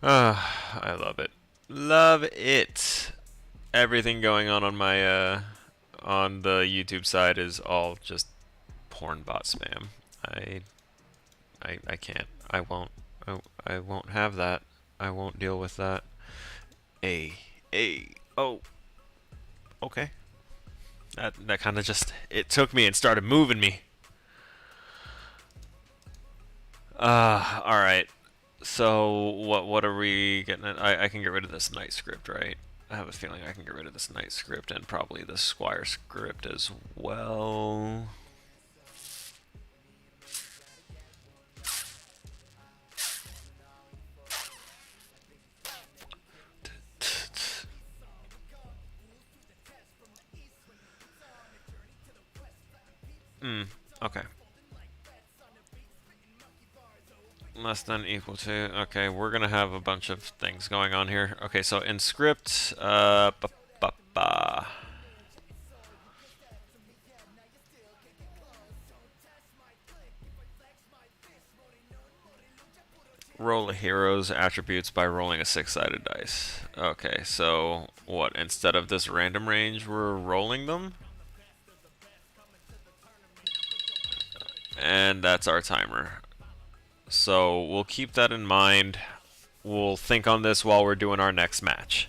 I love it. Love it. Everything going on my on the YouTube side is all just porn bot spam. I can't. I won't. I won't have that. I won't deal with that. Oh. Okay. That kind of just, it took me and started moving me. All right. So what are we getting at? I can get rid of this knight script, right? I have a feeling I can get rid of this knight script and probably the squire script as well. Okay. Less than equal to. Okay, we're gonna have a bunch of things going on here. Okay, so in script, roll a hero's attributes by rolling a 6-sided dice. Okay, so what? Instead of this random range, we're rolling them? And that's our timer. So we'll keep that in mind. We'll think on this while we're doing our next match.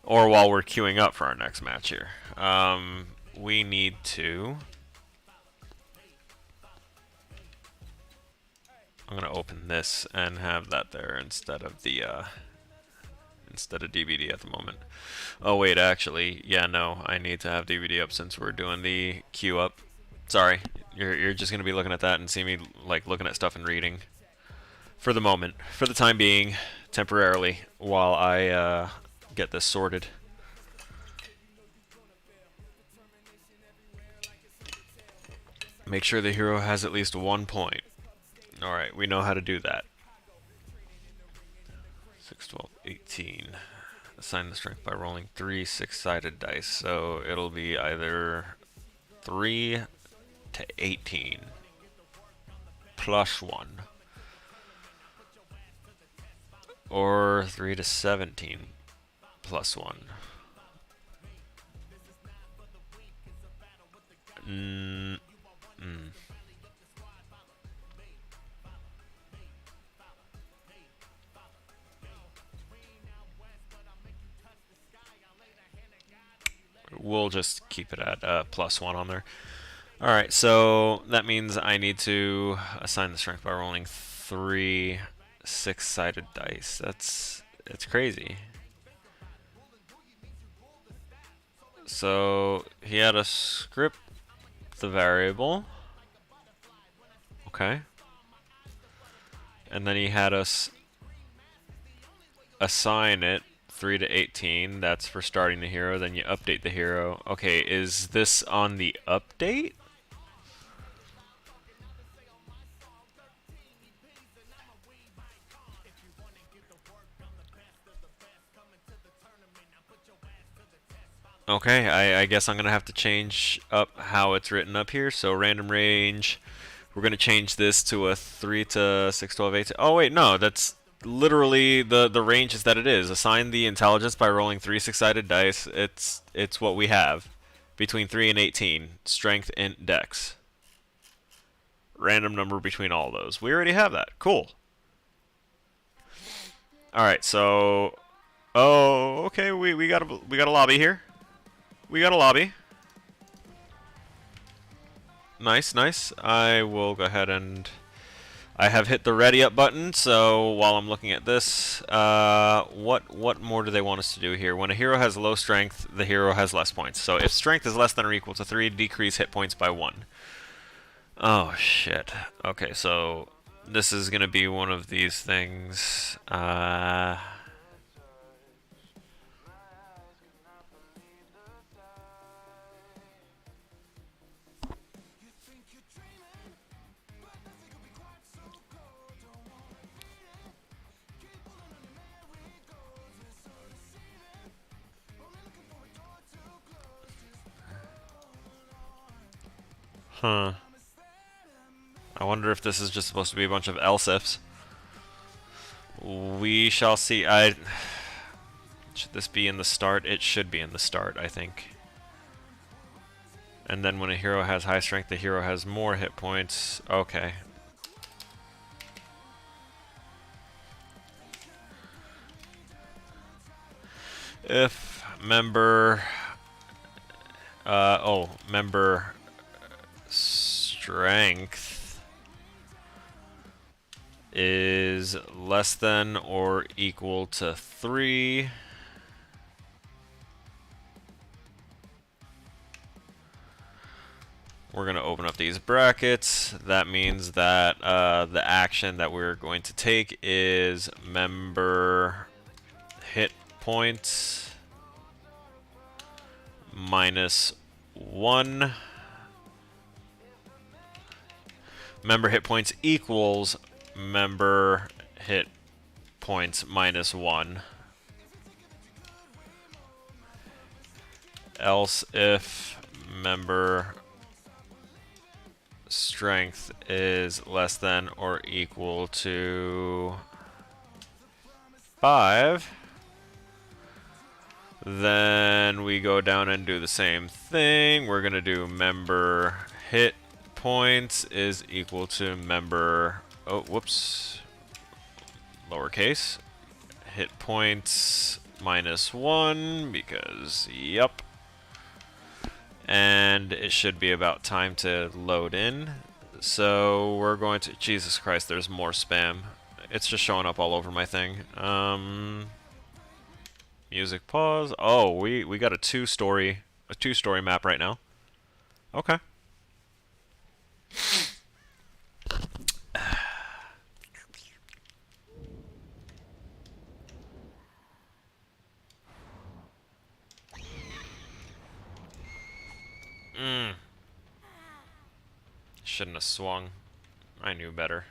Or while we're queuing up for our next match here. We need to... I'm going to open this and have that there instead of the... instead of DVD at the moment. Oh wait, actually, yeah, no, I need to have DVD up since we're doing the queue up. Sorry, you're just gonna be looking at that and see me like looking at stuff and reading. For the moment, for the time being, temporarily, while I get this sorted. Make sure the hero has at least 1 point. Alright, we know how to do that. 6, 12, 18. Assign the strength by rolling 3 6-sided dice. So it'll be either 3 to 18 plus 1. Or 3 to 17 plus 1. We'll just keep it at plus 1 on there. Alright, so that means I need to assign the strength by rolling 3 6-sided dice. It's crazy. So he had to script the variable. Okay. And then he had us assign it 3 to 18. That's for starting the hero. Then you update the hero. Okay, is this on the update? Okay, I guess I'm going to have to change up how it's written up here. So random range, we're going to change this to a 3 to 6, 12, 18. Oh wait, no, that's literally the range is that it is. Assign the intelligence by rolling 3 six-sided dice. It's what we have. Between 3 and 18. Strength, int, dex. Random number between all those. We already have that. Cool. Alright, so... Oh, okay, we got a lobby here. We got a lobby. Nice, nice. I will go ahead and... I have hit the ready up button, so while I'm looking at this, what more do they want us to do here? When a hero has low strength, the hero has less points. So if strength is less than or equal to 3, decrease hit points by 1. Oh, shit. Okay, so this is going to be one of these things. Huh. I wonder if this is just supposed to be a bunch of else ifs. We shall see. Should this be in the start? It should be in the start, I think. And then when a hero has high strength, the hero has more hit points. Okay. If member... member strength is less than or equal to 3. We're going to open up these brackets. That means that the action that we're going to take is member hit points minus 1. Member hit points equals member hit points minus 1. Else if member strength is less than or equal to 5, then we go down and do the same thing. We're going to do member hit points is equal to member, oh, whoops, lowercase, hit points minus 1, because, yep. And it should be about time to load in. So we're going to, Jesus Christ, there's more spam. It's just showing up all over my thing. Music pause. Oh, we got a two-story map right now. Okay. Shouldn't have swung. I knew better.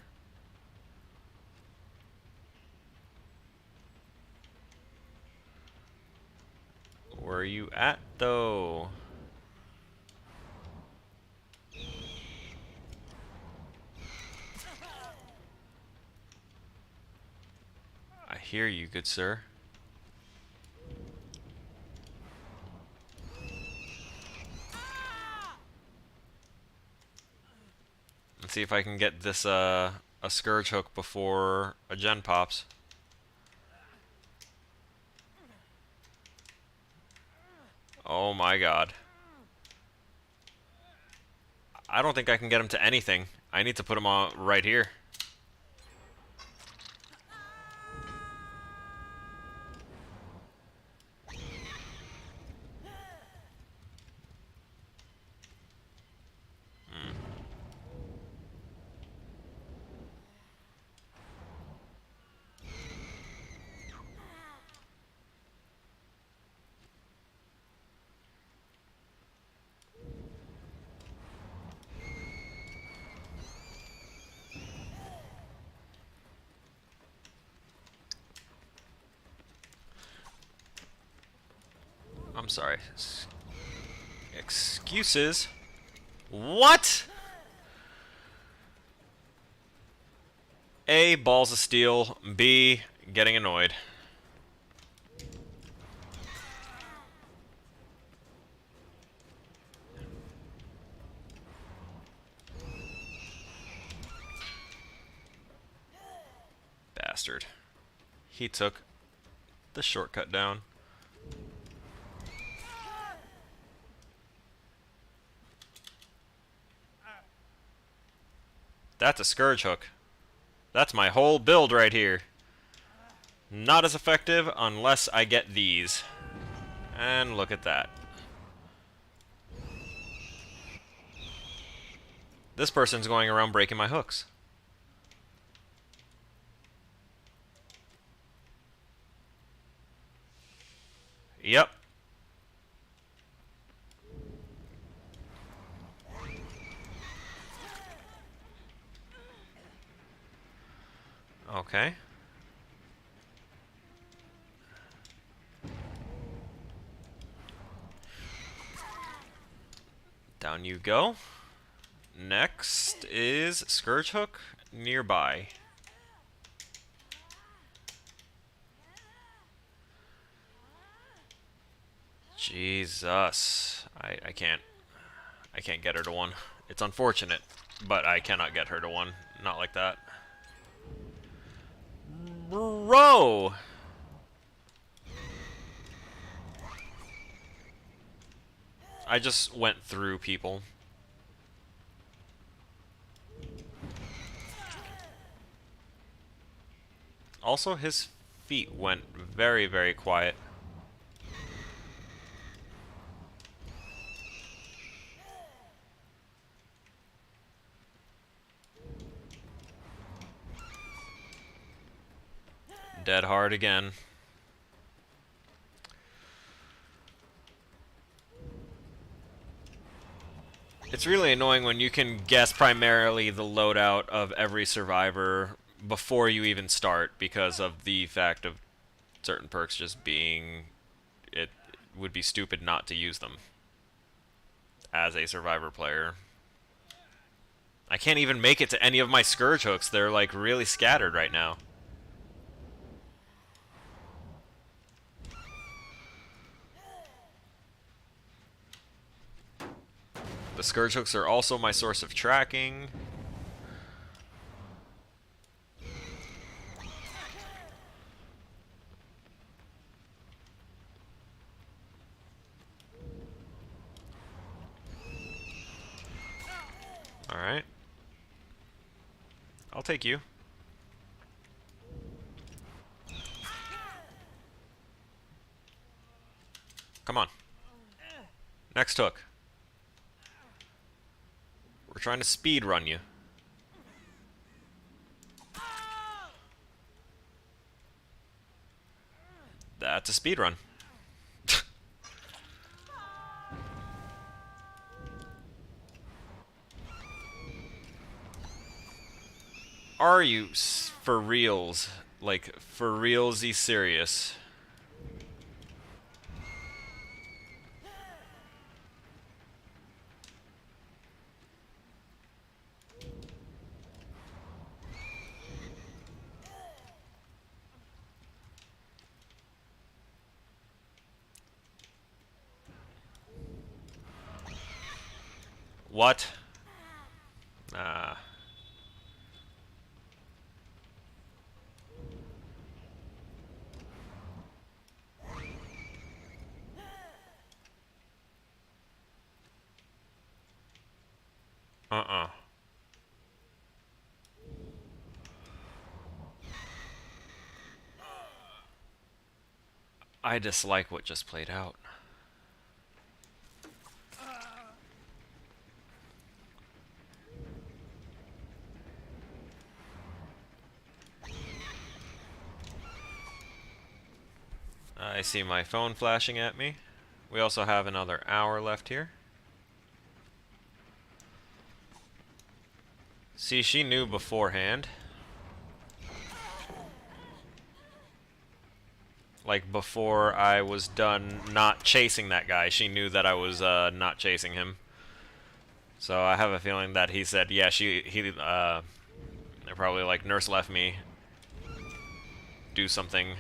Where are you at, though? I hear you, good sir. Let's see if I can get this a scourge hook before a gen pops. Oh my god. I don't think I can get him to anything. I need to put him on right here. I'm sorry. Excuses? What? A, balls of steel. B, getting annoyed. Bastard. He took the shortcut down. That's a Scourge Hook. That's my whole build right here. Not as effective unless I get these. And look at that. This person's going around breaking my hooks. Yep. Okay. Down you go. Next is Scourge Hook nearby. Jesus. I can't get her to one. It's unfortunate, but I cannot get her to one. Not like that. Bro! I just went through people. Also, his feet went very, very quiet. Dead hard again. It's really annoying when you can guess primarily the loadout of every survivor before you even start because of the fact of certain perks just being... It would be stupid not to use them as a survivor player. I can't even make it to any of my Scourge Hooks. They're like really scattered right now. The Scourge Hooks are also my source of tracking. Alright. I'll take you. Come on. Next hook. We're trying to speed run you. That's a speed run. Are you for reals? Like, for realsy serious? What? Ah. Uh-uh. I dislike what just played out. I see my phone flashing at me. We also have another hour left here. See, she knew beforehand. Like, before I was done not chasing that guy, she knew that I was not chasing him. So I have a feeling that he said, yeah, They're probably like, Nurse left me. Do something.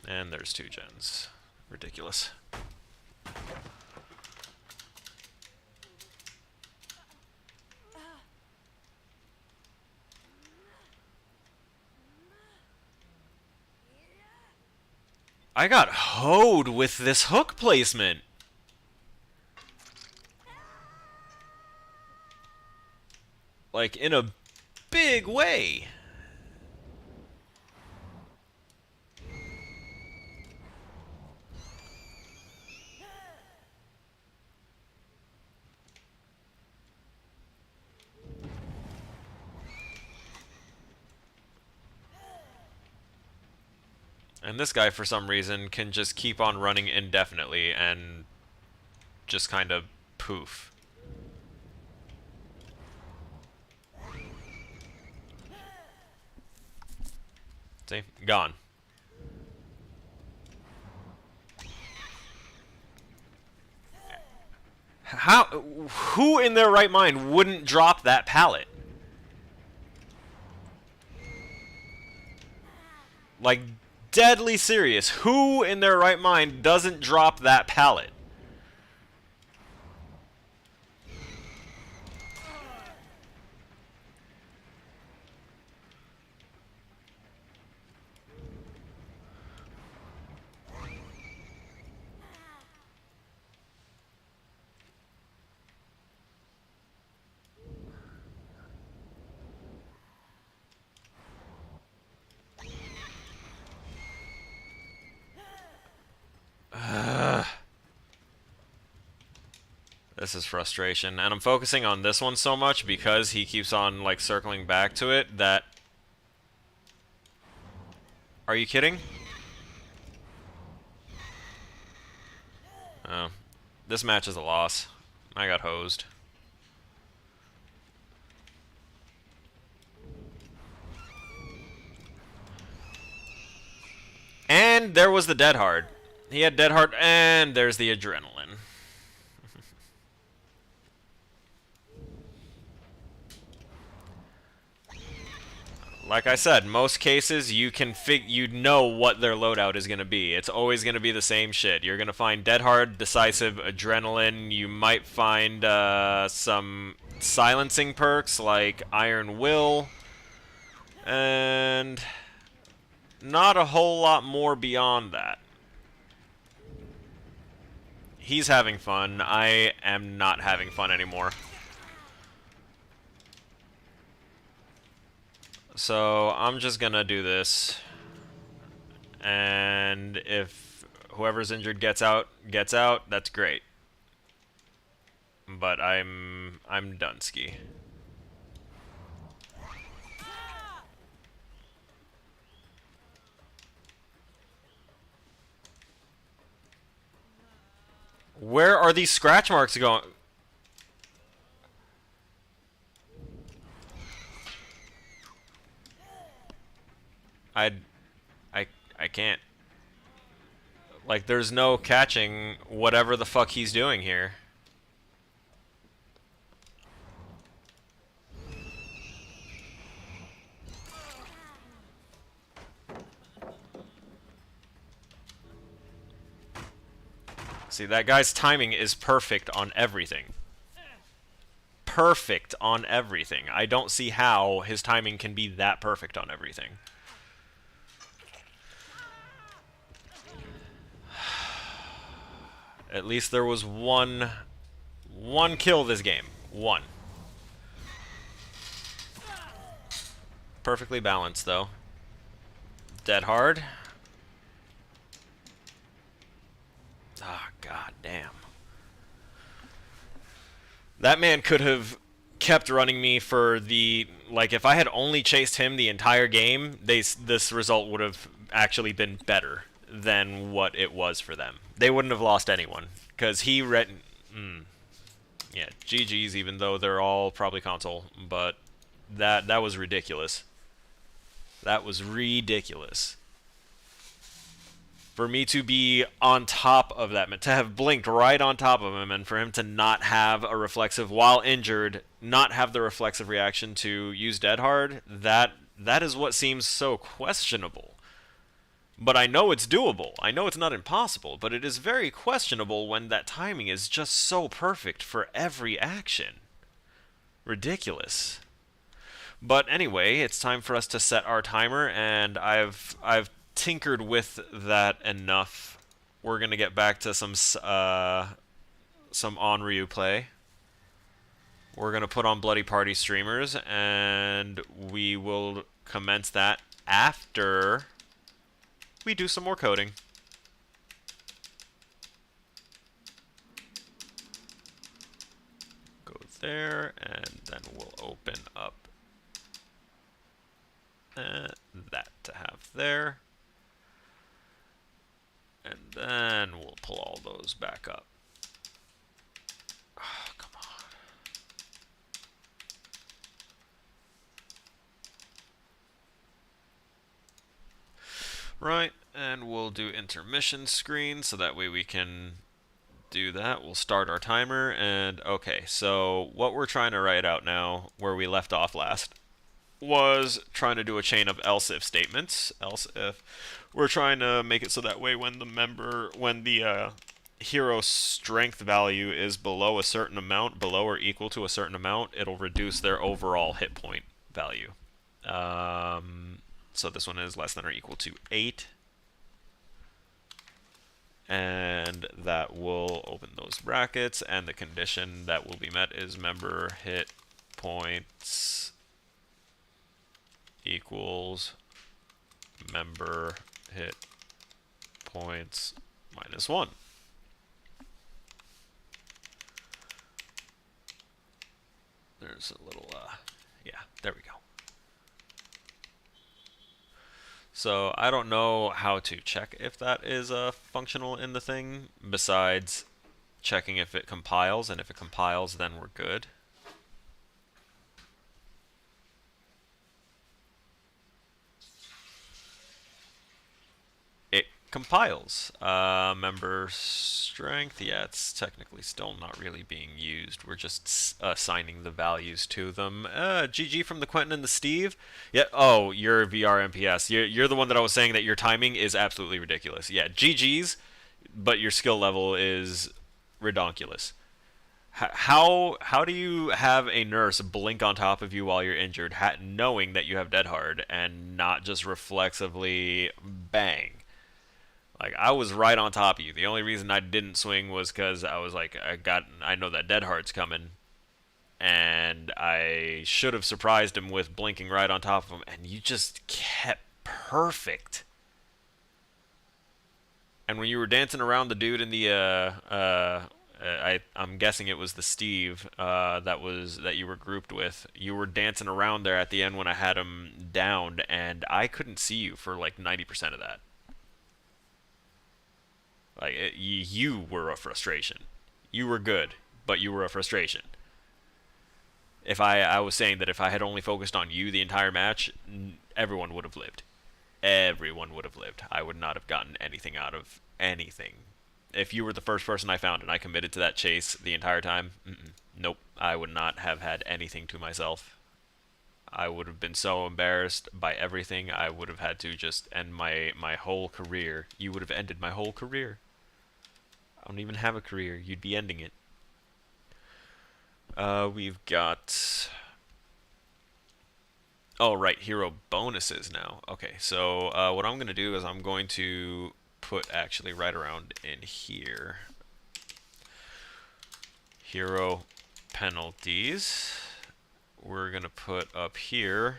And there's 2 gens. Ridiculous. I got hoed with this hook placement. Like, in a big way. And this guy, for some reason, can just keep on running indefinitely and just kind of poof. See? Gone. How? Who in their right mind wouldn't drop that pallet? Like, deadly serious. Who in their right mind doesn't drop that pallet? This is frustration, and I'm focusing on this one so much because he keeps on, like, circling back to it that... Are you kidding? Oh. This match is a loss. I got hosed. And there was the Dead Hard. He had Dead Hard, and there's the Adrenaline. Like I said, most cases you can you know what their loadout is going to be. It's always going to be the same shit. You're going to find Dead Hard, Decisive, Adrenaline. You might find some silencing perks like Iron Will. And not a whole lot more beyond that. He's having fun. I am not having fun anymore. So I'm just gonna do this, and if whoever's injured gets out, that's great. But I'm Dunsky. Where are these scratch marks going? I can't. Like, there's no catching whatever the fuck he's doing here. See, that guy's timing is perfect on everything. Perfect on everything. I don't see how his timing can be that perfect on everything. At least there was one kill this game. One. Perfectly balanced, though. Dead Hard. Ah, god damn. That man could have kept running me for the... Like, if I had only chased him the entire game, this result would have actually been better than what it was for them. They wouldn't have lost anyone, because he read... Yeah, GG's, even though they're all probably console, but that was ridiculous. That was ridiculous. For me to be on top of that, to have blinked right on top of him, and for him to not have a reflexive while injured, not have the reflexive reaction to use Dead Hard, that is what seems so questionable. But I know it's doable. I know it's not impossible, but it is very questionable when that timing is just so perfect for every action. Ridiculous. But anyway, it's time for us to set our timer, and I've tinkered with that enough. We're gonna get back to some on-Ryu play. We're gonna put on Bloody Party streamers, and we will commence that after we do some more coding. Go there, and then we'll open up that to have there. And then we'll pull all those back up. Oh, come on. Right, and we'll do intermission screen so that way we can do that. We'll start our timer, and okay, so what we're trying to write out now, where we left off last, was trying to do a chain of else if statements. Else if we're trying to make it so that way when the hero strength value is below a certain amount, below or equal to a certain amount, it'll reduce their overall hit point value. So this one is less than or equal to 8. And that will open those brackets, and the condition that will be met is member hit points equals member hit points minus 1. There's a little, yeah, there we go. So I don't know how to check if that is functional in the thing, besides checking if it compiles, and if it compiles, then we're good. It compiles. Member strength, yeah, it's technically still not really being used. We're just assigning the values to them. GG from the Quentin and the Steve. Yeah. Oh, you're VR MPS. You're the one that I was saying that your timing is absolutely ridiculous. Yeah, GG's, but your skill level is redonkulous. How do you have a nurse blink on top of you while you're injured, knowing that you have Dead Hard, and not just reflexively bang? Like, I was right on top of you. The only reason I didn't swing was because I was like, I know that Dead Hard's coming, and I should have surprised him with blinking right on top of him, and you just kept perfect. And when you were dancing around the dude in the I'm guessing it was the Steve that you were grouped with. You were dancing around there at the end when I had him downed, and I couldn't see you for like 90% of that. Like, you were a frustration. You were good, but you were a frustration. If I was saying that if I had only focused on you the entire match, everyone would have lived. Everyone would have lived. I would not have gotten anything out of anything. If you were the first person I found and I committed to that chase the entire time, nope, I would not have had anything to myself. I would have been so embarrassed by everything, I would have had to just end my whole career. You would have ended my whole career. I don't even have a career. You'd be ending it. We've got... Oh, right, hero bonuses now. Okay, so what I'm going to do is I'm going to put actually right around in here. Hero penalties. We're going to put up here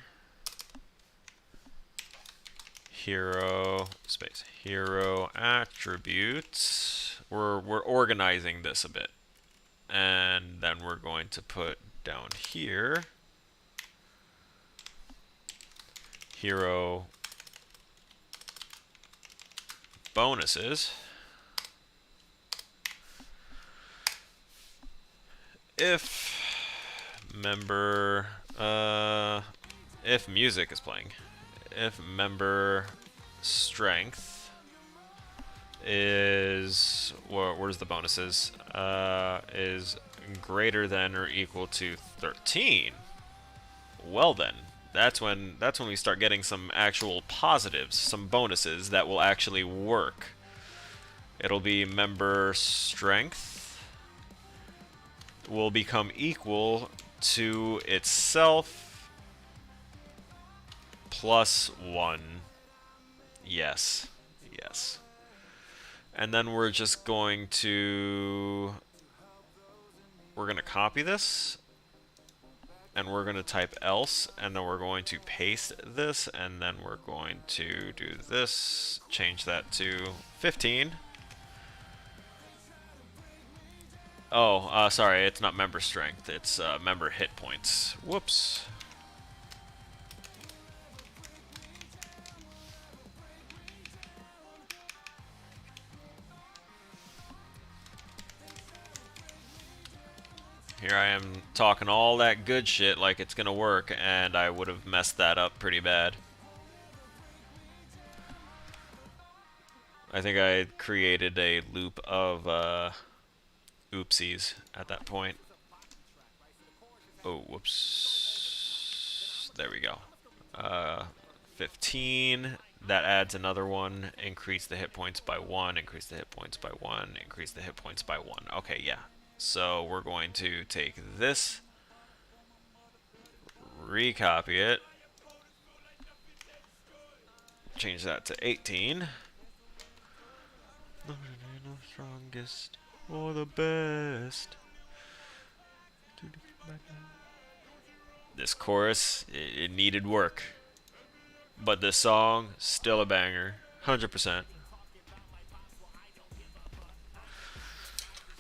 hero space hero attributes. We're organizing this a bit, and then we're going to put down here hero bonuses. If member if music is playing, if member strength is, where's the bonuses, is greater than or equal to 13, well then, that's when we start getting some actual positives, some bonuses that will actually work. It'll be member strength will become equal to itself plus 1. Yes. Yes. And then we're just going to copy this, and we're going to type else, and then we're going to paste this, and then we're going to do this, change that to 15. Oh, sorry, it's not member strength, it's member hit points. Whoops. Here I am talking all that good shit like it's gonna work, and I would have messed that up pretty bad. I think I created a loop of oopsies at that point. Oh, whoops. There we go. 15. That adds another one. Increase the hit points by 1. Increase the hit points by 1. Increase the hit points by 1. Okay, yeah. So we're going to take this, recopy it, change that to 18. The strongest or the best. This chorus, it needed work, but this song, still a banger, 100%.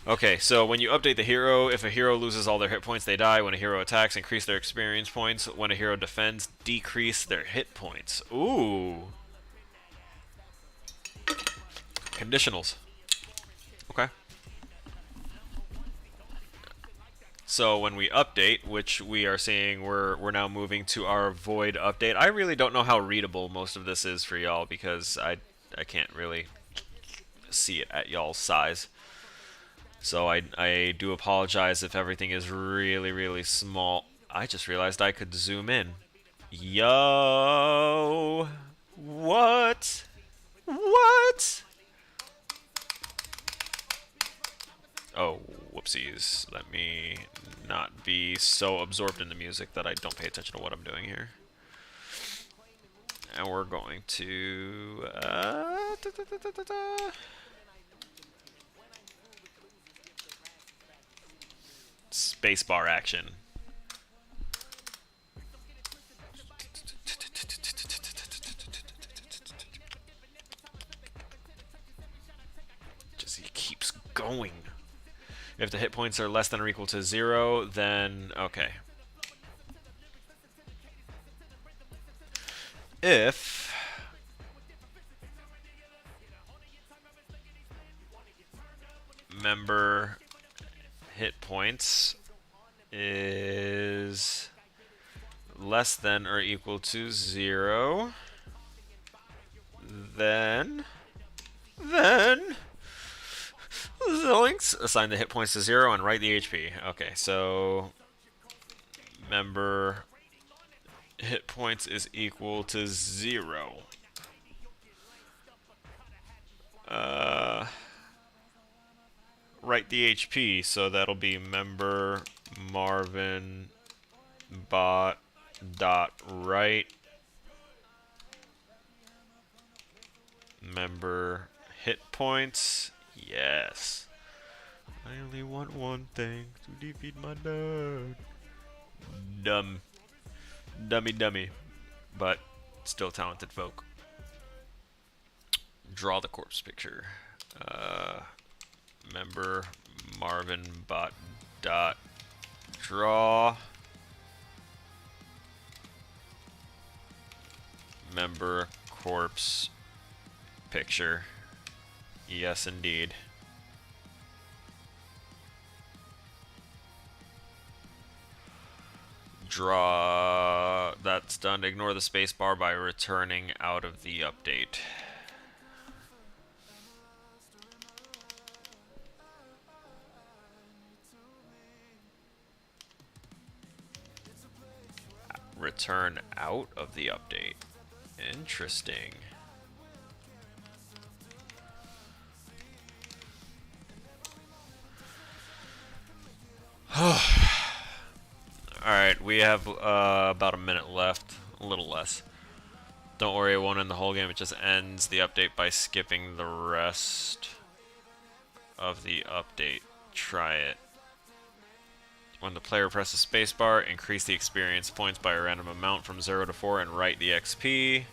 Okay, so when you update the hero, if a hero loses all their hit points, they die. When a hero attacks, increase their experience points. When a hero defends, decrease their hit points. Ooh. Conditionals. Okay. So when we update, which we are seeing, we're now moving to our void update. I really don't know how readable most of this is for y'all because I can't really see it at y'all's size. So I do apologize if everything is really, really small. I just realized I could zoom in. Yo! What? What? Oh, whoopsies. Let me not be so absorbed in the music that I don't pay attention to what I'm doing here. And we're going to... spacebar action. Just he keeps going. If the hit points are less than or equal to 0, then okay. If member hit points is less than or equal to 0, then Zoinks! Assign the hit points to 0 and write the HP. Okay, so member hit points is equal to 0. Write the HP, so that'll be member Marvin bot dot write member hit points. Yes. I only want one thing, to defeat my dad. Dummy. But still talented folk. Draw the corpse picture. Member Marvin bot dot draw member corpse picture. Yes, indeed. Draw that's done. Ignore the spacebar by returning out of the update. Return out of the update. Interesting. Alright, we have about a minute left. A little less. Don't worry, it won't end the whole game. It just ends the update by skipping the rest of the update. Try it. When the player presses spacebar, increase the experience points by a random amount from 0 to 4 and write the XP.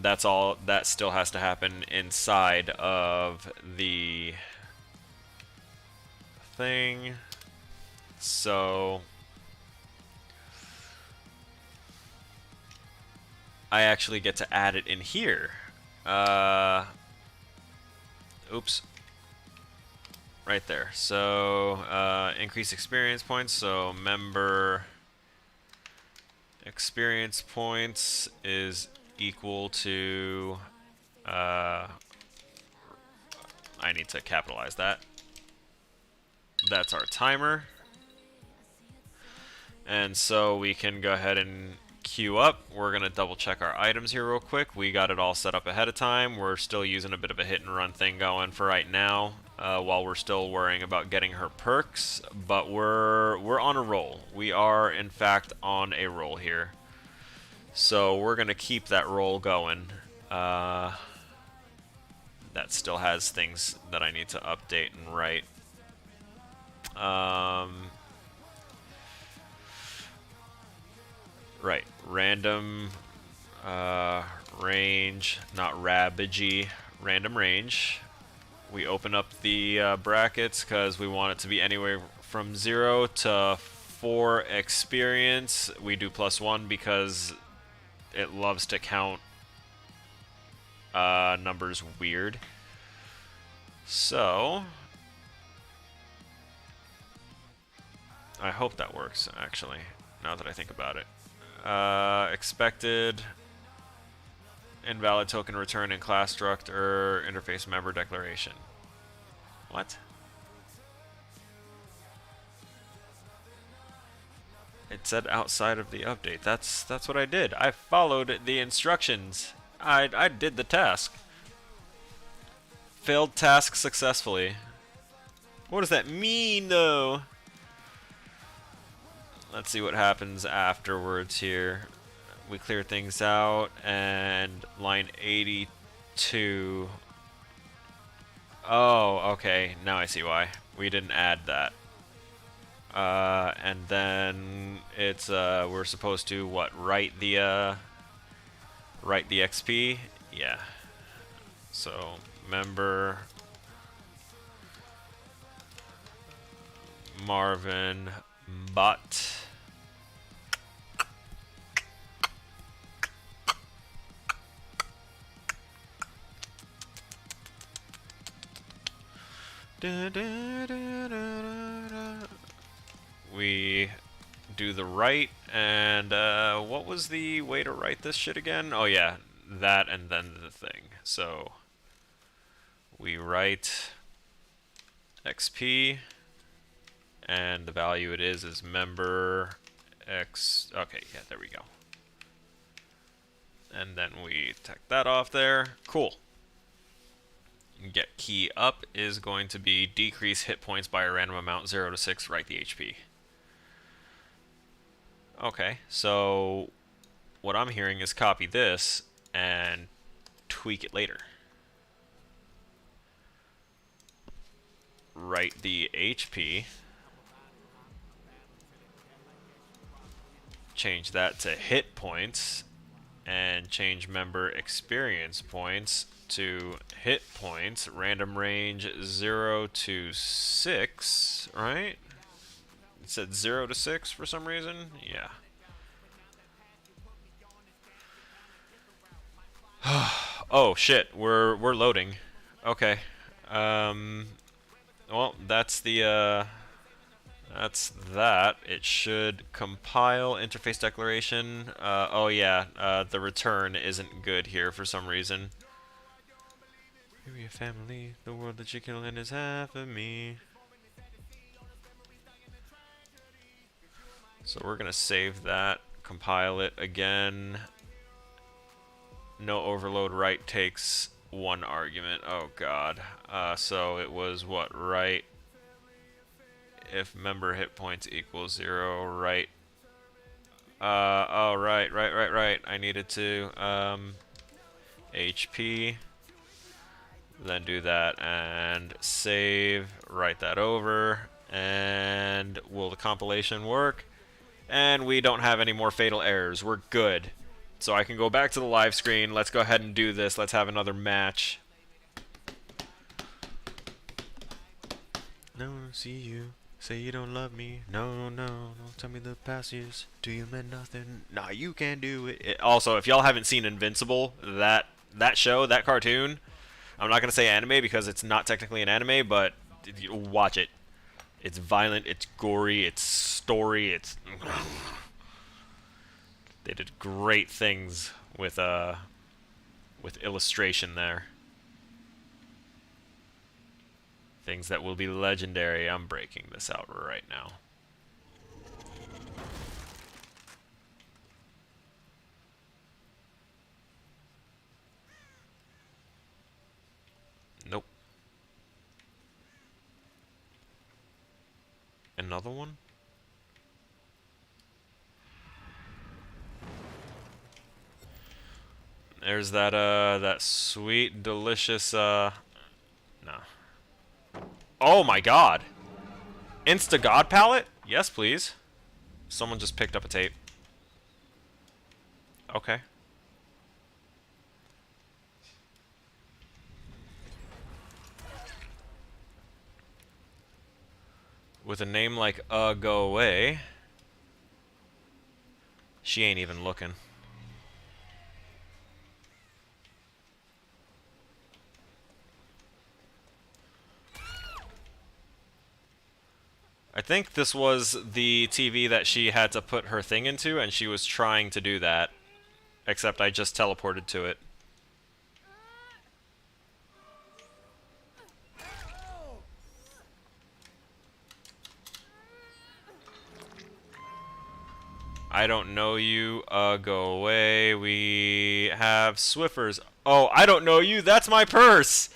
That's all. That still has to happen inside of the thing. So I actually get to add it in here. Oops. Right there. So increase experience points. So member experience points is equal to I need to capitalize that. That's our timer. And so we can go ahead and queue up. We're going to double check our items here real quick. We got it all set up ahead of time. We're still using a bit of a hit and run thing going for right now, while we're still worrying about getting her perks, but we're on a roll. We are in fact on a roll here. So we're going to keep that roll going. That still has things that I need to update and write. Right, random range, not Rabbigy, random range. We open up the brackets because we want it to be anywhere from 0 to 4 experience. We do +1 because it loves to count numbers weird. So I hope that works, actually, now that I think about it. Expected invalid token return in class struct or interface member declaration. What? It said outside of the update. That's what I did. I followed the instructions. I did the task. Failed task successfully. What does that mean, though? Let's see what happens afterwards here. We clear things out, and line 82. Oh, okay. Now I see why. We didn't add that. And then it's we're supposed to what? Write the XP? Yeah. So member Marvin Bot. We do the write, and what was the way to write this shit again? Oh yeah, that and then the thing. So we write XP, and the value it is member X. Okay, yeah, there we go. And then we take that off there. Cool. Get key up is going to be decrease hit points by a random amount, 0 to 6, write the HP. Okay, so what I'm hearing is copy this and tweak it later. Write the HP. Change that to hit points and change member experience points to hit points, random range 0 to 6, right? It said 0 to 6 for some reason. Yeah. Oh shit, we're loading. Okay. Well, that's the That's that. It should compile interface declaration. Oh yeah, the return isn't good here for some reason. Maybe a family, the world that you can live in is half of me. So we're gonna save that, compile it again. No overload right takes one argument. Oh god. So it was what, right? If member hit points equals 0, right? Oh right. I needed to HP. Then do that and save, write that over, and will the compilation work? And we don't have any more fatal errors. We're good. So I can go back to the live screen. Let's go ahead and do this. Let's have another match. No, see you. Say you don't love me. No, don't tell me the past years. Do you mean nothing? Nah, you can't do it. Also, if y'all haven't seen Invincible, that show, that cartoon, I'm not going to say anime because it's not technically an anime, but watch it. It's violent, it's gory, it's story, it's... They did great things with illustration there. Things that will be legendary. I'm breaking this out right now. Nope. Another one? There's that that sweet, delicious no. Oh my god. Insta God palette? Yes, please. Someone just picked up a tape. Okay. With a name like Go Away, she ain't even looking. I think this was the TV that she had to put her thing into, and she was trying to do that. Except I just teleported to it. I don't know you. Go away. We have Swiffers. Oh, I don't know you. That's my purse.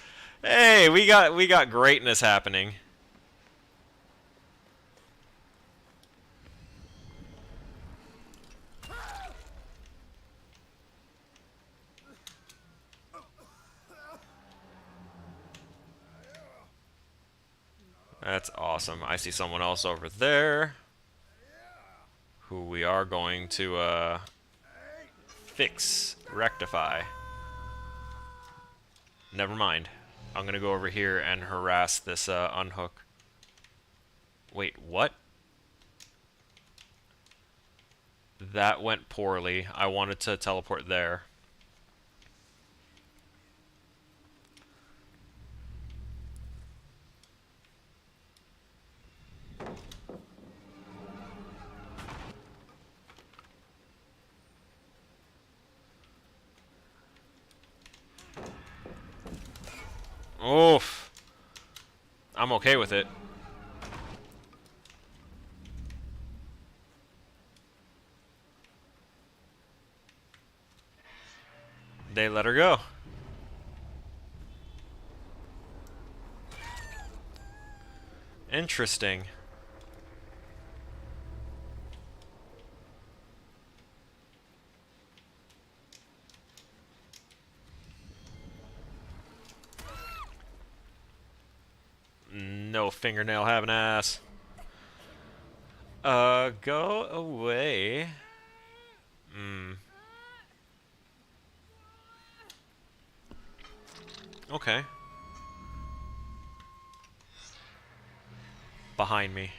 Hey, we got greatness happening. That's awesome. I see someone else over there who we are going to fix, rectify. Never mind. I'm gonna go over here and harass this unhook. Wait, what? That went poorly. I wanted to teleport there. Oof. I'm okay with it. They let her go. Interesting. No fingernail having ass. Go away. Okay. Behind me.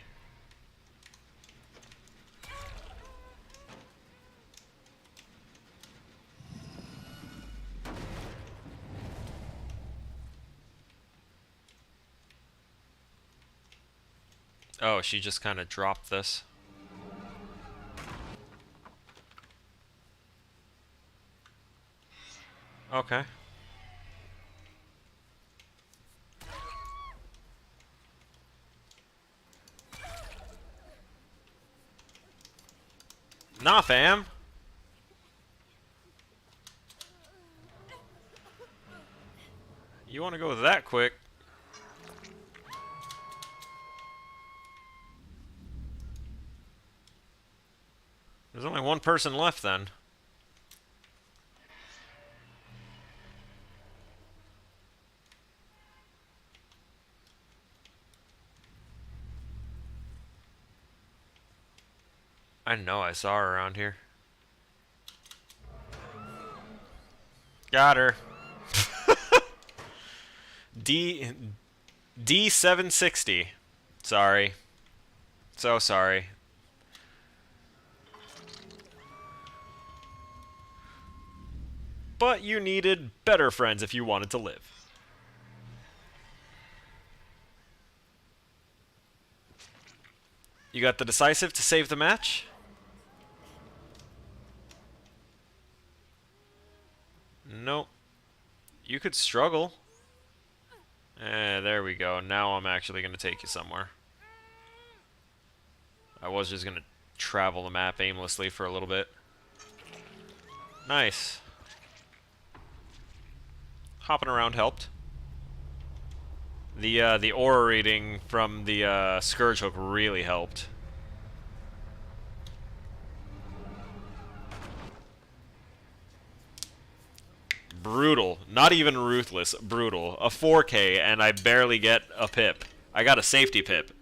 Oh, she just kind of dropped this. Okay. Nah, fam. You want to go that quick? There's only one person left then. I know I saw her around here. Got her. D760. Sorry. So sorry. But you needed better friends if you wanted to live. You got the decisive to save the match? Nope. You could struggle. There we go. Now I'm actually going to take you somewhere. I was just going to travel the map aimlessly for a little bit. Nice. Hopping around helped. The aura reading from the Scourge Hook really helped. Brutal. Not even ruthless. Brutal. A 4K and I barely get a pip. I got a safety pip.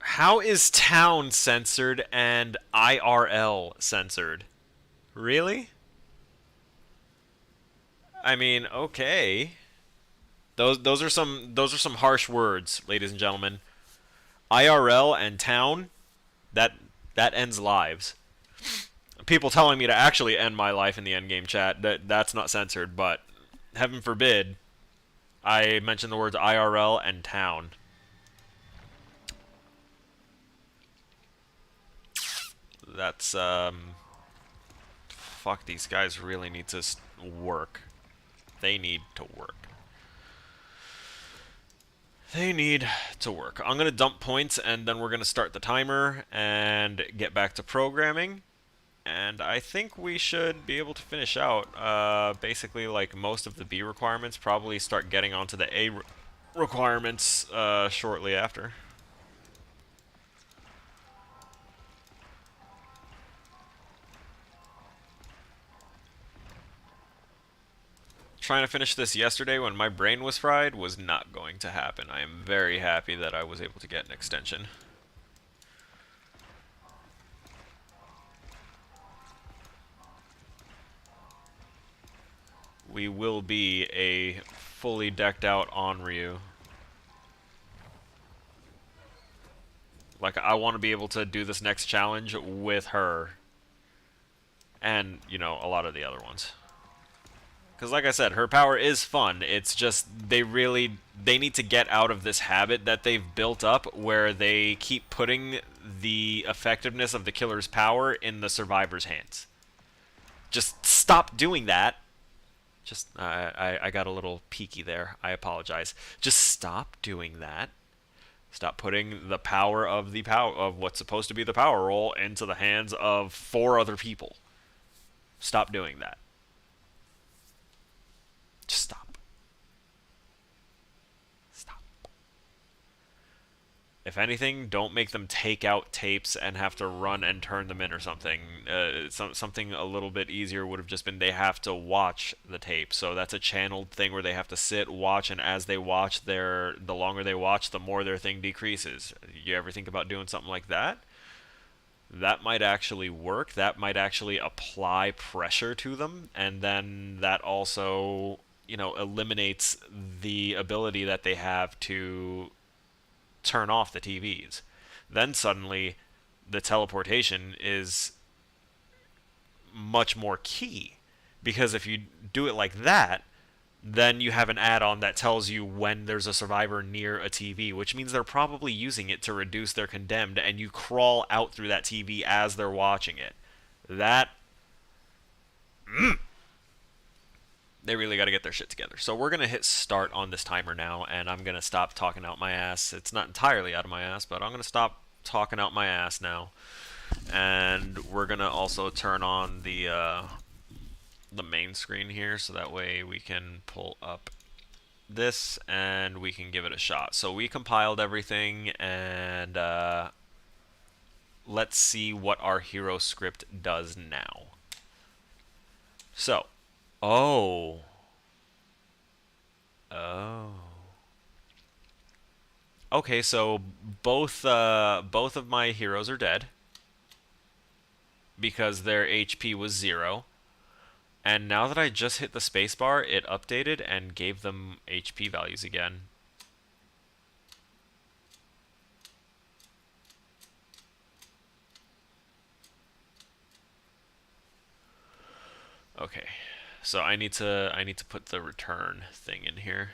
How is town censored and IRL censored? Really? I mean, okay. Those are some harsh words, ladies and gentlemen. IRL and town, that ends lives. People telling me to actually end my life in the endgame chat, that's not censored, but heaven forbid I mention the words IRL and town. That's fuck, these guys really need to work. They need to work. They need to work. I'm going to dump points and then we're going to start the timer and get back to programming. And I think we should be able to finish out basically like most of the B requirements. Probably start getting onto the A requirements shortly after. Trying to finish this yesterday when my brain was fried was not going to happen. I am very happy that I was able to get an extension. We will be a fully decked out Onryu. Like, I want to be able to do this next challenge with her. And, you know, a lot of the other ones. Because like I said, her power is fun. It's just they need to get out of this habit that they've built up where they keep putting the effectiveness of the killer's power in the survivor's hands. Just stop doing that. Just, I got a little peaky there. I apologize. Just stop doing that. Stop putting the power of what's supposed to be the power roll into the hands of 4 other people. Stop doing that. Just stop. If anything, don't make them take out tapes and have to run and turn them in or something. Something a little bit easier would have just been they have to watch the tape. So that's a channeled thing where they have to sit, watch, and as they watch, the longer they watch, the more their thing decreases. You ever think about doing something like that? That might actually work. That might actually apply pressure to them, and then that also, eliminates the ability that they have to turn off the TVs. Then suddenly, the teleportation is much more key, because if you do it like that, then you have an add-on that tells you when there's a survivor near a TV, which means they're probably using it to reduce their condemned, and you crawl out through that TV as they're watching it. That... They really got to get their shit together. So we're going to hit start on this timer now, and I'm going to stop talking out my ass. It's not entirely out of my ass, but I'm going to stop talking out my ass now. And we're going to also turn on the main screen here, so that way we can pull up this and we can give it a shot. So we compiled everything, and let's see what our hero script does now. So, oh. Okay, so both of my heroes are dead because their HP was 0. And now that I just hit the spacebar, it updated and gave them HP values again. Okay, so I need to put the return thing in here.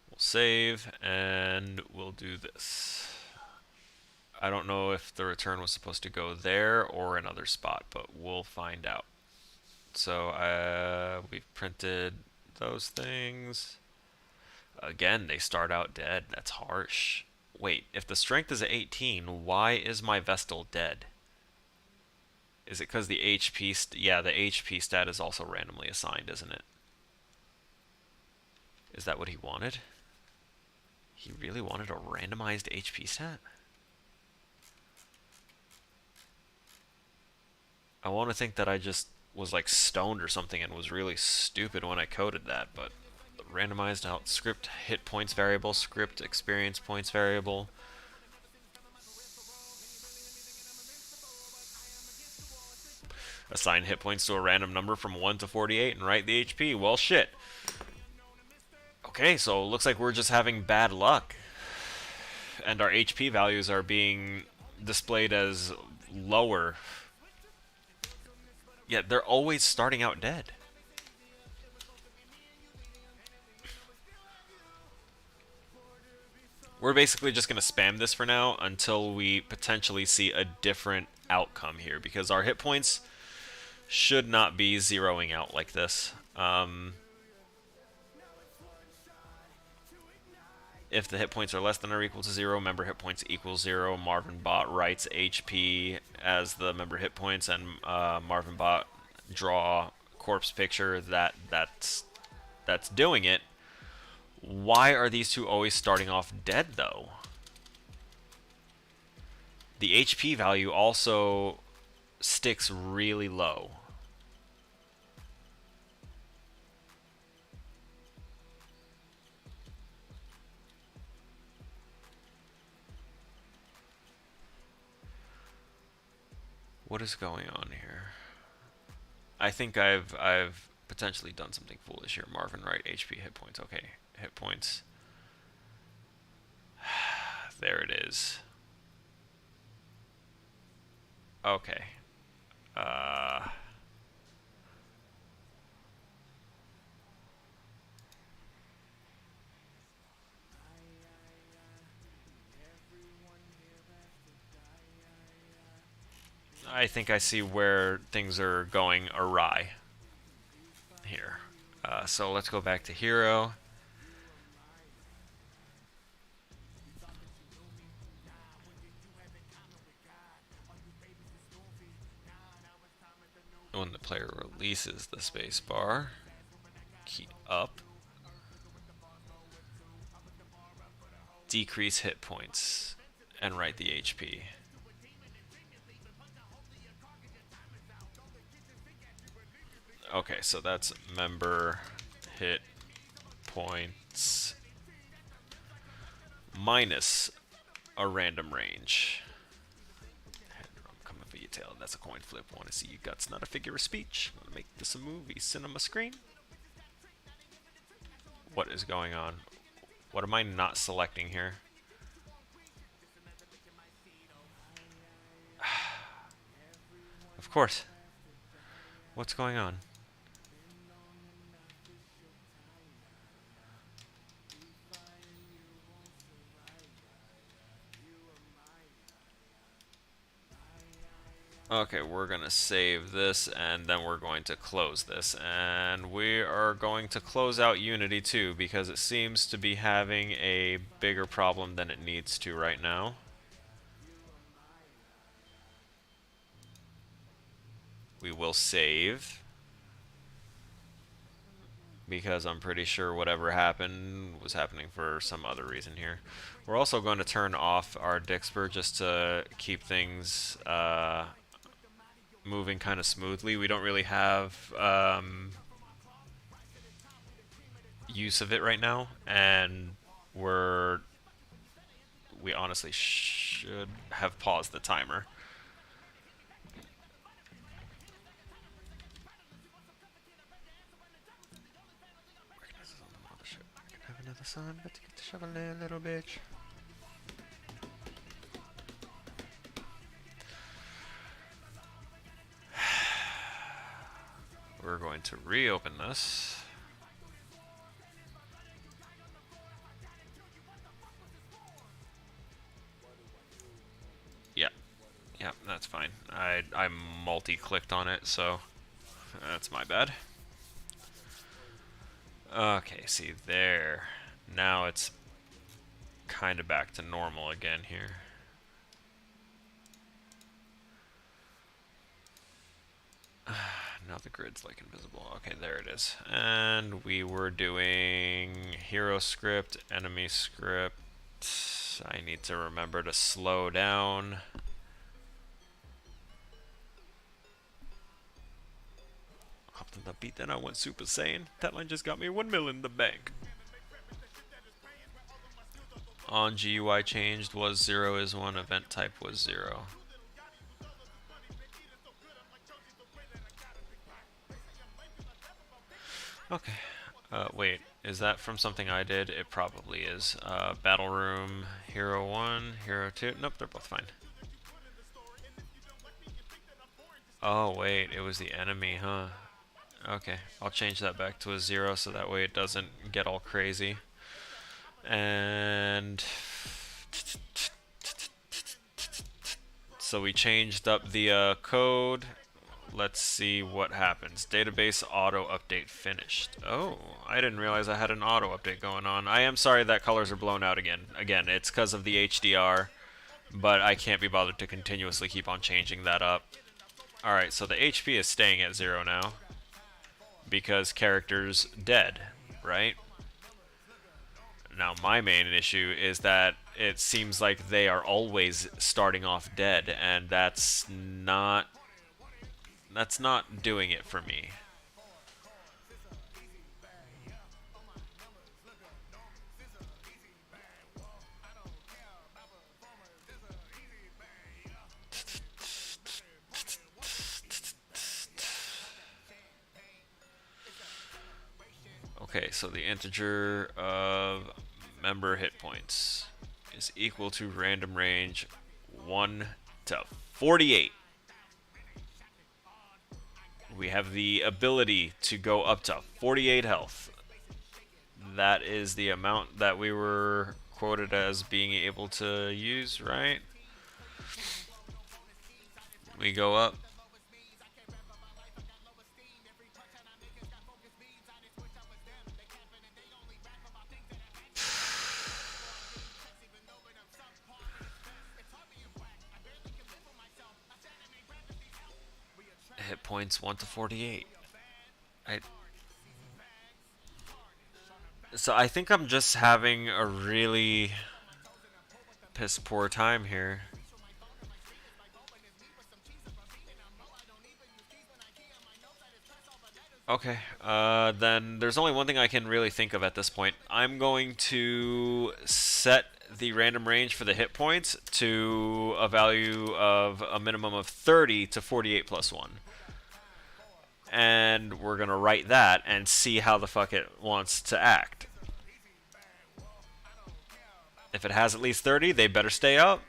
We'll save and we'll do this. I don't know if the return was supposed to go there or another spot, but we'll find out. So we've printed those things. Again, they start out dead. That's harsh. Wait, if the strength is at 18, why is my Vestal dead? Is it because the HP... yeah, the HP stat is also randomly assigned, isn't it? Is that what he wanted? He really wanted a randomized HP stat? I want to think that I just was like stoned or something and was really stupid when I coded that, but randomized out script hit points variable, script experience points variable. Assign hit points to a random number from 1 to 48 and write the HP. Well, shit. Okay, so it looks like we're just having bad luck. And our HP values are being displayed as lower. Yet they're always starting out dead. We're basically just going to spam this for now until we potentially see a different outcome here, because our hit points should not be zeroing out like this. If the hit points are less than or equal to 0, member hit points equals 0. Marvin Bot writes HP as the member hit points, and Marvin Bot draw corpse picture. That's doing it. Why are these two always starting off dead, though? The HP value also sticks really low. What is going on here? I think I've potentially done something foolish here. Marvin Wright, HP, hit points. Okay, hit points. There it is. Okay. I think I see where things are going awry here. So let's go back to hero. When the player releases the spacebar. up. Decrease hit points and write the HP. Okay, so that's member hit points minus a random range. Come for your tail. That's a coin flip. Want to see your guts, not a figure of speech. Want to make this a movie cinema screen? What is going on? What am I not selecting here? Of course. What's going on? Okay, we're going to save this, and then we're going to close this. And we are going to close out Unity too, because it seems to be having a bigger problem than it needs to right now. We will save, because I'm pretty sure whatever happened was happening for some other reason here. We're also going to turn off our Dixper just to keep things moving kind of smoothly. We don't really have use of it right now, and we honestly should have paused the timer. Have another son, but to get the shovel in, little bitch. We're going to reopen this. Yeah, that's fine. I multi-clicked on it, so that's my bad. Okay, see there. Now it's kind of back to normal again here. Now the grid's like invisible. Okay, there it is. And we were doing hero script, enemy script. I need to remember to slow down. Hopped on the beat, then I went Super Saiyan. That line just got me 1 mil in the bank. On GUI changed was 0 is 1, event type was 0. Okay. Wait, is that from something I did? It probably is. Battle Room, Hero 1, Hero 2. Nope, they're both fine. Oh, wait, it was the enemy, huh? Okay, I'll change that back to a 0 so that way it doesn't get all crazy. And so we changed up the code. Let's see what happens. Database auto update finished. Oh, I didn't realize I had an auto update going on. I am sorry that colors are blown out again. Again, it's because of the HDR, but I can't be bothered to continuously keep on changing that up. Alright, so the HP is staying at 0 now, because character's dead, right? Now my main issue is that it seems like they are always starting off dead, and that's not doing it for me. Okay, so the integer of member hit points is equal to random range 1 to 48. We have the ability to go up to 48 health. That is the amount that we were quoted as being able to use, right? We go up. Hit points 1 to 48. So I think I'm just having a really piss poor time here. Okay, then there's only one thing I can really think of at this point. I'm going to set the random range for the hit points to a value of a minimum of 30 to 48 plus 1. And we're going to write that and see how the fuck it wants to act. If it has at least 30, they better stay up.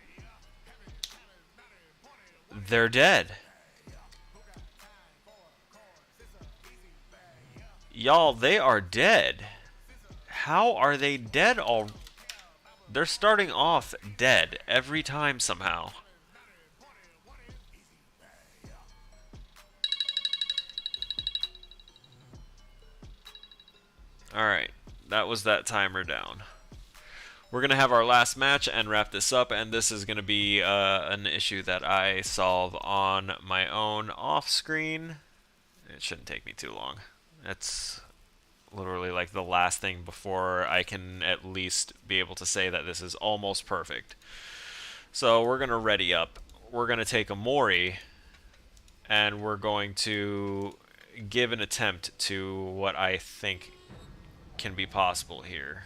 They're dead. Y'all, they are dead. How are they dead all... They're starting off dead every time somehow. Alright, that was that timer down. We're going to have our last match and wrap this up, and this is going to be an issue that I solve on my own off-screen. It shouldn't take me too long. It's literally like the last thing before I can at least be able to say that this is almost perfect. So we're going to ready up. We're going to take a Mori, and we're going to give an attempt to what I think can be possible here.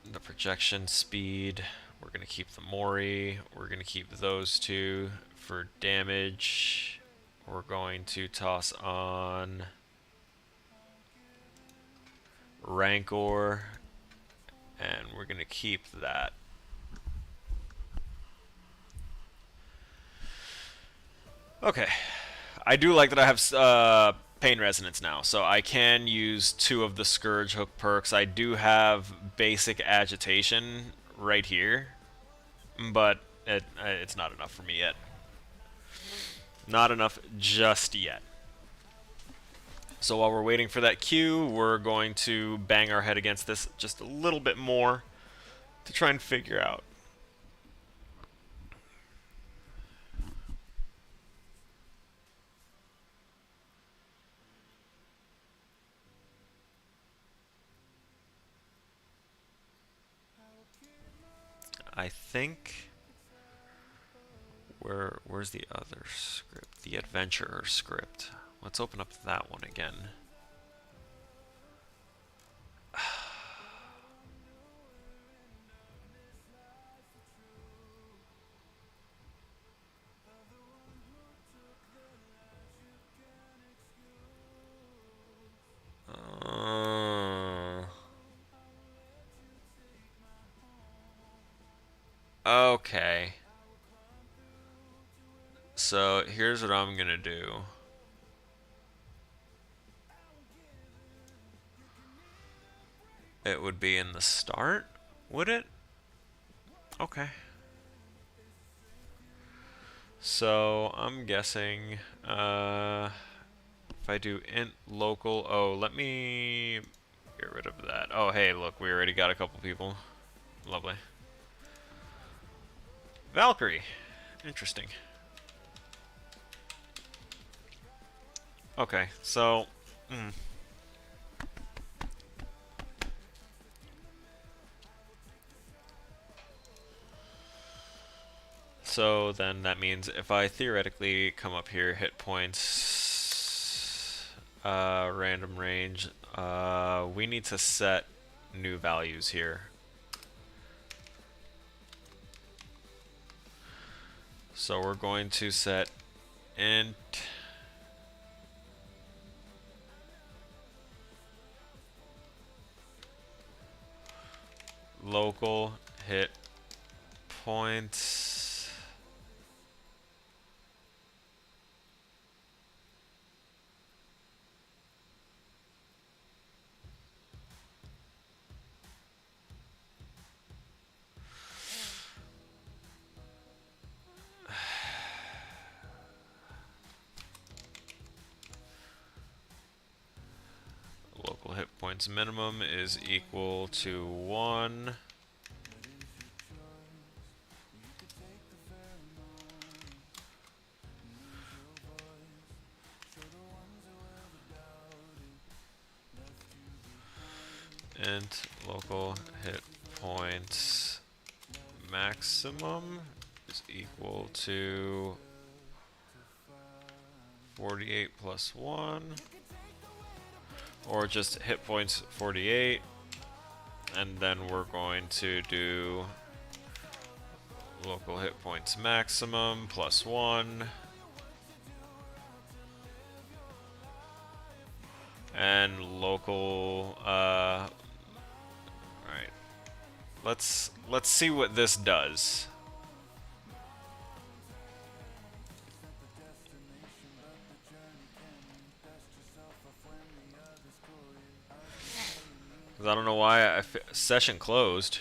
The projection speed, we're going to keep the Mori, we're going to keep those two for damage. We're going to toss on Rancor, and we're going to keep that. Okay, I do like that I have Pain Resonance now, so I can use 2 of the Scourge Hook perks. I do have Basic Agitation right here, but it's not enough for me yet. Not enough just yet. So while we're waiting for that cue, we're going to bang our head against this just a little bit more to try and figure out. I think... Where's the other script? The Adventurer script. Let's open up that one again. Okay. So here's what I'm gonna do. It would be in the start, would it? Okay. So I'm guessing if I do int local, oh, let me get rid of that. Oh, hey, look, we already got a couple people. Lovely. Valkyrie. Interesting. Okay, so... So then that means if I theoretically come up here, hit points, random range, we need to set new values here. So we're going to set int local hit points. points minimum is equal to 1. Int local hit points maximum is equal to 48 plus 1, or just hit points 48, and then we're going to do local hit points maximum plus 1, and local right, let's see what this does. 'Cause I don't know why session closed.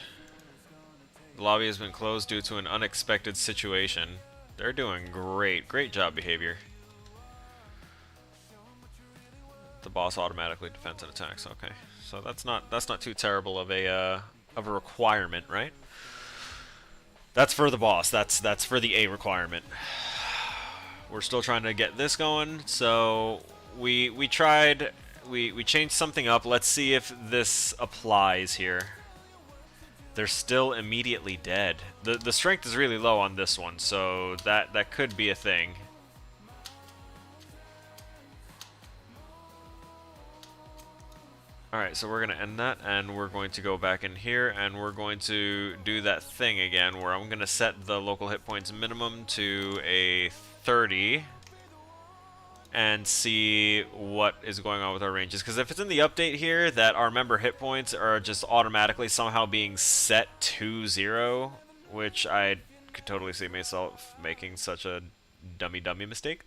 The lobby has been closed due to an unexpected situation. They're doing great. Great job, behavior. The boss automatically defends and attacks. Okay, so that's not too terrible of a requirement, right? That's for the boss. That's for the A requirement. We're still trying to get this going. So we tried. We changed something up. Let's see if this applies here. They're still immediately dead. The strength is really low on this one, so that could be a thing. Alright, so we're going to end that, and we're going to go back in here, and we're going to do that thing again, where I'm going to set the local hit points minimum to a 30, and see what is going on with our ranges. Because if it's in the update here that our member hit points are just automatically somehow being set to 0, which I could totally see myself making such a dummy mistake.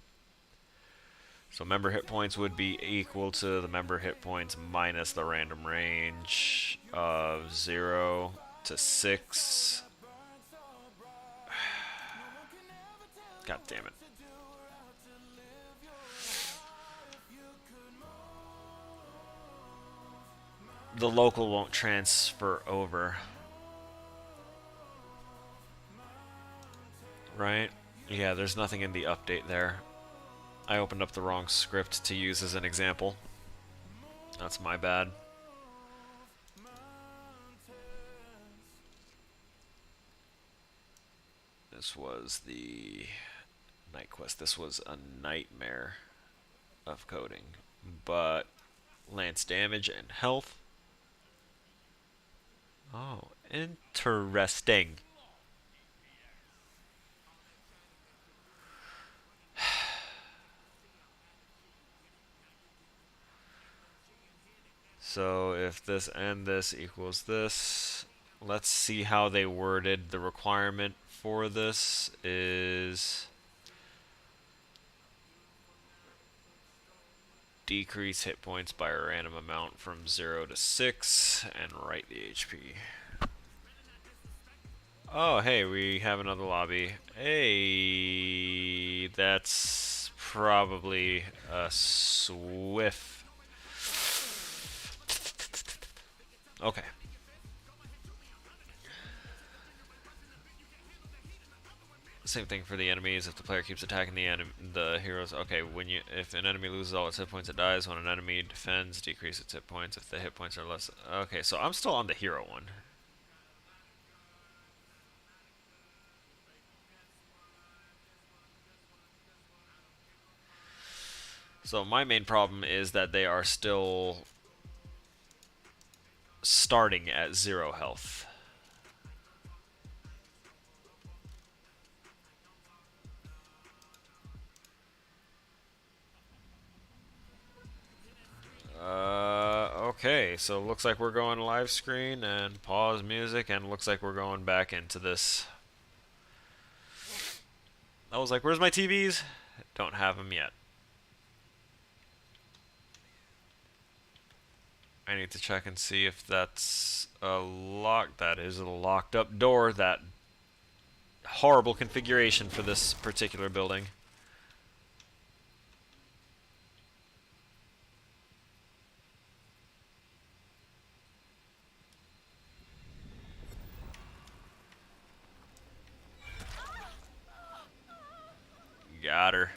So member hit points would be equal to the member hit points minus the random range of 0 to 6. God damn it. The local won't transfer over. Right? Yeah, there's nothing in the update there. I opened up the wrong script to use as an example. That's my bad. This was the night quest. This was a nightmare of coding. But lance damage and health. Oh, interesting. So if this and this equals this, let's see how they worded the requirement for this is decrease hit points by a random amount from 0 to 6 and write the HP. Oh, hey, we have another lobby. Hey, that's probably a swift. Okay. Same thing for the enemies. If the player keeps attacking the heroes, okay. If an enemy loses all its hit points, it dies. When an enemy defends, decrease its hit points. If the hit points are less, okay. So I'm still on the hero one. So my main problem is that they are still starting at 0 health. Okay, so looks like we're going live screen and pause music, and looks like we're going back into this. I was like, where's my TVs? Don't have them yet. I need to check and see if that's a lock. That is a locked up door. That horrible configuration for this particular building. Got her.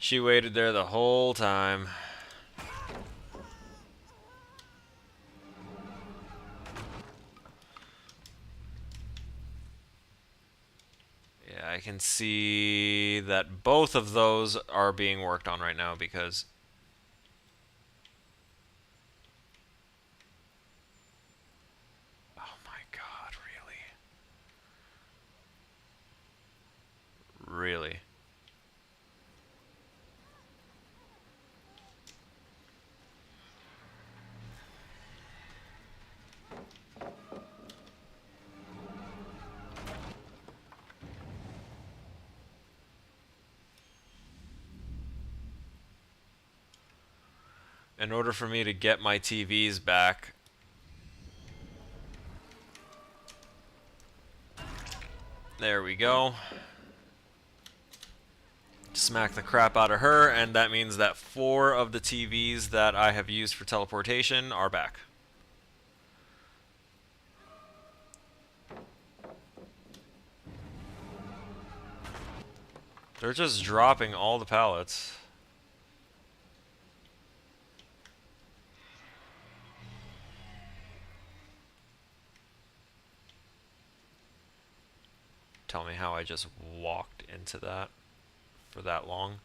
She waited there the whole time. Yeah, I can see that both of those are being worked on right now because... Oh my god, really? Really? In order for me to get my TVs back, there we go. Smack the crap out of her, and that means that 4 of the TVs that I have used for teleportation are back. They're just dropping all the pallets. Tell me how I just walked into that for that long.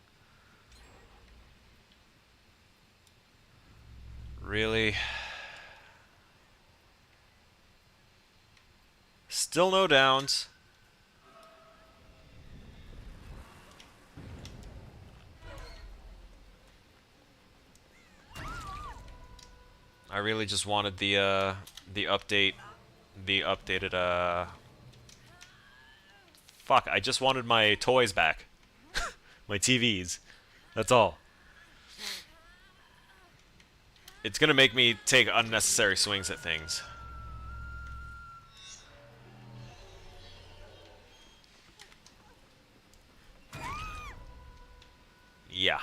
Really? Still no downs. I really just wanted the updated fuck, I just wanted my toys back. My TVs. That's all. It's gonna make me take unnecessary swings at things. Yeah.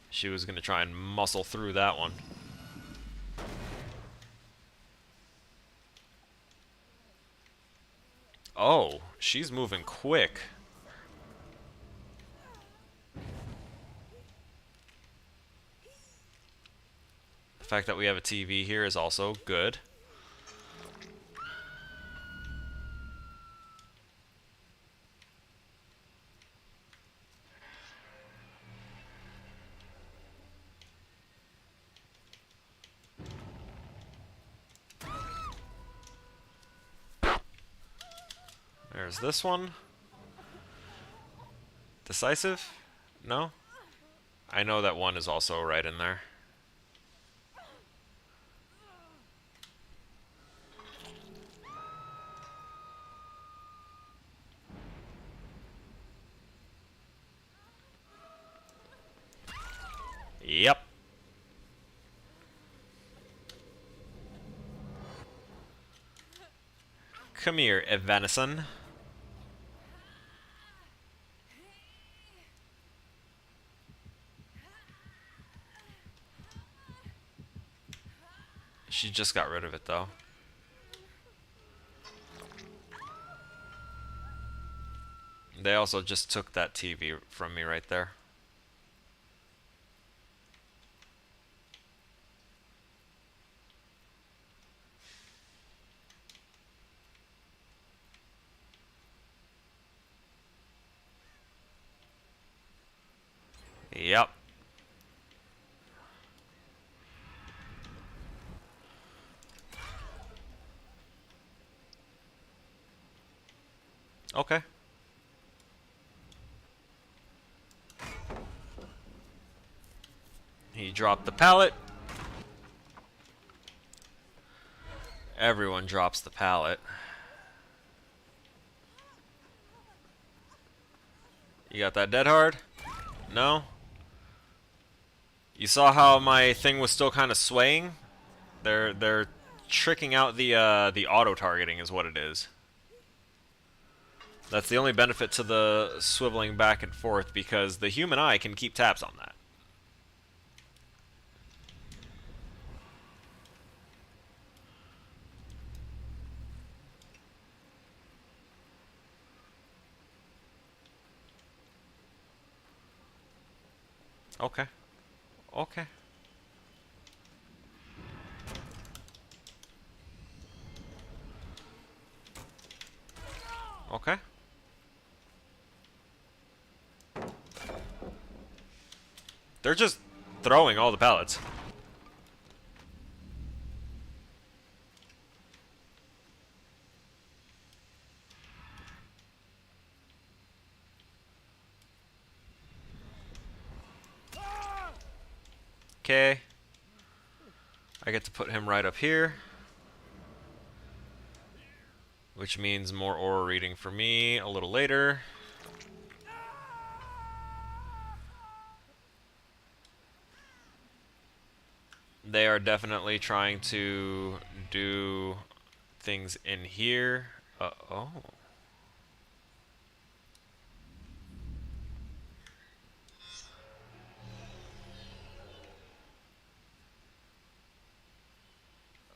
She was gonna try and muscle through that one. Oh, she's moving quick. The fact that we have a TV here is also good. There's this one. Decisive? No? I know that one is also right in there. Yep. Come here, Evanison. She just got rid of it, though. They also just took that TV from me right there. Yep. Okay. He dropped the pallet. Everyone drops the pallet. You got that dead hard? No? You saw how my thing was still kind of swaying? They're tricking out the auto targeting is what it is. That's the only benefit to the swiveling back and forth, because the human eye can keep tabs on that. Okay. Okay. Okay. They're just throwing all the pallets. Okay. I get to put him right up here. Which means more aura reading for me a little later. They are definitely trying to do things in here. Uh-oh.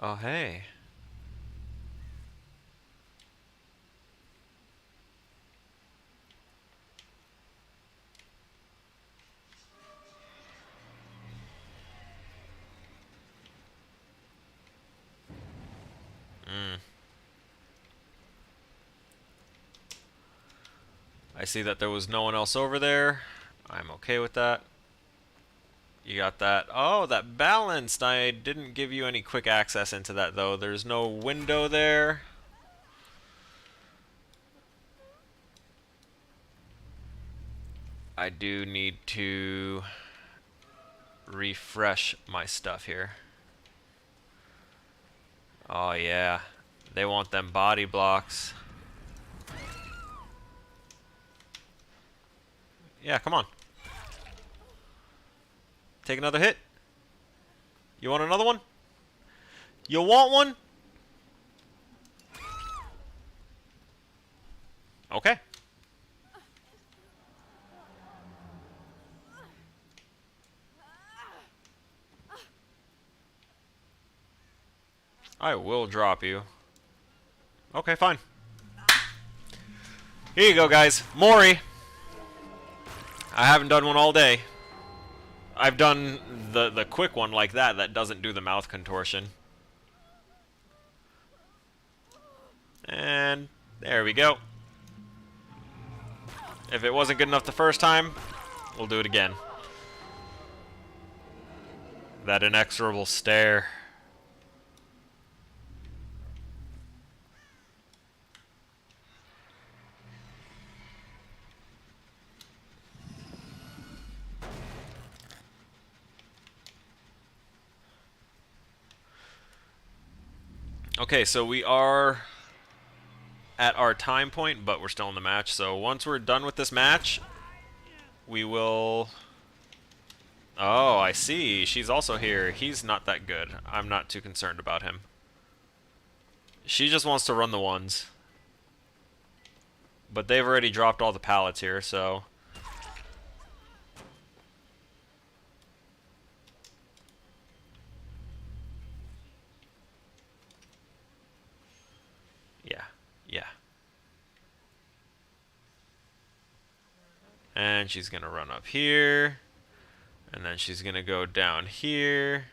Oh, hey. I see that there was no one else over there. I'm okay with that. You got that. Oh, that balanced. I didn't give you any quick access into that, though. There's no window there. I do need to refresh my stuff here. Oh, yeah. They want them body blocks. Yeah, come on. Take another hit. You want another one? You want one? Okay. I will drop you. Okay, fine. Here you go, guys. Mori. I haven't done one all day. I've done the quick one like that doesn't do the mouth contortion. And there we go. If it wasn't good enough the first time, we'll do it again. That inexorable stare. Okay, so we are at our time point, but we're still in the match. So once we're done with this match, we will... Oh, I see. She's also here. He's not that good. I'm not too concerned about him. She just wants to run the ones. But they've already dropped all the pallets here, so... Yeah. And she's gonna run up here. And then she's gonna go down here.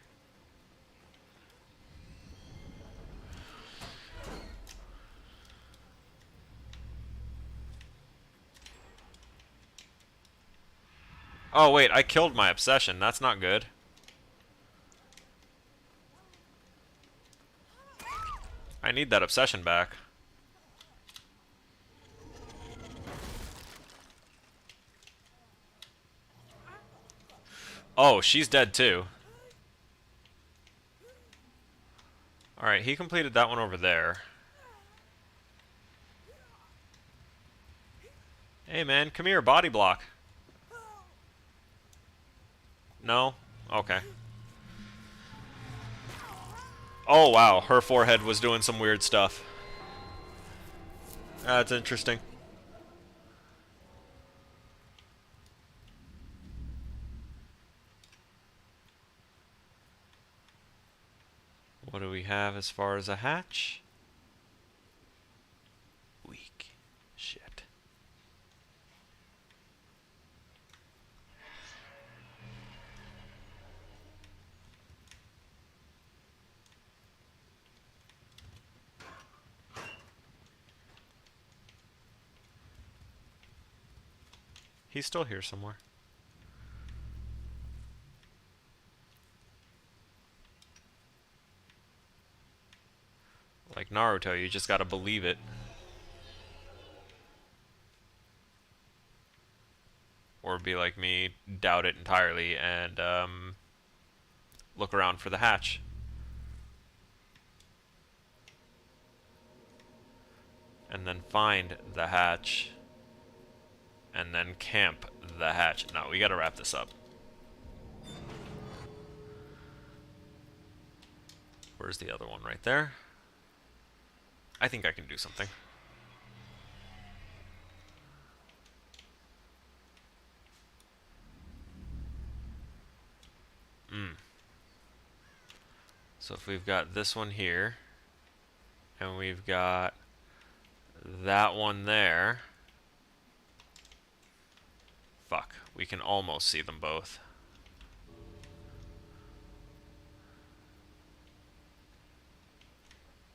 Oh wait, I killed my obsession. That's not good. I need that obsession back. Oh, she's dead too. Alright, he completed that one over there. Hey man, come here, body block. No? Okay. Oh wow, her forehead was doing some weird stuff. That's interesting. What do we have as far as a hatch? Weak. Shit. He's still here somewhere. Like Naruto, you just gotta believe it. Or be like me, doubt it entirely, and look around for the hatch. And then find the hatch. And then camp the hatch. No, we gotta wrap this up. Where's the other one? Right there. I think I can do something. So if we've got this one here, and we've got that one there. Fuck, we can almost see them both.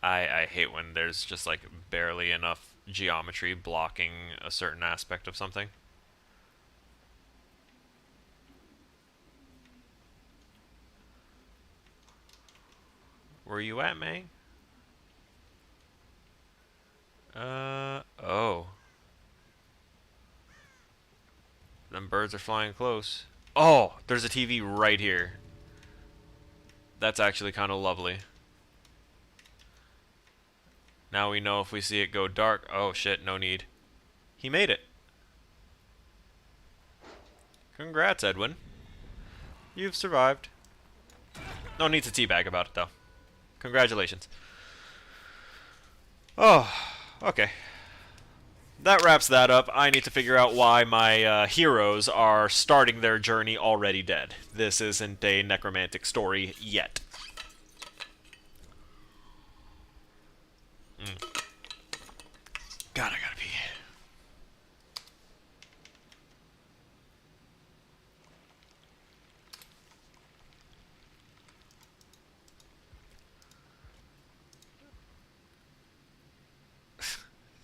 I hate when there's just like barely enough geometry blocking a certain aspect of something. Where you at, May? Oh. Them birds are flying close. Oh, there's a TV right here. That's actually kind of lovely. Now we know if we see it go dark. Oh shit, no need. He made it. Congrats, Edwin. You've survived. No need to teabag about it, though. Congratulations. Oh, okay. That wraps that up. I need to figure out why my heroes are starting their journey already dead. This isn't a necromantic story yet. God, I gotta pee.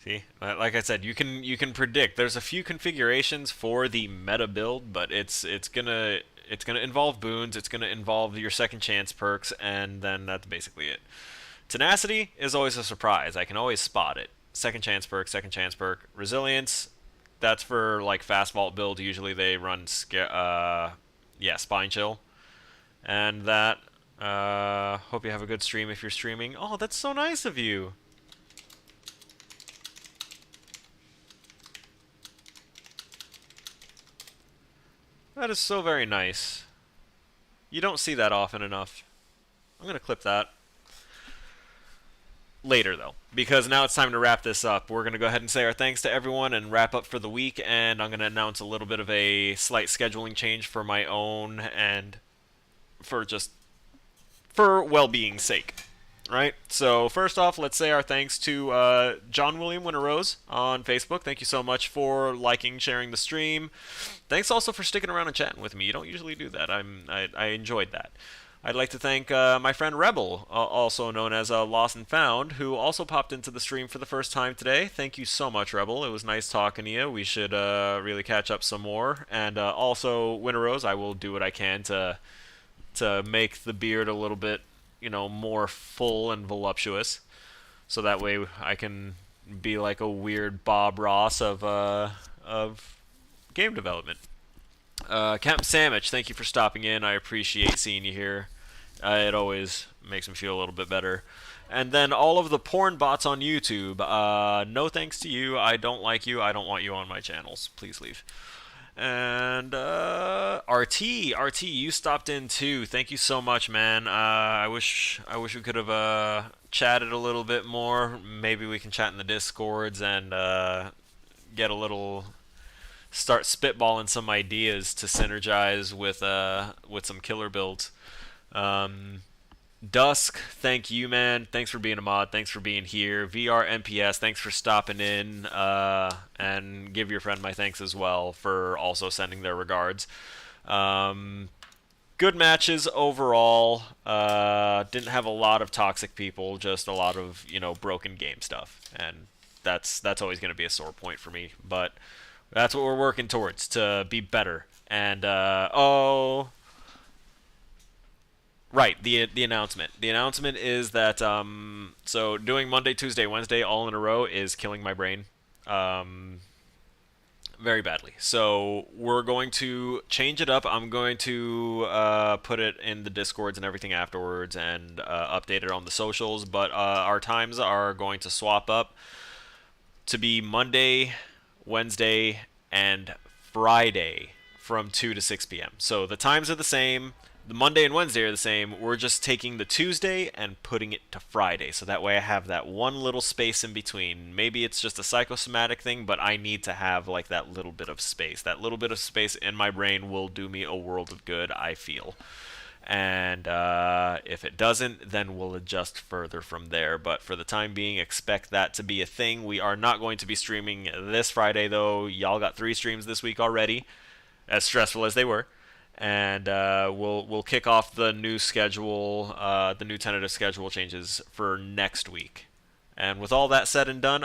See, like I said, you can predict. There's a few configurations for the meta build, but it's gonna involve boons. It's gonna involve your second chance perks, and then that's basically it. Tenacity is always a surprise. I can always spot it. Second chance perk, second chance perk. Resilience, that's for like fast vault build. Usually they run spine chill, and that. Hope you have a good stream if you're streaming. Oh, that's so nice of you. That is so very nice. You don't see that often enough. I'm going to clip that. Later, though, because now it's time to wrap this up. We're going to go ahead and say our thanks to everyone and wrap up for the week, and I'm going to announce a little bit of a slight scheduling change for my own and for well-being's sake. Right? So first off, let's say our thanks to John William Winterrose on Facebook. Thank you so much for liking, sharing the stream. Thanks also for sticking around and chatting with me. You don't usually do that. I enjoyed that. I'd like to thank my friend Rebel, also known as Lost and Found, who also popped into the stream for the first time today. Thank you so much, Rebel. It was nice talking to you. We should really catch up some more. And also, Winterrose, I will do what I can to make the beard a little bit, more full and voluptuous, so that way I can be like a weird Bob Ross of game development. Captain Sandwich, thank you for stopping in. I appreciate seeing you here. It always makes me feel a little bit better. And then all of the porn bots on YouTube, no thanks to you. I don't like you. I don't want you on my channels. Please leave. And RT, you stopped in too. Thank you so much, man. I wish we could have chatted a little bit more. Maybe we can chat in the Discords and get a little, start spitballing some ideas to synergize with some killer builds. Dusk, thank you, man. Thanks for being a mod. Thanks for being here. VR MPS, thanks for stopping in. And give your friend my thanks as well for also sending their regards. Good matches overall. Didn't have a lot of toxic people, just a lot of, broken game stuff. And that's always going to be a sore point for me. But that's what we're working towards, to be better. And, right, the announcement. The announcement is that so doing Monday, Tuesday, Wednesday all in a row is killing my brain very badly. So we're going to change it up. I'm going to put it in the Discords and everything afterwards and update it on the socials. But our times are going to swap up to be Monday, Wednesday, and Friday from 2 to 6 p.m. So the times are the same. The Monday and Wednesday are the same. We're just taking the Tuesday and putting it to Friday. So that way I have that one little space in between. Maybe it's just a psychosomatic thing, but I need to have like that little bit of space. That little bit of space in my brain will do me a world of good, I feel. And if it doesn't, then we'll adjust further from there. But for the time being, expect that to be a thing. We are not going to be streaming this Friday, though. Y'all got 3 streams this week already, as stressful as they were. And we'll kick off the new schedule, the new tentative schedule changes for next week. And with all that said and done,